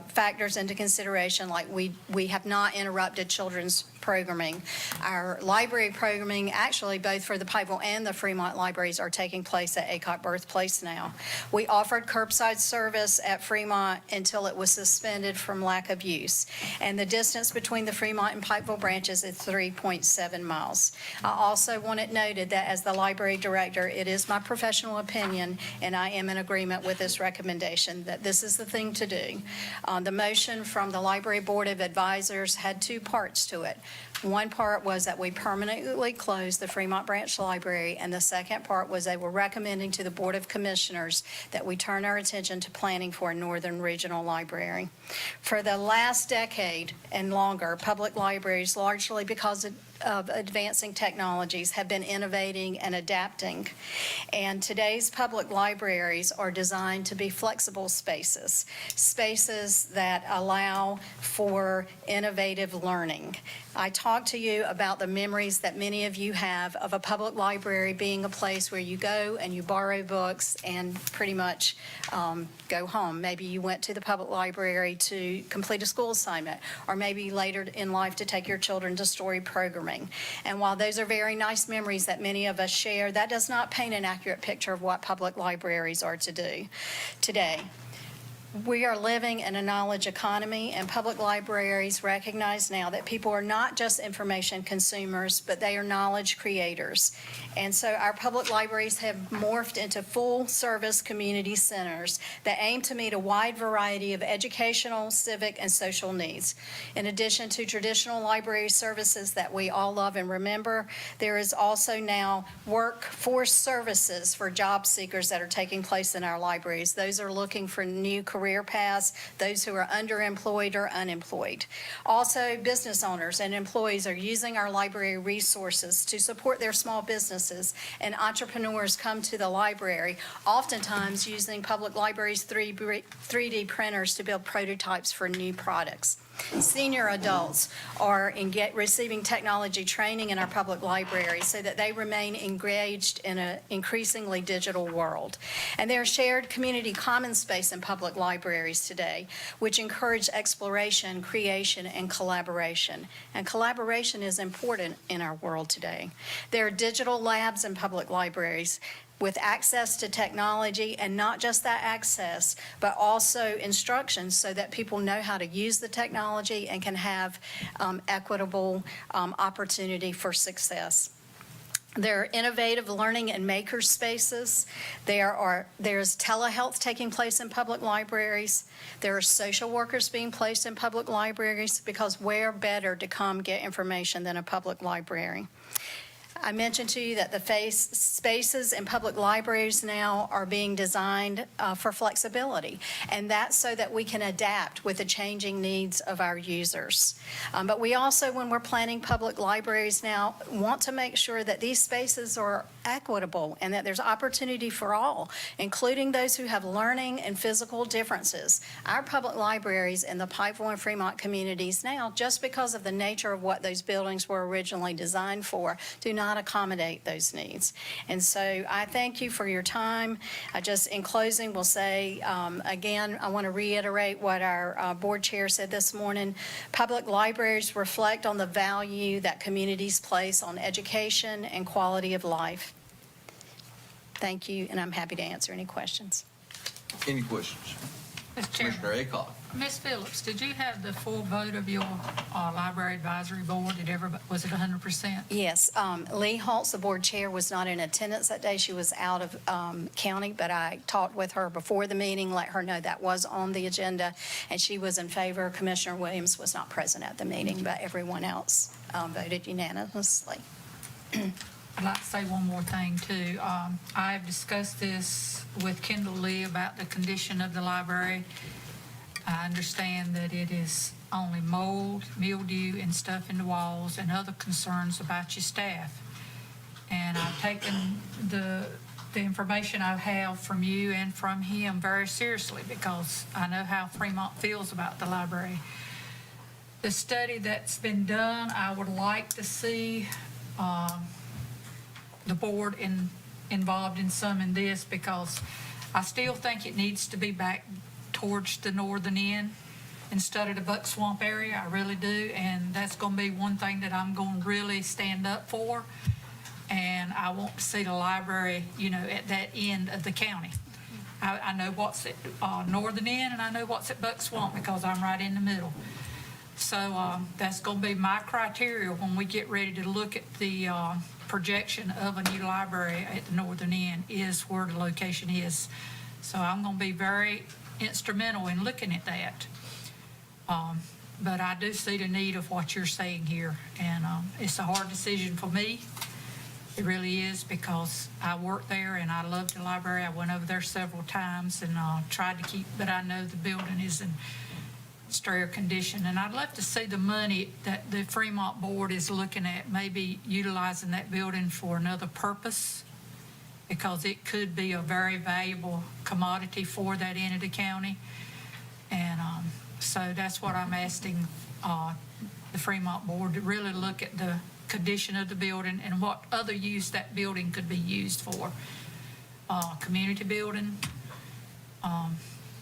factors into consideration, like we have not interrupted children's programming. Our library programming, actually both for the Pikeville and the Fremont libraries, are taking place at Aycock Birthplace now. We offered curbside service at Fremont until it was suspended from lack of use. And the distance between the Fremont and Pikeville branches is 3.7 miles. I also want it noted that as the library director, it is my professional opinion, and I am in agreement with this recommendation, that this is the thing to do. The motion from the Library Board of Advisors had two parts to it. One part was that we permanently closed the Fremont Branch Library, and the second part was they were recommending to the Board of Commissioners that we turn our attention to planning for a Northern Regional Library. For the last decade and longer, public libraries, largely because of advancing technologies, have been innovating and adapting. And today's public libraries are designed to be flexible spaces that allow for innovative learning. I talked to you about the memories that many of you have of a public library being a place where you go and you borrow books and pretty much go home. Maybe you went to the public library to complete a school assignment, or maybe later in life to take your children to story programming. And while those are very nice memories that many of us share, that does not paint an accurate picture of what public libraries are to do today. We are living in a knowledge economy, and public libraries recognize now that people are not just information consumers, but they are knowledge creators. And so our public libraries have morphed into full-service community centers that aim to meet a wide variety of educational, civic, and social needs. In addition to traditional library services that we all love and remember, there is also now workforce services for job seekers that are taking place in our libraries. Those are looking for new career career paths, those who are underemployed or unemployed. Also, business owners and employees are using our library resources to support their small businesses, and entrepreneurs come to the library, oftentimes using public libraries' 3D printers to build prototypes for new products. Senior adults are receiving technology training in our public libraries so that they remain engaged in an increasingly digital world. And there's shared community commons space in public libraries today, which encourage exploration, creation, and collaboration. And collaboration is important in our world today. There are digital labs in public libraries with access to technology, and not just that access, but also instructions so that people know how to use the technology and can have equitable opportunity for success. There are innovative learning and maker spaces. There's telehealth taking place in public libraries. There are social workers being placed in public libraries, because where better to come get information than a public library? I mentioned to you that the spaces in public libraries now are being designed for flexibility, and that's so that we can adapt with the changing needs of our users. But we also, when we're planning public libraries now, want to make sure that these spaces are equitable and that there's opportunity for all, including those who have learning and physical differences. Our public libraries in the Pikeville and Fremont communities now, just because of the nature of what those buildings were originally designed for, do not accommodate those needs. And so I thank you for your time. I just, in closing, will say, again, I want to reiterate what our board chair said this morning. Public libraries reflect on the value that communities place on education and quality of life. Thank you, and I'm happy to answer any questions. Any questions? Mr. Chairman. Commissioner Aycock. Ms. Phillips, did you have the full vote of your library advisory board? Was it 100%? Yes. Lee Holtz, the board chair, was not in attendance that day. She was out of county, but I talked with her before the meeting, let her know that was on the agenda, and she was in favor. Commissioner Williams was not present at the meeting, but everyone else voted unanimously. I'd like to say one more thing, too. I've discussed this with Kendall Lee about the condition of the library. I understand that it is only mold, mildew, and stuff in the walls, and other concerns about your staff. And I've taken the information I have from you and from him very seriously, because I know how Fremont feels about the library. The study that's been done, I would like to see the board involved in some in this, because I still think it needs to be back towards the northern end instead of the Buck Swamp area. I really do, and that's going to be one thing that I'm going to really stand up for. And I want to see the library, at that end of the county. I know what's at northern end, and I know what's at Buck Swamp, because I'm right in the middle. So that's going to be my criteria when we get ready to look at the projection of a new library at the northern end, is where the location is. So I'm going to be very instrumental in looking at that. But I do see the need of what you're saying here, and it's a hard decision for me. It really is, because I work there and I love the library. I went over there several times and tried to keep, but I know the building is in steril condition, and I'd love to see the money that the Fremont board is looking at, maybe utilizing that building for another purpose, because it could be a very valuable commodity for that end of the county. And so that's what I'm asking the Fremont board to really look at the condition of the building and what other use that building could be used for. Community building.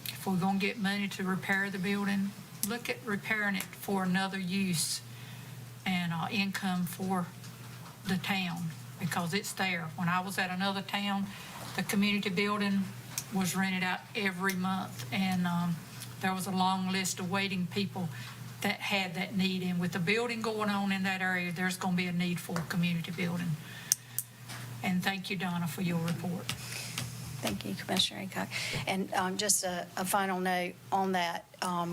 If we're going to get money to repair the building, look at repairing it for another use and income for the town, because it's there. When I was at another town, the community building was rented out every month, and there was a long list of waiting people that had that need. And with the building going on in that area, there's going to be a need for a community building. And thank you, Donna, for your report. Thank you, Commissioner Aycock. And just a final note on that,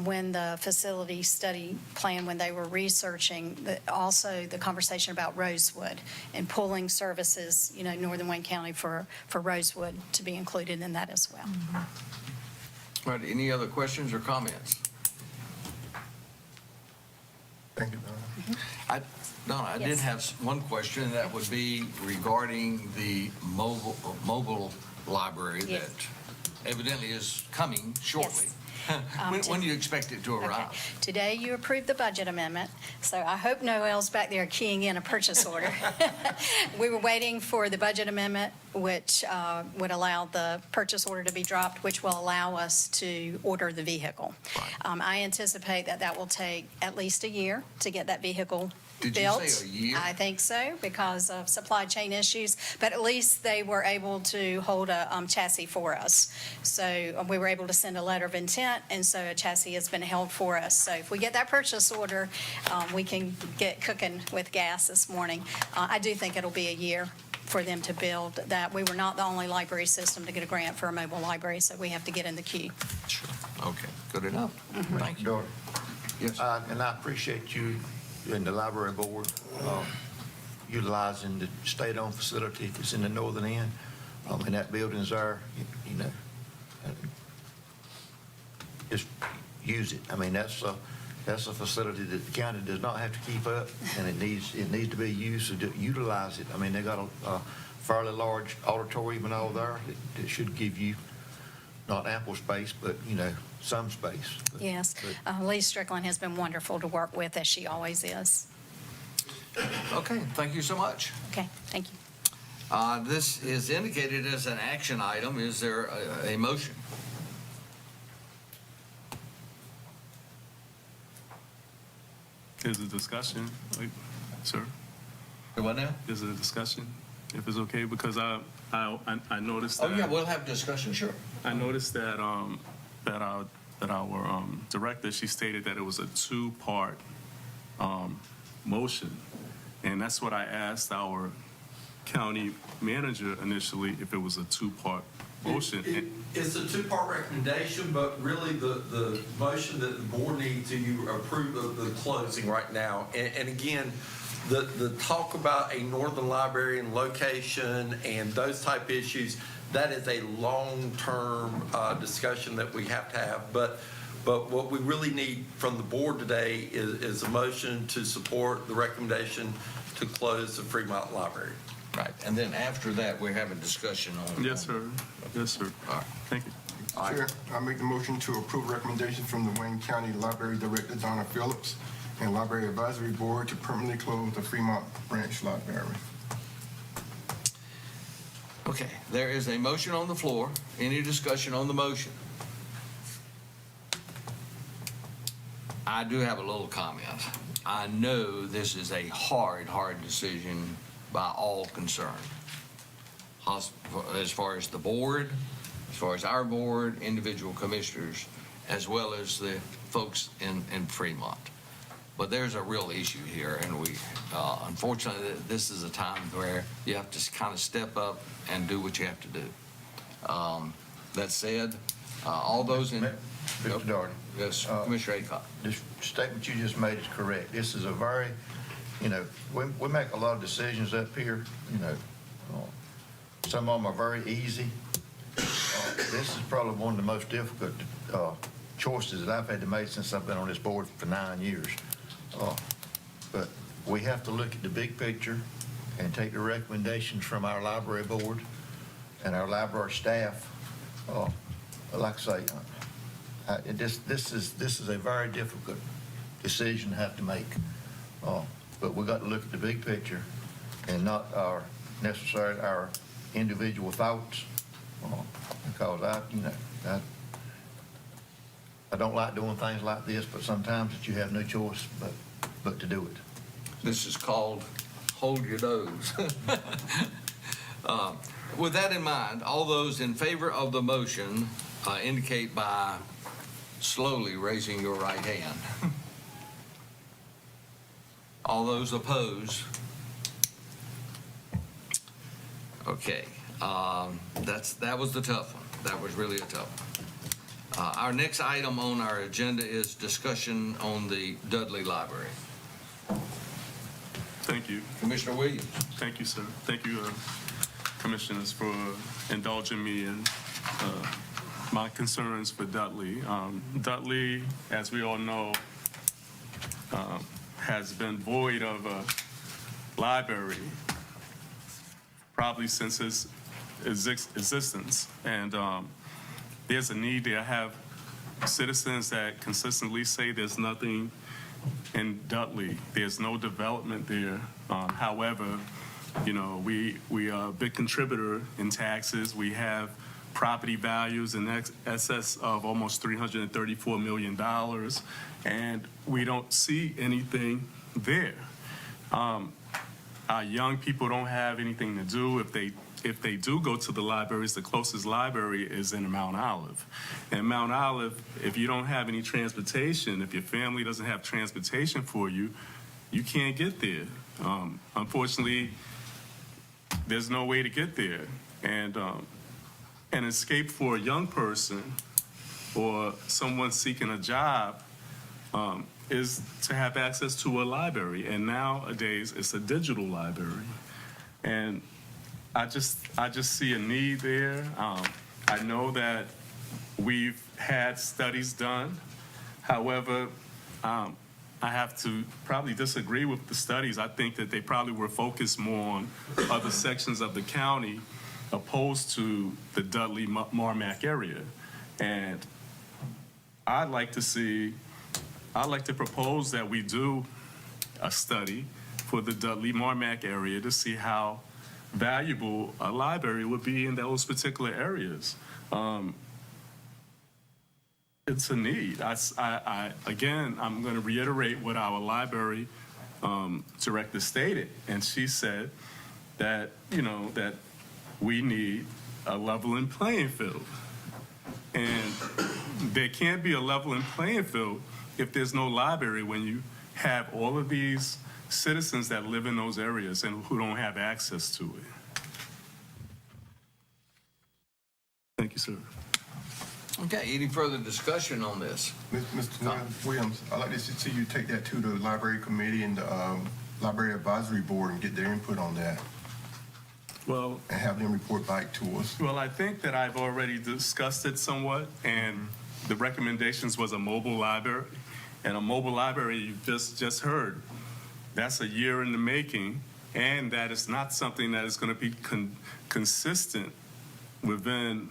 when the facility study plan, when they were researching, also the conversation about Rosewood and pulling services, Northern Wayne County for Rosewood to be included in that as well. All right, any other questions or comments? Thank you, Donna. Donna, I did have one question, and that would be regarding the mobile library Yes. that evidently is coming shortly. Yes. When do you expect it to arrive? Okay. Today, you approved the budget amendment, so I hope Noel's back there keying in a purchase order. We were waiting for the budget amendment, which would allow the purchase order to be dropped, which will allow us to order the vehicle. I anticipate that that will take at least a year to get that vehicle Did you built. say a year? I think so, because of supply chain issues, but at least they were able to hold a chassis for us. So we were able to send a letter of intent, and so a chassis has been held for us. So if we get that purchase order, we can get cooking with gas this morning. I do think it'll be a year for them to build that. We were not the only library system to get a grant for a mobile library, so we have to get in the queue. Sure. Okay, good enough. Thank you. Daughter. Yes. And I appreciate you and the library board utilizing the state-owned facility that's in the northern end. And that building's there, you know, just use it. I mean, that's a facility that the county does not have to keep up, and it needs to be used, so utilize it. I mean, they got a fairly large auditorium and all there that should give you not ample space, but, you know, some space. Yes. Lee Strickland has been wonderful to work with, as she always is. Okay, thank you so much. Okay, thank you. This is indicated as an action item. Is there a motion? Is a discussion, sir? What now? Is it a discussion, if it's okay? Because I noticed Oh, that. yeah, we'll have discussion, sure. I noticed that our director, she stated that it was a two-part motion, and that's what I asked our county manager initially, if it was a two-part motion. It's a two-part recommendation, but really the motion that the board needs to approve of the closing right now. And again, the talk about a northern library and location and those type issues, that is a long-term discussion that we have to have. But what we really need from the board today is a motion to support the recommendation to close the Fremont Library. Right, and then after that, we're having discussion on. Yes, sir. Yes, sir. All right. Thank you. Chair, I make the motion to approve recommendation from the Wayne County Library Director, Donna Phillips, and Library Advisory Board to permanently close the Fremont Branch Library. Okay, there is a motion on the floor. Any discussion on the motion? I do have a little comment. I know this is a hard decision by all concerned. As far as the board, as far as our board, individual commissioners, as well as the folks in Fremont. But there's a real issue here, and we, unfortunately, this is a time where you have to kind of step up and do what you have to do. That said, all those in. Mr. Darden. Yes, Commissioner Aycock. This statement you just made is correct. This is a very, you know, we make a lot of decisions up here, you know. Some of them are very easy. This is probably one of the most difficult choices that I've had to make since I've been on this board for 9 years. But we have to look at the big picture and take the recommendations from our library board and our library staff. Like I say, this is a very difficult decision to have to make. But we've got to look at the big picture and not necessarily our individual thoughts. Because I don't like doing things like this, but sometimes that you have no choice but to do it. This is called hold your nose. With that in mind, all those in favor of the motion indicate by slowly raising your right hand. All those opposed? Okay, that was the tough one. That was really a tough one. Our next item on our agenda is discussion on the Dudley Library. Thank you. Commissioner Williams. Thank you, sir. Thank you, commissioners, for indulging me in my concerns for Dudley. Dudley, as we all know, has been void of a library probably since its existence. And there's a need there. I have citizens that consistently say there's nothing in Dudley. There's no development there. However, you know, we are a big contributor in taxes. We have property values in excess of almost $334 million, and we don't see anything there. Our young people don't have anything to do. If they do go to the libraries, the closest library is in Mount Olive. And Mount Olive, if you don't have any transportation, if your family doesn't have transportation for you, you can't get there. Unfortunately, there's no way to get there. And an escape for a young person or someone seeking a job is to have access to a library. And nowadays, it's a digital library. And I just see a need there. I know that we've had studies done. However, I have to probably disagree with the studies. I think that they probably were focused more on other sections of the county opposed to the Dudley-Marmac area. And I'd like to propose that we do a study for the Dudley-Marmac area to see how valuable a library would be in those particular areas. It's a need. Again, I'm going to reiterate what our library director stated, and she said that, you know, that we need a leveling playing field. And there can't be a leveling playing field if there's no library when you have all of these citizens that live in those areas and who don't have access to it. Thank you, sir. Okay, any further discussion on this? Mr. Williams, I'd like to see you take that to the library committee and the library advisory board and get their input on that. Well, and have them report back to us. Well, I think that I've already discussed it somewhat, and the recommendations was a mobile library. And a mobile library, you just heard, that's a year in the making, and that is not something that is going to be consistent within,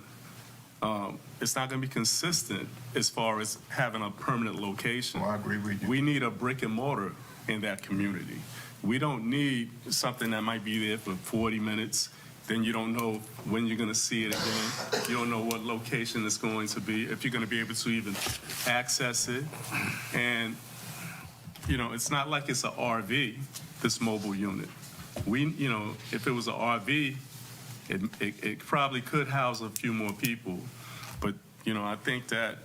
it's not going to be consistent as far as having a permanent location. Well, I agree with you. We need a brick and mortar in that community. We don't need something that might be there for 40 minutes. Then you don't know when you're going to see it again. You don't know what location it's going to be, if you're going to be able to even access it. And, you know, it's not like it's an RV, this mobile unit. You know, if it was an RV, it probably could house a few more people. But, you know, I think that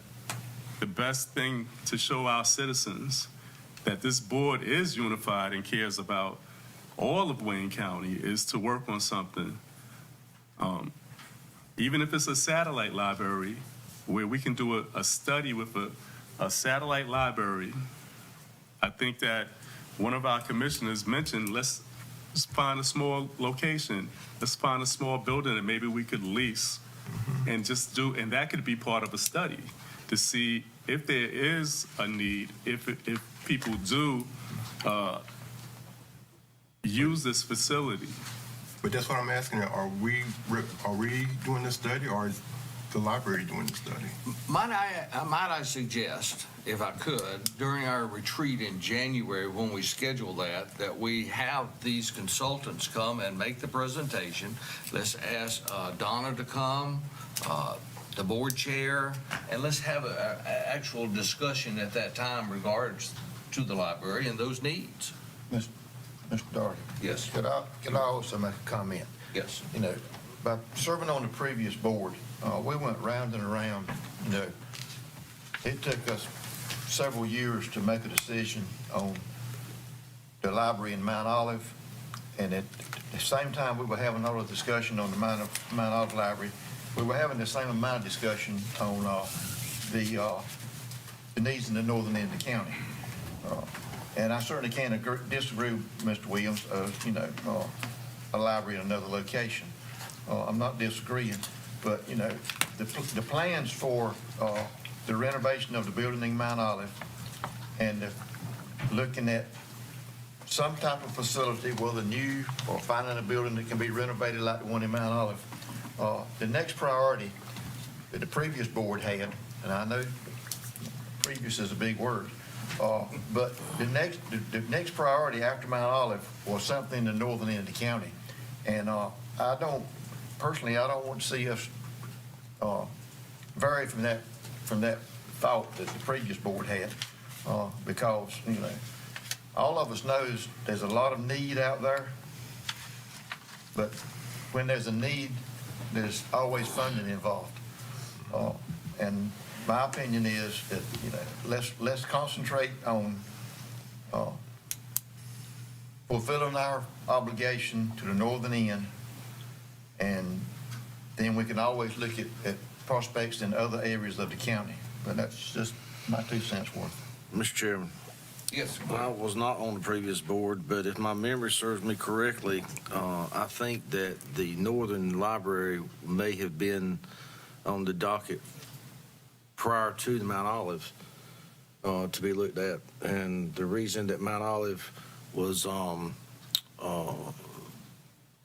the best thing to show our citizens that this board is unified and cares about all of Wayne County is to work on something, even if it's a satellite library, where we can do a study with a satellite library. I think that one of our commissioners mentioned, let's find a small location, let's find a small building that maybe we could lease and just do, and that could be part of a study to see if there is a need, if people do use this facility. But that's what I'm asking. Are we doing this study, or is the library doing the study? Might I suggest, if I could, during our retreat in January, when we schedule that we have these consultants come and make the presentation. Let's ask Donna to come, the board chair, and let's have an actual discussion at that time regards to the library and those needs. Mr. Doherty? Yes. Could I also make a comment? Yes. You know, by serving on the previous board, we went round and around. You know, it took us several years to make a decision on the library in Mount Olive, and at the same time we were having all the discussion on the Mount Olive Library, we were having the same amount of discussion on the needs in the northern end of the county. And I certainly can't disagree with Mr. Williams of, you know, a library in another location. I'm not disagreeing. but, you know, the plans for the renovation of the building in Mount Olive and looking at some type of facility, whether new or finding a building that can be renovated like the one in Mount Olive. The next priority that the previous board had, and I know previous is a big word, but the next priority after Mount Olive was something in the northern end of the county. And I don't want to see us vary from that thought that the previous board had, because, you know, all of us knows there's a lot of need out there, but when there's a need, there's always funding involved. And my opinion is that, you know, let's concentrate on fulfilling our obligation to the northern end, and then we can always look at prospects in other areas of the county. But that's just my 2 cents worth. Mr. Chairman. Yes. I was not on the previous board, but if my memory serves me correctly, I think that the Northern Library may have been on the docket prior to the Mount Olive to be looked at. And the reason that Mount Olive was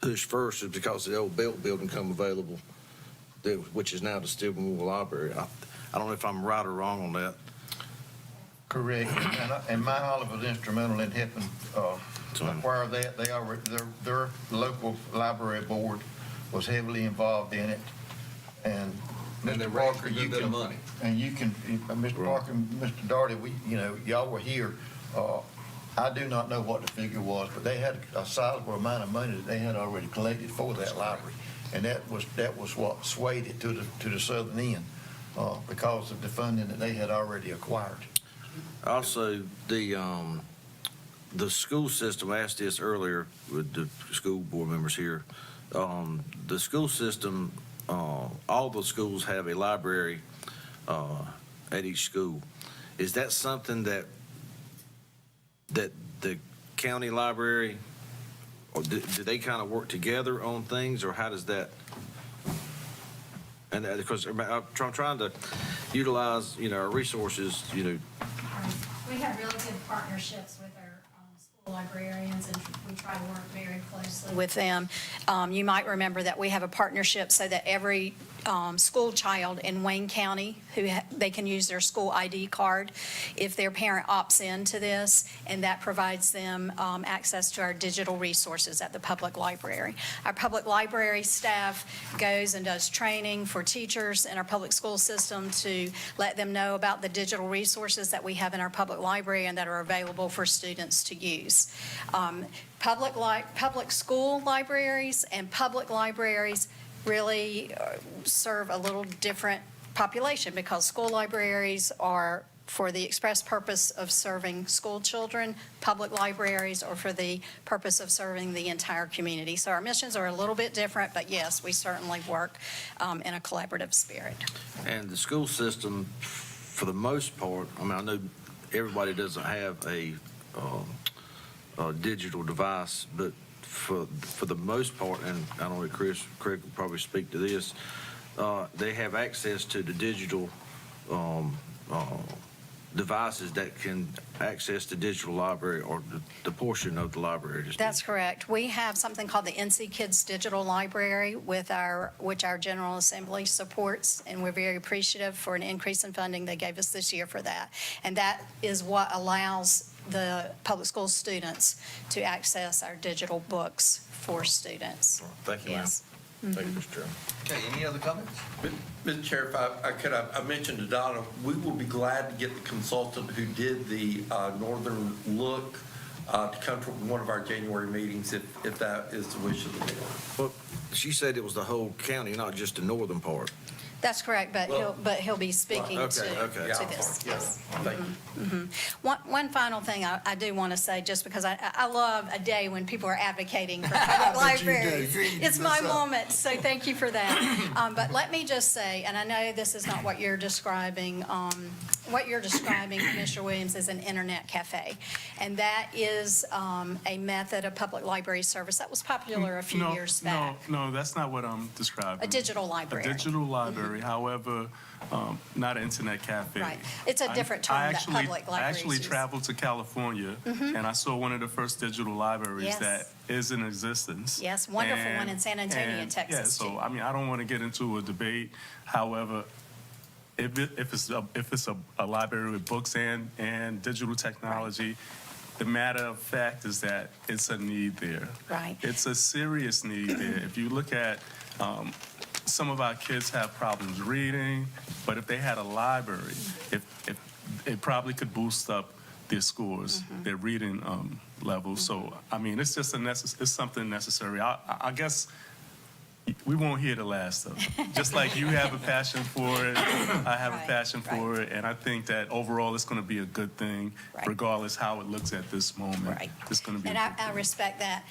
pushed first is because the old Belt building come available, which is now the Steel Memorial Library. I don't know if I'm right or wrong on that. Correct. And Mount Olive was instrumental in helping acquire that. They already, their local library board was heavily involved in it. And Mr. Parker, you can, money. And you can, Mr. Parker and Mr. Daugherty, y'all were here. I do not know what the figure was, but they had a sizable amount of money that they had already collected for that library. And that was what swayed it to the southern end, because of the funding that they had already acquired. Also, the school system, I asked this earlier with the school board members here. The school system, all the schools have a library at each school. Is that something that the county library, or do they kind of work together on things, or how does that? And because I'm trying to utilize, our resources, We have really good partnerships with our school librarians, and we try to work very closely with them. You might remember that we have a partnership so that every school child in Wayne County, they can use their school ID card if their parent opts into this, and that provides them access to our digital resources at the public library. Our public library staff goes and does training for teachers in our public school system to let them know about the digital resources that we have in our public library and that are available for students to use. Public school libraries and public libraries really serve a little different population, because school libraries are for the express purpose of serving school children. Public libraries are for the purpose of serving the entire community. So our missions are a little bit different, but yes, we certainly work in a collaborative spirit. And the school system, for the most part, I know everybody doesn't have a digital device, but for the most part, and I don't know if Craig will probably speak to this, they have access to the digital devices that can access the digital library, or the portion of the library. That's correct. We have something called the NC Kids Digital Library which our General Assembly supports, and we're very appreciative for an increase in funding they gave us this year for that. And that is what allows the public school students to access our digital books for students. Thank you, ma'am. Yes. Thank you, Mr. Chairman. Okay, any other comments? Mr. Chair, if I could, I mentioned to Donna, we will be glad to get the consultant who did the northern look to come to one of our January meetings, if that is the wish of the board. Well, she said it was the whole county, not just the northern part. That's correct, but he'll be speaking to this. Yes. Thank you. One final thing I do want to say, just because I love a day when people are advocating for public libraries. It's my moment, so thank you for that. But let me just say, and I know this is not what you're describing, what you're describing, Commissioner Williams, is an internet cafe. And that is a method of public library service that was popular a few years back. No, that's not what I'm describing. A digital library. A digital library, however, not an internet cafe. Right. It's a different term that public libraries I actually use. traveled to California, and I saw one of the first digital libraries Yes. that is in existence. Yes, wonderful one in San Antonio, Texas, Yeah, so too. I mean, I don't want to get into a debate. However, if it's a library with books and digital technology, the matter of fact is that it's a need there. Right. It's a serious need there. If you look at some of our kids have problems reading, but if they had a library, if it probably could boost up their scores, their reading levels. So I mean, it's just it's something necessary. I guess we won't hear the last of it. Just like you have a passion for it, I have a passion for it, and I think that overall it's going to be a good thing, regardless how it looks at this moment. Right. It's going to be. And I respect that.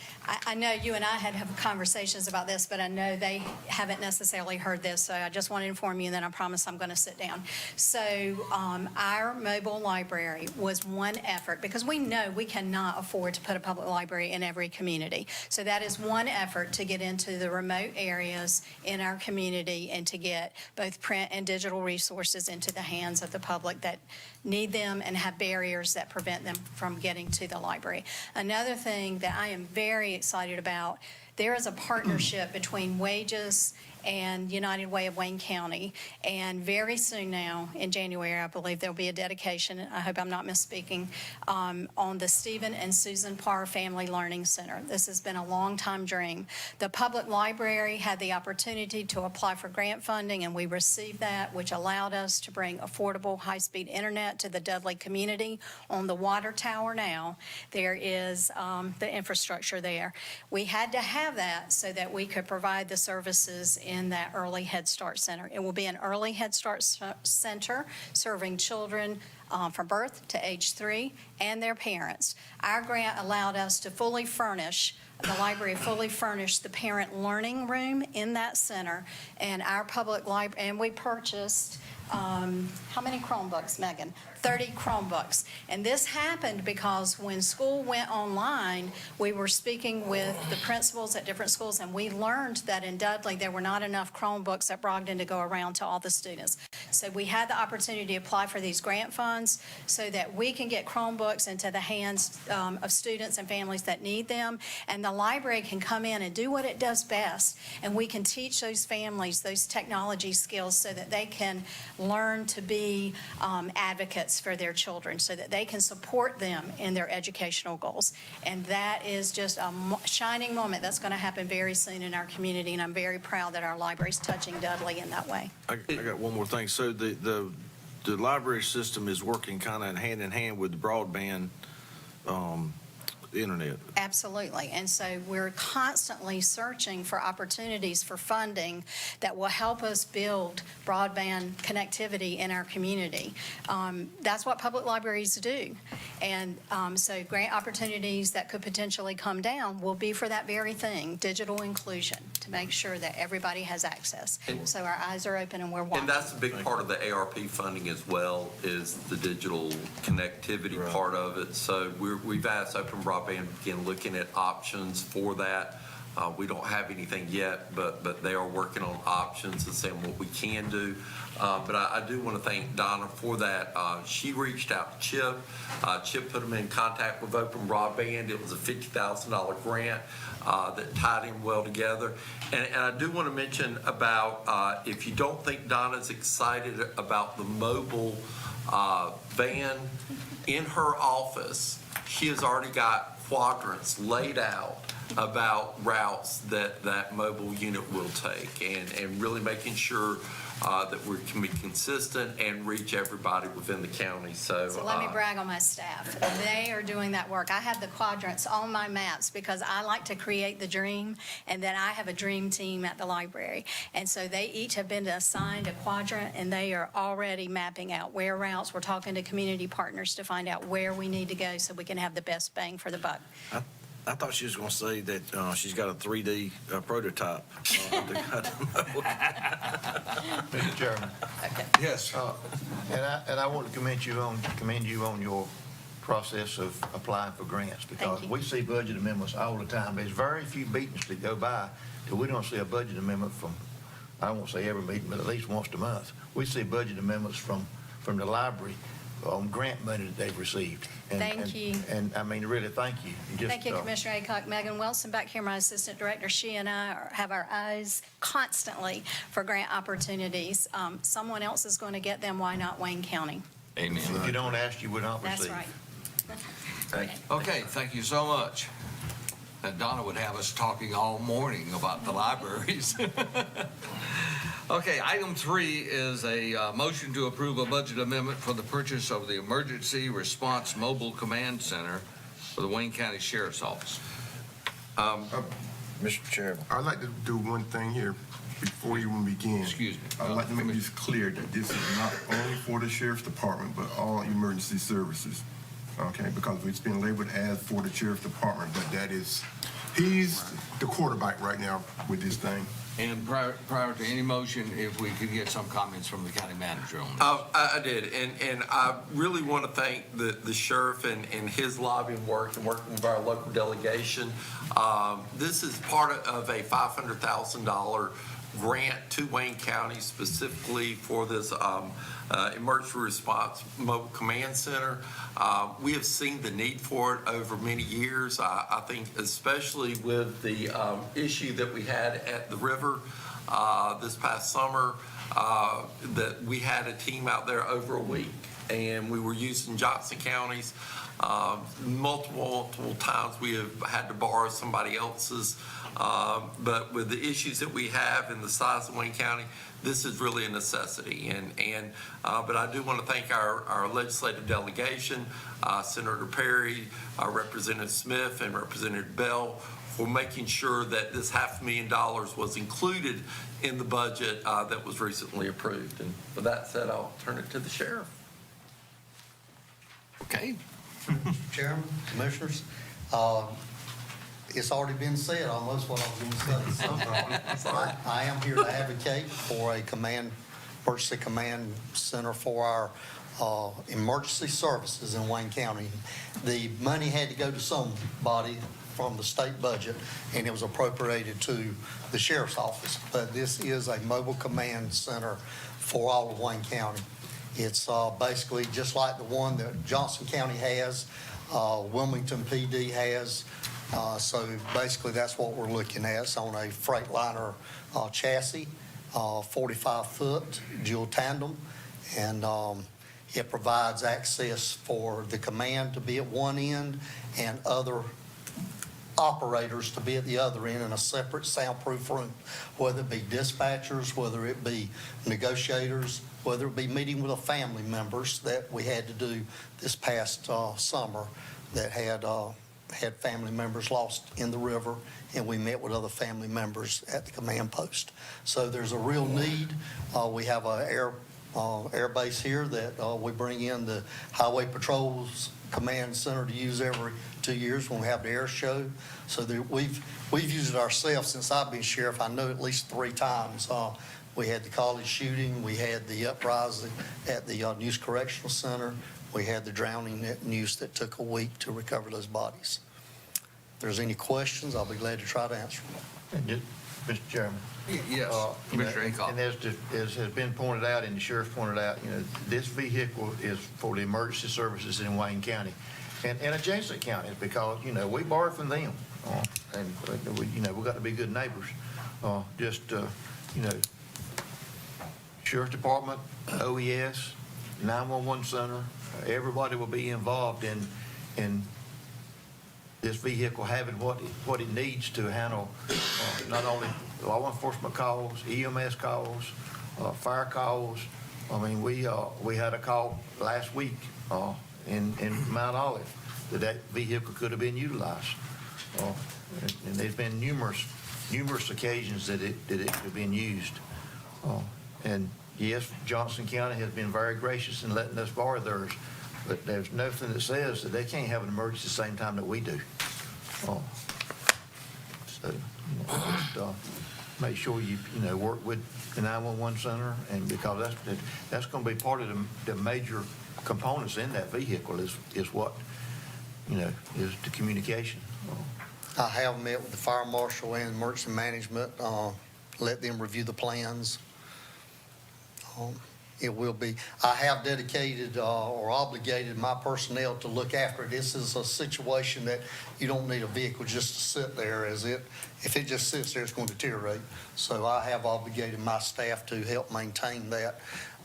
I know you and I had conversations about this, but I know they haven't necessarily heard this, so I just want to inform you, and then I promise I'm going to sit down. So our mobile library was one effort, because we know we cannot afford to put a public library in every community. So that is one effort to get into the remote areas in our community and to get both print and digital resources into the hands of the public that need them and have barriers that prevent them from getting to the library. Another thing that I am very excited about, there is a partnership between Wages and United Way of Wayne County, and very soon now, in January, I believe there'll be a dedication, I hope I'm not misspeaking, on the Stephen and Susan Parr Family Learning Center. This has been a long-time dream. The public library had the opportunity to apply for grant funding, and we received that, which allowed us to bring affordable, high-speed internet to the Dudley community. On the water tower now, there is the infrastructure there. We had to have that so that we could provide the services in that Early Head Start Center. It will be an Early Head Start Center serving children from birth to age 3 and their parents. Our grant allowed us to fully furnish, the library fully furnished the parent learning room in that center, and our public library, and we purchased, how many Chromebooks, Megan? 30 Chromebooks. And this happened because when school went online, we were speaking with the principals at different schools, and we learned that in Dudley, there were not enough Chromebooks at Brogdon to go around to all the students. So we had the opportunity to apply for these grant funds so that we can get Chromebooks into the hands of students and families that need them. And the library can come in and do what it does best. And we can teach those families those technology skills so that they can learn to be advocates for their children, so that they can support them in their educational goals. And that is just a shining moment that's going to happen very soon in our community, and I'm very proud that our library's touching Dudley in that way. I got one more thing. So the library system is working kind of hand in hand with the broadband internet. Absolutely. And so we're constantly searching for opportunities for funding that will help us build broadband connectivity in our community. That's what public libraries do. And so grant opportunities that could potentially come down will be for that very thing, digital inclusion, to make sure that everybody has access. So our eyes are open and we're watching. And that's a big part of the ARP funding as well, is the digital connectivity part of it. So we've asked Open Broadband to begin looking at options for that. We don't have anything yet, but they are working on options and saying what we can do. But I do want to thank Donna for that. She reached out to Chip. Chip put them in contact with Open Broadband. It was a $50,000 grant that tied in well together. And I do want to mention about, if you don't think Donna's excited about the mobile van, in her office, she has already got quadrants laid out about routes that mobile unit will take, and really making sure that we can be consistent and reach everybody within the county. So let me brag on my staff. They are doing that work. I have the quadrants on my maps because I like to create the dream, and then I have a dream team at the library. And so they each have been assigned a quadrant, and they are already mapping out where routes. We're talking to community partners to find out where we need to go so we can have the best bang for the buck. I thought she was going to say that she's got a 3D prototype. Mr. Chairman. Yes. And I want to commend you on your process of applying for grants, because Thank you. we see budget amendments all the time. There's very few meetings that go by that we don't see a budget amendment from, I won't say every meeting, but at least once a month. We see budget amendments from the library on grant money that they've received. Thank you. And I mean, really, thank you. Thank you, Commissioner Aycock. Megan Wilson back here, my assistant director. She and I have our eyes constantly for grant opportunities. Someone else is going to get them. Why not Wayne County? Amen. If you don't ask, you will not receive. That's right. Okay, thank you so much. And Donna would have us talking all morning about the libraries. Okay, item 3 is a motion to approve a budget amendment for the purchase of the Emergency Response Mobile Command Center for the Wayne County Sheriff's Office. Mr. Chairman. I'd like to do one thing here before you even begin. Excuse me. I'd like to make this clear that this is not only for the sheriff's department, but all emergency services. Okay, because it's been labeled as for the sheriff's department, but that is, he's the quarterback right now with this thing. And prior to any motion, if we could get some comments from the county manager on this. I did, and I really want to thank the sheriff and his lobbying work and working with our local delegation. This is part of a $500,000 grant to Wayne County specifically for this emergency response mobile command center. We have seen the need for it over many years. I think especially with the issue that we had at the river this past summer, that we had a team out there over a week, and we were using Johnson counties. Multiple times we have had to borrow somebody else's, but with the issues that we have and the size of Wayne County, this is really a necessity. But I do want to thank our legislative delegation, Senator Perry, Representative Smith, and Representative Bell for making sure that this $500,000 was included in the budget that was recently approved. And with that said, I'll turn it to the sheriff. Okay. Chairman, Commissioners, it's already been said almost what I was going to say. So I am here to advocate for a emergency command center for our emergency services in Wayne County. The money had to go to somebody from the state budget, and it was appropriated to the sheriff's office. But this is a mobile command center for all of Wayne County. It's basically just like the one that Johnson County has, Wilmington PD has. So basically that's what we're looking at. It's on a Freightliner chassis, 45-foot dual tandem, and it provides access for the command to be at one end and other operators to be at the other end in a separate soundproof room, whether it be dispatchers, whether it be negotiators, whether it be meeting with the family members that we had to do this past summer that had family members lost in the river, and we met with other family members at the command post. So there's a real need. We have an air base here that we bring in the Highway Patrol's command center to use every 2 years when we have the air show. So we've used it ourselves since I've been sheriff. I know at least 3 times. We had the college shooting. We had the uprising at the News Correctional Center. We had the drowning at News that took a week to recover those bodies. If there's any questions, I'll be glad to try to answer them. Mr. Chairman. Yes, Commissioner Aycock. And as has been pointed out, and the sheriff pointed out, this vehicle is for the emergency services in Wayne County and adjacent counties, because, we borrow from them. And we got to be good neighbors. Sheriff's Department, OES, 911 Center, everybody will be involved in this vehicle having what it needs to handle not only law enforcement calls, EMS calls, fire calls. I mean, we had a call last week in Mount Olive that vehicle could have been utilized. And there's been numerous occasions that it could have been used. And yes, Johnson County has been very gracious in letting us borrow theirs, but there's nothing that says that they can't have an emergency the same time that we do. So, just make sure you work with the 911 center, and because that's going to be part of the major components in that vehicle is what, is the communication. I have met with the fire marshal and emergency management, let them review the plans. It will be, I have dedicated or obligated my personnel to look after it. This is a situation that you don't need a vehicle just to sit there if it just sits there, it's going to deteriorate. So I have obligated my staff to help maintain that.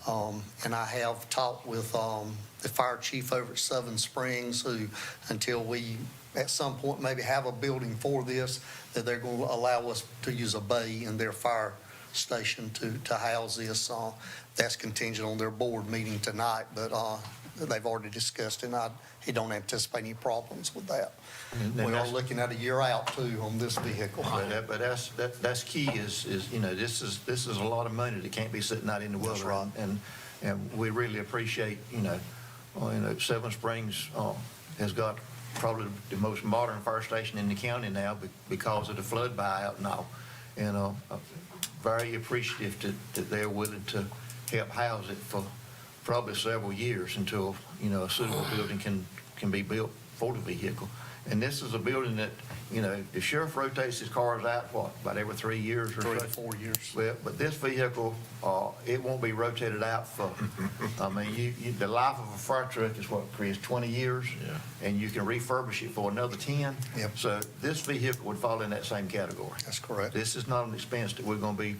And I have talked with the fire chief over at Southern Springs, who, until we at some point maybe have a building for this, that they're going to allow us to use a bay in their fire station to house this. That's contingent on their board meeting tonight, but they've already discussed it, and he don't anticipate any problems with that. We are looking at a year out too on this vehicle. But that's key is this is a lot of money that can't be sitting out in the weather. Right. And we really appreciate, Seven Springs has got probably the most modern fire station in the county now because of the flood buyout and all. And very appreciative that they're willing to help house it for probably several years until, a suitable building can be built for the vehicle. And this is a building that, the sheriff rotates his cars out, about every 3 years or so? 3 to 4 years. Well, but this vehicle, it won't be rotated out for, the life of a fire truck is what, Chris, 20 years? Yeah. And you can refurbish it for another 10? Yep. So this vehicle would fall in that same category. That's correct. This is not an expense that we're going to be,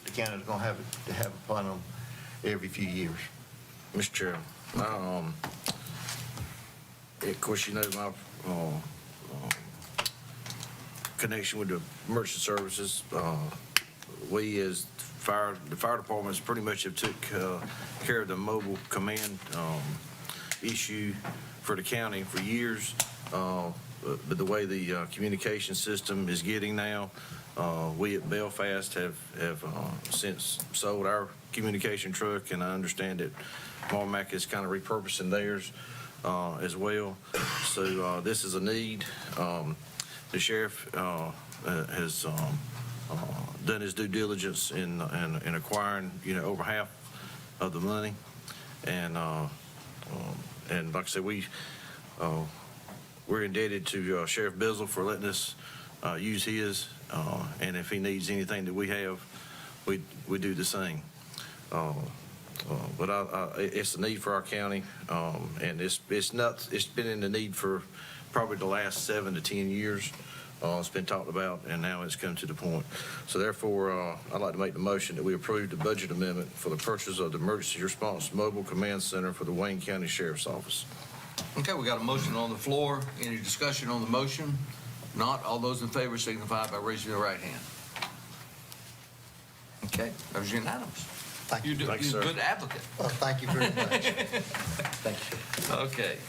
the county's going to have upon them every few years. Mr. Chairman, of course, my connection with the emergency services. We, as the fire departments, pretty much have took care of the mobile command issue for the county for years. But the way the communication system is getting now, we at Belfast have since sold our communication truck, and I understand that Marmac is kind of repurposing theirs as well. So this is a need. The sheriff has done his due diligence in acquiring, over half of the money, and like I said, we're indebted to Sheriff Bizzle for letting us use his, and if he needs anything that we have, we do the same. But it's a need for our county, and it's been in the need for probably the last 7 to 10 years. It's been talked about, and now it's come to the point. So therefore, I'd like to make the motion that we approve the budget amendment for the purchase of the Emergency Response Mobile Command Center for the Wayne County Sheriff's Office. Okay, we got a motion on the floor. Any discussion on the motion? Not. All those in favor signify by raising their right hand. Okay, that was unanimous. Thank you. You're a good advocate. Thank you very much. Thank you. Okay,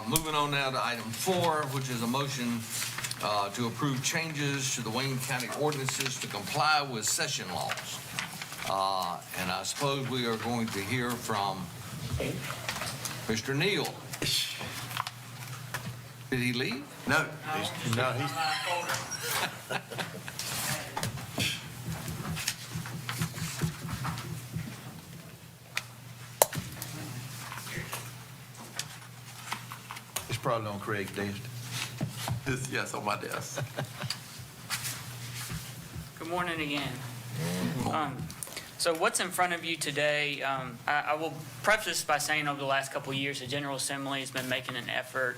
moving on now to item 4, which is a motion to approve changes to the Wayne County ordinances to comply with session laws. And I suppose we are going to hear from Mr. Neal. Did he leave? No. It's probably on Craig's desk. Yes, on my desk. Good morning again. So what's in front of you today, I will preface this by saying over the last couple of years, the General Assembly has been making an effort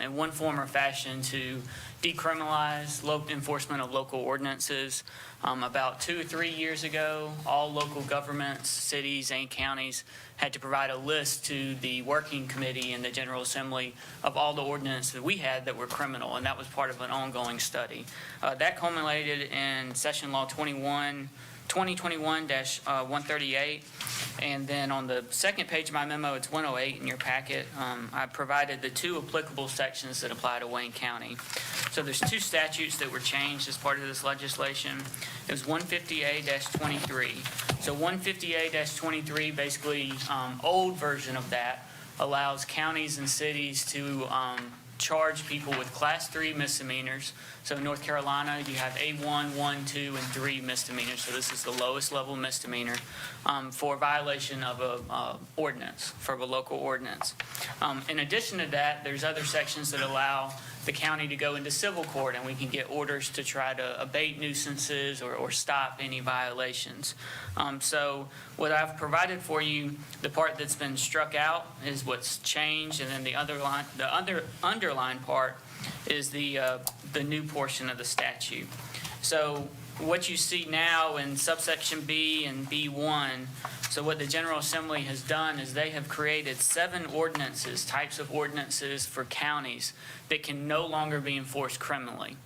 in one form or fashion to decriminalize enforcement of local ordinances. About 2 or 3 years ago, all local governments, cities and counties had to provide a list to the working committee in the General Assembly of all the ordinances that we had that were criminal, and that was part of an ongoing study. That culminated in Session Law 2021-138, and then on the second page of my memo, it's 108 in your packet. I provided the 2 applicable sections that apply to Wayne County. So there's 2 statutes that were changed as part of this legislation. It was 150A-23. So 150A-23, basically, old version of that, allows counties and cities to charge people with Class 3 misdemeanors. So in North Carolina, you have A1, 1, 2, and 3 misdemeanors. So this is the lowest level misdemeanor for violation of a ordinance, for a local ordinance. In addition to that, there's other sections that allow the county to go into civil court, and we can get orders to try to abate nuisances or stop any violations. So what I've provided for you, the part that's been struck out is what's changed, and then the underlined part is the new portion of the statute. So what you see now in subsection B and B1, so what the General Assembly has done is they have created 7 ordinances, types of ordinances for counties that can no longer be enforced criminally.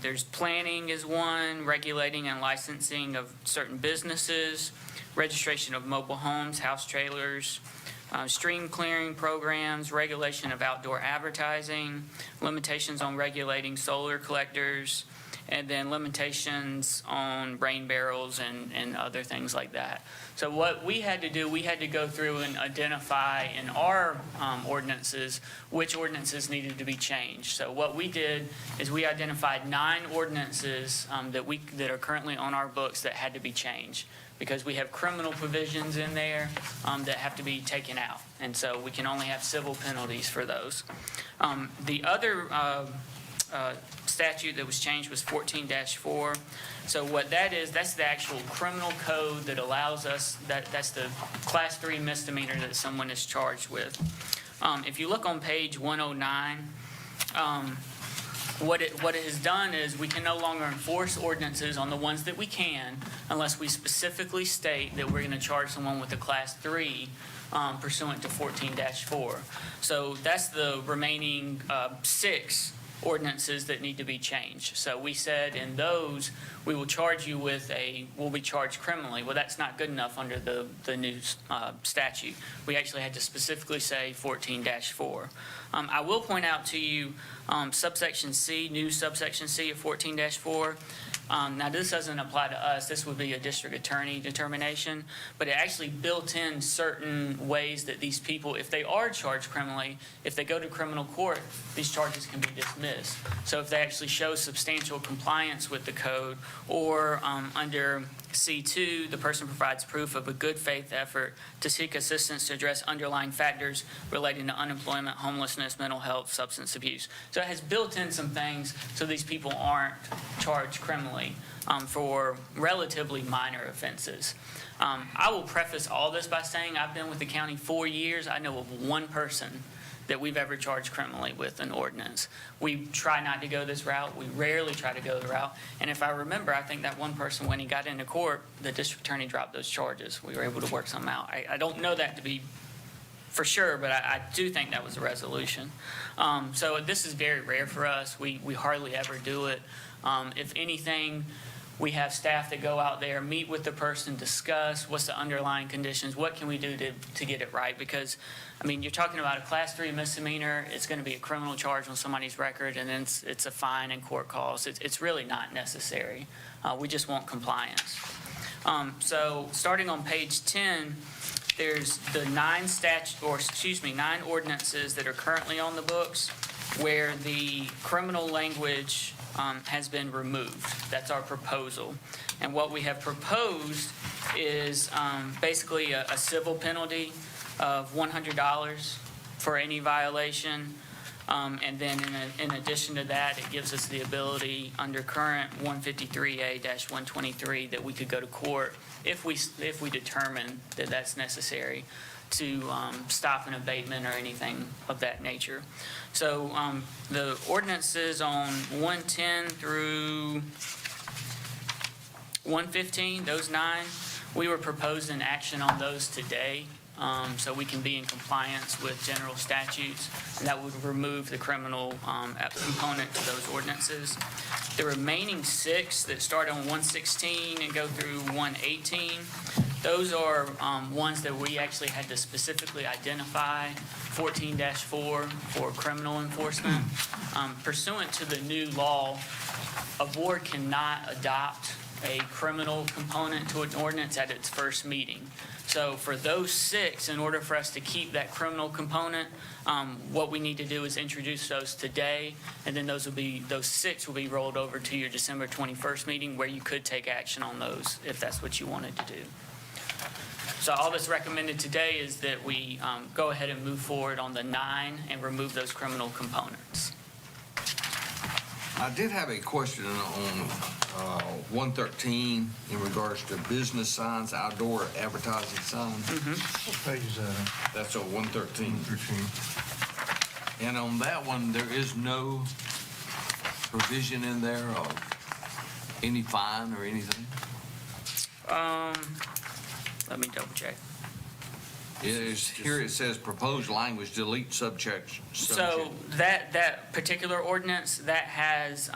There's planning is one, regulating and licensing of certain businesses, registration of mobile homes, house trailers, stream clearing programs, regulation of outdoor advertising, limitations on regulating solar collectors, and then limitations on rain barrels and other things like that. So what we had to do, we had to go through and identify in our ordinances which ordinances needed to be changed. So what we did is we identified 9 ordinances that are currently on our books that had to be changed, because we have criminal provisions in there that have to be taken out. And so we can only have civil penalties for those. The other statute that was changed was 14-4. So what that is, that's the actual criminal code that allows us, that's the Class 3 misdemeanor that someone is charged with. If you look on page 109, what it has done is we can no longer enforce ordinances on the ones that we can unless we specifically state that we're going to charge someone with a Class 3 pursuant to 14-4. So that's the remaining 6 ordinances that need to be changed. So we said in those, we will charge you with will be charged criminally. Well, that's not good enough under the new statute. We actually had to specifically say 14-4. I will point out to you subsection C, new subsection C of 14-4. Now, this doesn't apply to us. This would be a district attorney determination, but it actually built in certain ways that these people, if they are charged criminally, if they go to criminal court, these charges can be dismissed. So if they actually show substantial compliance with the code, or under C2, the person provides proof of a good faith effort to seek assistance to address underlying factors relating to unemployment, homelessness, mental health, substance abuse. So it has built in some things so these people aren't charged criminally for relatively minor offenses. I will preface all this by saying I've been with the county 4 years. I know of one person that we've ever charged criminally with an ordinance. We try not to go this route. We rarely try to go the route. And if I remember, I think that one person, when he got into court, the district attorney dropped those charges. We were able to work something out. I don't know that to be for sure, but I do think that was a resolution. So this is very rare for us. We hardly ever do it. If anything, we have staff that go out there, meet with the person, discuss what's the underlying conditions, what can we do to get it right? Because, I mean, you're talking about a Class 3 misdemeanor, it's going to be a criminal charge on somebody's record, and then it's a fine and court costs. It's really not necessary. We just want compliance. So starting on page 10, there's the 9 ordinances that are currently on the books where the criminal language has been removed. That's our proposal. And what we have proposed is basically a civil penalty of $100 for any violation. And then in addition to that, it gives us the ability under current 153A-123 that we could go to court if we determine that that's necessary to stop an abatement or anything of that nature. So the ordinances on 110 through 115, those 9, we were proposing action on those today, so we can be in compliance with general statutes, and that would remove the criminal component to those ordinances. The remaining 6 that start on 116 and go through 118, those are ones that we actually had to specifically identify, 14-4 for criminal enforcement. Pursuant to the new law, a board cannot adopt a criminal component to an ordinance at its first meeting. So for those 6, in order for us to keep that criminal component, what we need to do is introduce those today, and then those 6 will be rolled over to your December 21st meeting, where you could take action on those if that's what you wanted to do. So all that's recommended today is that we go ahead and move forward on the 9 and remove those criminal components. I did have a question on 113 in regards to business signs, outdoor advertising signs. What page is that? That's on 113. And on that one, there is no provision in there of any fine or anything? Let me double check. Here it says proposed language, delete subject. So that particular ordinance, that has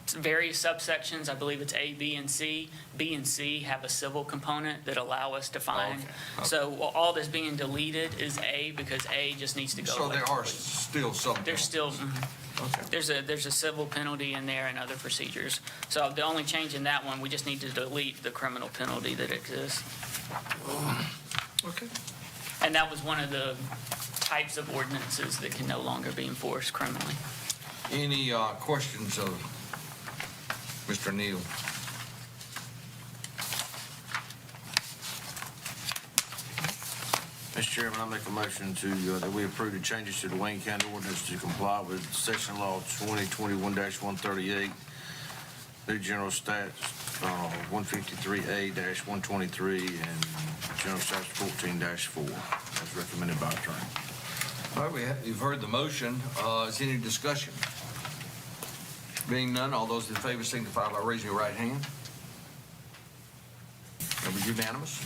various subsections. I believe it's A, B, and C. B and C have a civil component that allow us to fine. Okay. So all that's being deleted is A, because A just needs to go. So there are still some. There's still, Okay. there's a civil penalty in there and other procedures. So the only change in that one, we just need to delete the criminal penalty that exists. Okay. And that was one of the types of ordinances that can no longer be enforced criminally. Any questions of Mr. Neal? Mr. Chairman, I make a motion to, that we approve the changes to the Wayne County ordinance to comply with Section Law 2021-138, new general stats, 153A-123, and general stats 14-4, as recommended by attorney. All right, you've heard the motion. Is any discussion? Being none, all those in favor signify by raising your right hand. That was unanimous.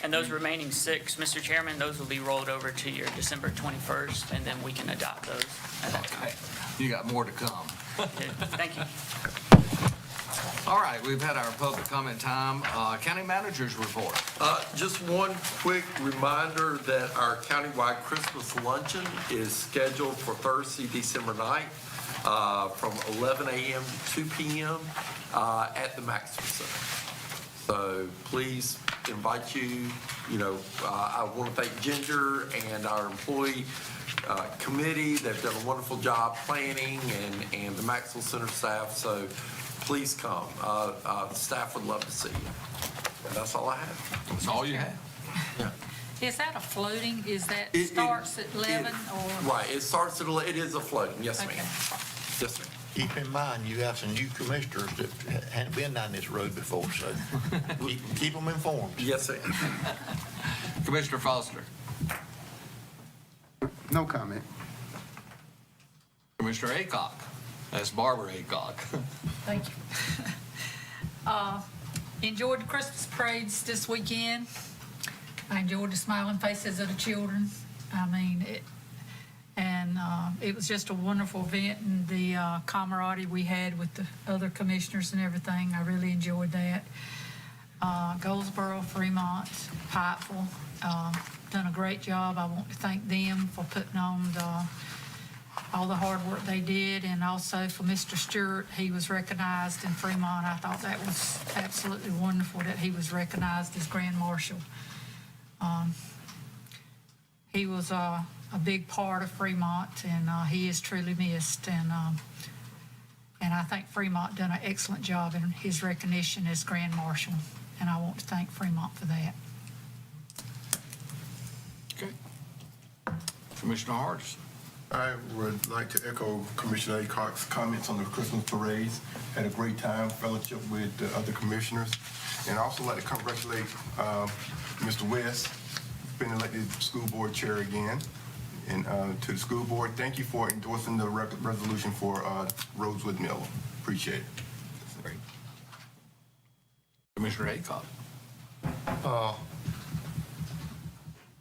And those remaining 6, Mr. Chairman, those will be rolled over to your December 21st, and then we can adopt those at that time. You got more to come. Thank you. All right, we've had our public comment time. County managers report. Just one quick reminder that our countywide Christmas luncheon is scheduled for Thursday, December 9th, from 11 a.m. to 2 p.m. At the Maxwell Center. So please invite you. I want to thank Ginger and our employee committee. They've done a wonderful job planning, and the Maxwell Center staff. So please come. The staff would love to see you. And that's all I have. That's all you have? Yeah. Is that a floating? Is that starts at 11 or? Right. It starts at 11. It is a floating. Yes, Okay. ma'am. Yes, ma'am. Keep in mind, you got some new commissioners that hadn't been down this road before, so keep them informed. Yes, sir. Commissioner Foster. No comment. Commissioner Aycock. That's Barbara Aycock. Thank you. Enjoyed the Christmas parades this weekend. I enjoyed the smiling faces of the children. I mean, it was just a wonderful event, and the camaraderie we had with the other commissioners and everything. I really enjoyed that. Goldsboro, Fremont, Pikeville, done a great job. I want to thank them for putting on all the hard work they did, and also for Mr. Stewart. He was recognized in Fremont. I thought that was absolutely wonderful that he was recognized as Grand Marshal. He was a big part of Fremont, and he is truly missed. And I think Fremont done an excellent job in his recognition as Grand Marshal, and I want to thank Fremont for that. Okay. Commissioner Hardison. I would like to echo Commissioner Aycock's comments on the Christmas parades. Had a great time, fellowship with the other commissioners. And I also like to congratulate Mr. West, been elected school board chair again. And to the school board, thank you for endorsing the resolution for Rosewood Mill. Appreciate it. Great. Commissioner Aycock.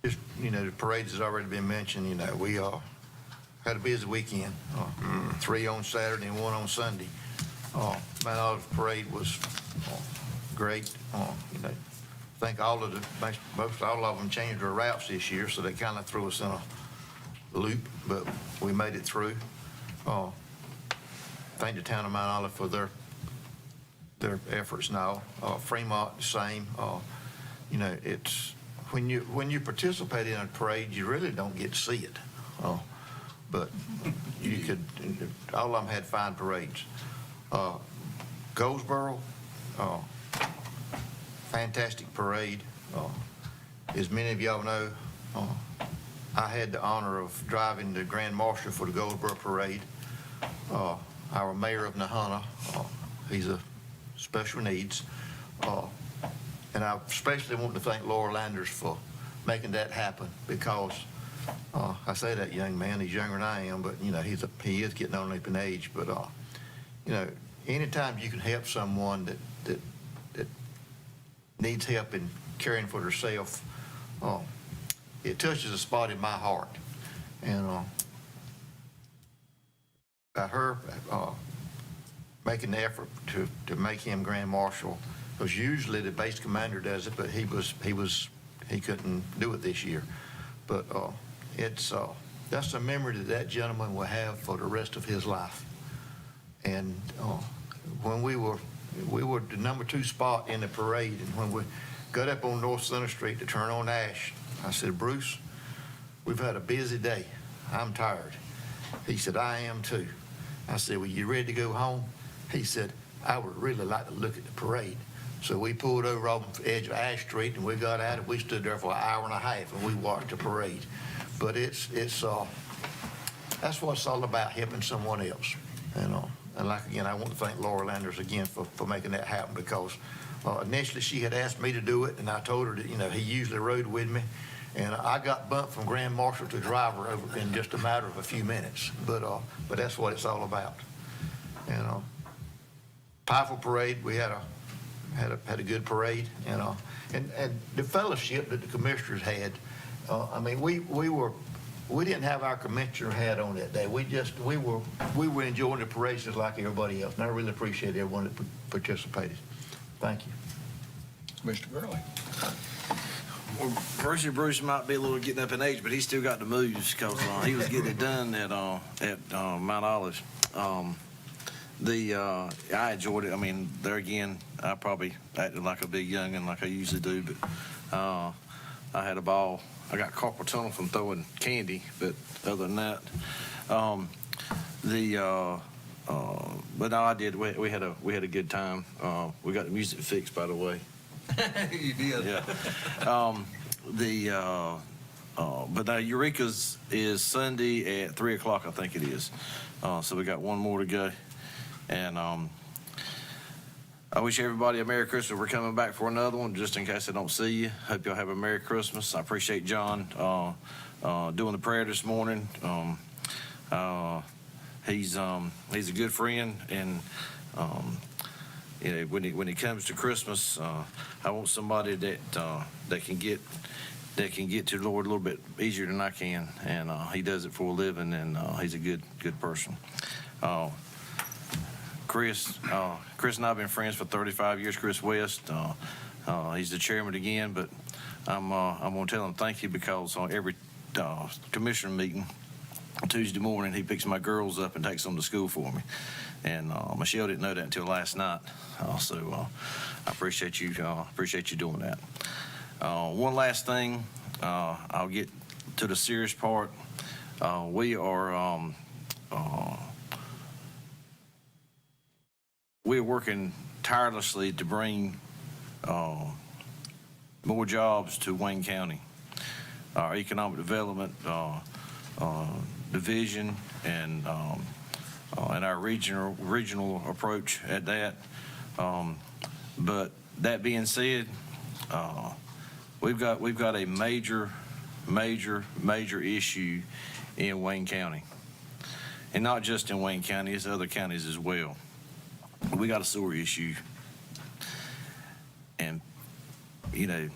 Just, the parades has already been mentioned. We had a busy weekend. 3 on Saturday and 1 on Sunday. Mount Olive Parade was great. I think most all of them changed their routes this year, so they kind of threw us in a loop, but we made it through. Thank the town of Mount Olive for their their efforts now. Fremont, the same. You know, it's, when you participate in a parade, you really don't get to see it. But you could, all of them had fine parades. Goldsboro, fantastic parade. As many of y'all know, I had the honor of driving the Grand Marshal for the Goldsboro Parade. Our mayor of Nahana, he's a special needs. And I especially want to thank Laura Landers for making that happen, because I say that young man, he's younger than I am, but, you know, he is getting on up in age. But, you know, anytime you can help someone that needs help in caring for themselves, it touches a spot in my heart. And by her making the effort to make him Grand Marshal, because usually the base commander does it, but he couldn't do it this year. But that's a memory that gentleman will have for the rest of his life. And when we were the number 2 spot in the parade, and when we got up on North Center Street to turn on Ash, I said, Bruce, we've had a busy day. I'm tired. He said, I am too. I said, well, you ready to go home? He said, I would really like to look at the parade. So we pulled over on the edge of Ash Street, and we got out, and we stood there for an hour and a half, and we watched the parade. But that's what it's all about, helping someone else. And like, again, I want to thank Laura Landers again for making that happen, because initially she had asked me to do it, and I told her that, you know, he usually rode with me. And I got bumped from Grand Marshal to driver over in just a matter of a few minutes. But that's what it's all about. And powerful parade. We had a good parade. And the fellowship that the commissioners had. I mean, we didn't have our commissioner hat on that day. We were enjoying the parade just like everybody else. And I really appreciate everyone that participated. Thank you. Mr. Gurley. Well, Bruce might be a little getting up in age, but he still got the moves, because he was getting it done at Mount Olive. I enjoyed it. I mean, there again, I probably acted like a big youngin' like I usually do, but I had a ball. I got carpal tunnel from throwing candy, but other than that, but no, I did. We had a good time. We got the music fixed, by the way. You did. Yeah. But Eureka's is Sunday at 3 o'clock, I think it is. So we got one more to go. And I wish everybody a Merry Christmas. We're coming back for another one, just in case I don't see you. Hope y'all have a Merry Christmas. I appreciate John doing the prayer this morning. He's a good friend, and you know, when it comes to Christmas, I want somebody that can get to the Lord a little bit easier than I can, and he does it for a living, and he's a good person. Chris and I have been friends for 35 years. Chris West, he's the chairman again, but I'm going to tell him thank you, because on every commissioner meeting Tuesday morning, he picks my girls up and takes them to school for me. And Michelle didn't know that until last night. So I appreciate you doing that. One last thing, I'll get to the serious part. We are working tirelessly to bring more jobs to Wayne County. Our economic development division and our regional approach at that. But that being said, we've got a major issue in Wayne County, and not just in Wayne County, it's other counties as well. We got a sewer issue, and you know,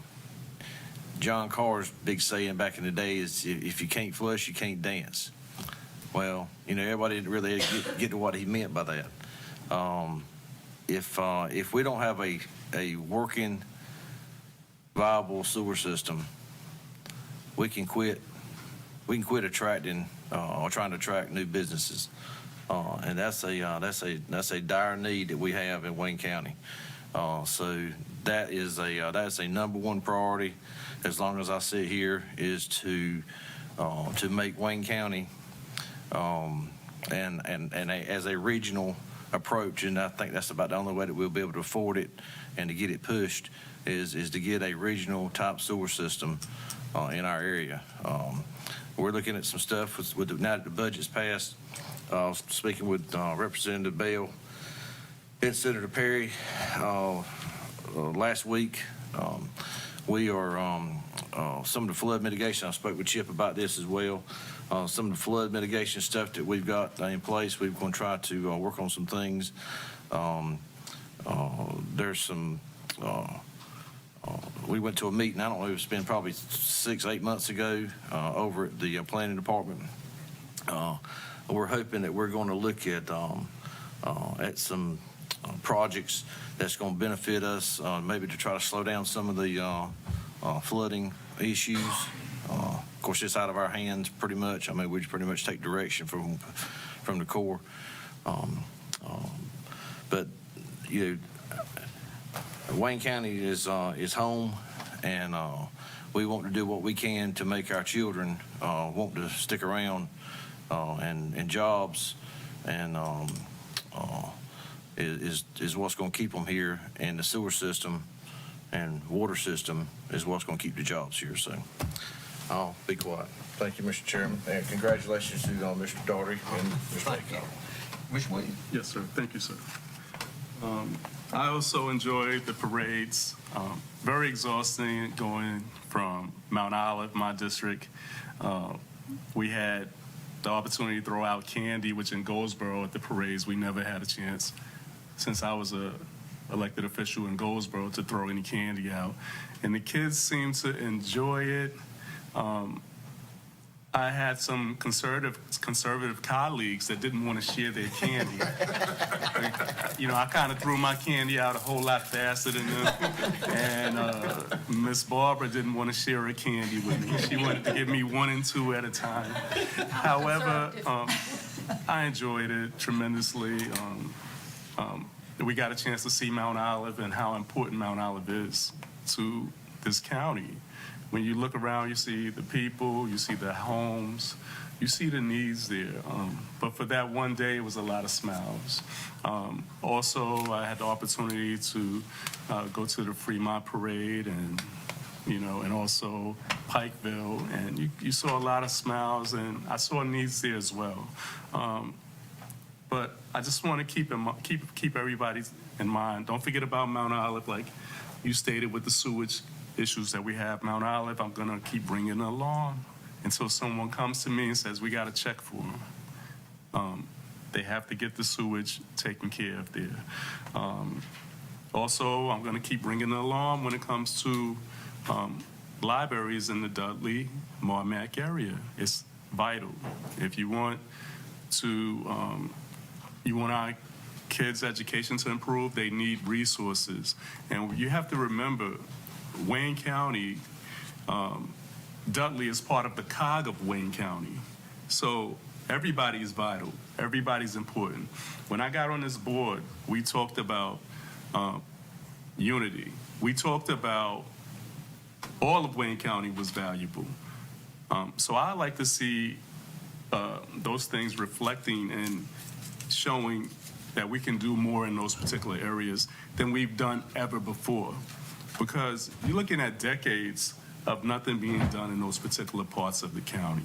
John Carr's big saying back in the day is, if you can't flush, you can't dance. Well, you know, everybody didn't really get to what he meant by that. If we don't have a working, viable sewer system, we can quit attracting or trying to attract new businesses. And that's a dire need that we have in Wayne County. So that's a number one priority, as long as I sit here, is to make Wayne County, as a regional approach, and I think that's about the only way that we'll be able to afford it and to get it pushed, is to get a regional type sewer system in our area. We're looking at some stuff now that the budget's passed. Speaking with Representative Bell and Senator Perry last week, we are some of the flood mitigation. I spoke with Chip about this as well. Some of the flood mitigation stuff that we've got in place, we're going to try to work on some things. There's some. We went to a meeting, I don't know, it's been probably 6-8 months ago over at the planning department. We're hoping that we're going to look at some projects that's going to benefit us, maybe to try to slow down some of the flooding issues. Of course, it's out of our hands pretty much. I mean, we pretty much take direction from the Corps. But, Wayne County is home, and we want to do what we can to make our children want to stick around, and jobs, and is what's going to keep them here, and the sewer system and water system is what's going to keep the jobs here. So I'll be quiet. Thank you, Mr. Chairman, and congratulations to Mr. Daugherty and Mr. Aycock. Mr. Williams. Yes, sir. Thank you, sir. I also enjoyed the parades. Very exhausting going from Mount Olive, my district. We had the opportunity to throw out candy, which in Goldsboro at the parades, we never had a chance since I was a elected official in Goldsboro to throw any candy out. And the kids seemed to enjoy it. I had some conservative colleagues that didn't want to share their candy. I kind of threw my candy out a whole lot faster than them. And Miss Barbara didn't want to share her candy with me. She wanted to give me 1 and 2 at a time. However, I enjoyed it tremendously. We got a chance to see Mount Olive and how important Mount Olive is to this county. When you look around, you see the people, you see the homes, you see the needs there. But for that one day, it was a lot of smiles. Also, I had the opportunity to go to the Fremont parade and also Pikeville, and you saw a lot of smiles, and I saw needs there as well. But I just want to keep everybody in mind. Don't forget about Mount Olive, like you stated with the sewage issues that we have. Mount Olive, I'm going to keep bringing it along until someone comes to me and says, we got a check for them. They have to get the sewage taken care of there. Also, I'm going to keep bringing it along when it comes to libraries in the Dudley, Marmac area. It's vital. If you want our kids' education to improve, they need resources. And you have to remember, Wayne County, Dudley is part of the cog of Wayne County. So everybody is vital. Everybody's important. When I got on this board, we talked about unity. We talked about all of Wayne County was valuable. So I like to see those things reflecting and showing that we can do more in those particular areas than we've done ever before. Because you're looking at decades of nothing being done in those particular parts of the county.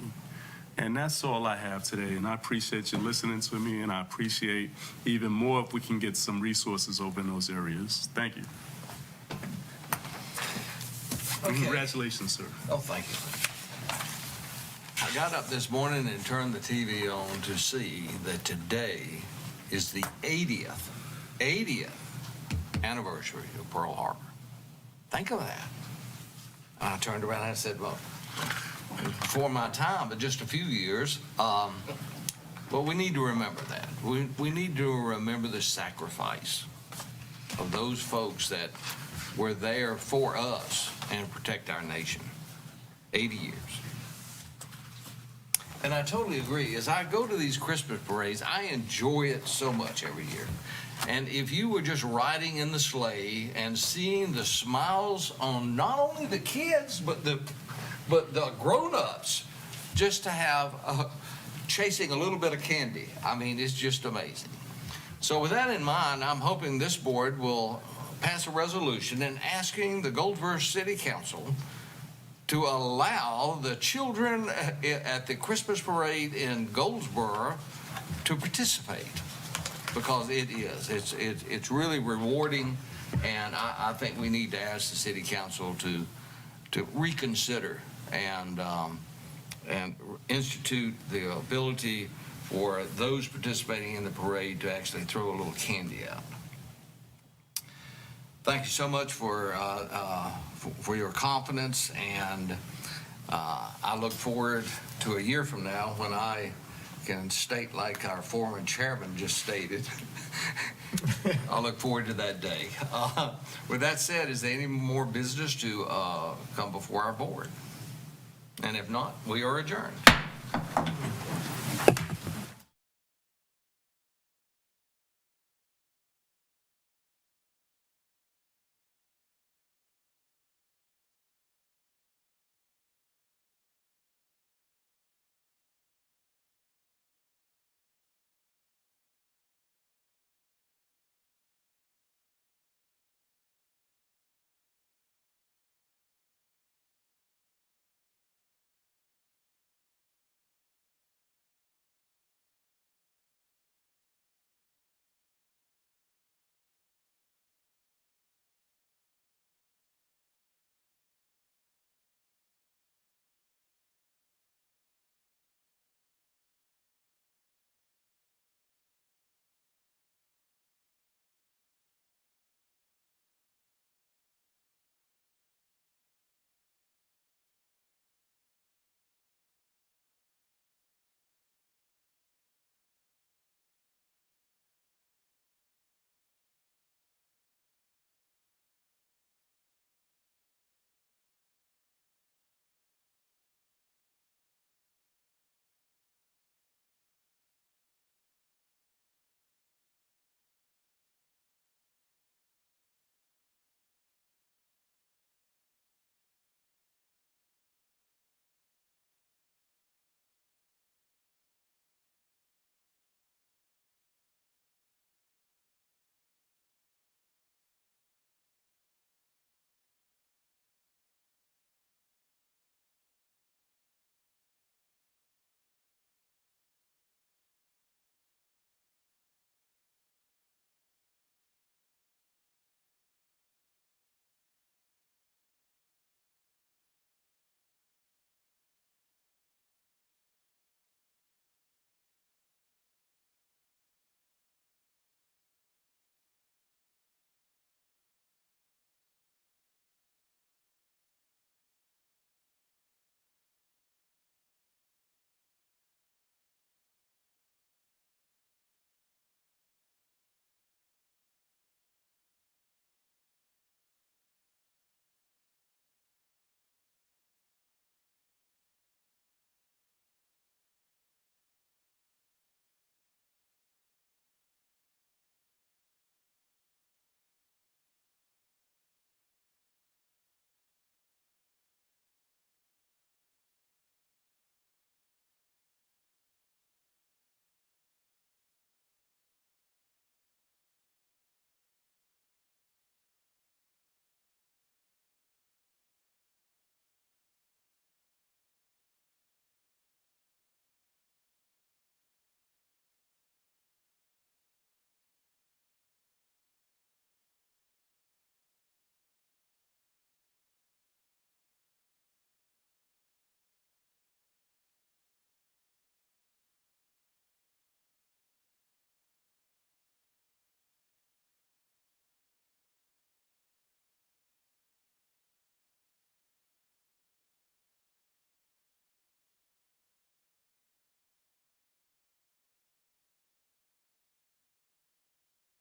And that's all I have today. And I appreciate you listening to me, and I appreciate even more if we can get some resources over in those areas. Thank you. Okay. Congratulations, sir. Oh, thank you. I got up this morning and turned the TV on to see that today is the 80th anniversary of Pearl Harbor. Think of that. And I turned around and I said, well, before my time, but just a few years. Well, we need to remember that. We need to remember the sacrifice of those folks that were there for us and protect our nation. 80 years. And I totally agree. As I go to these Christmas parades, I enjoy it so much every year. And if you were just riding in the sleigh and seeing the smiles on not only the kids, but the grown-ups, just to have chasing a little bit of candy, I mean, it's just amazing. So with that in mind, I'm hoping this board will pass a resolution and asking the Goldsboro City Council to allow the children at the Christmas parade in Goldsboro to participate, because it's really rewarding, and I think we need to ask the city council to reconsider and institute the ability for those participating in the parade to actually throw a little candy out. Thank you so much for your confidence, and I look forward to a year from now when I can state like our former chairman just stated. I look forward to that day. With that said, is there any more business to come before our board? And if not, we are adjourned.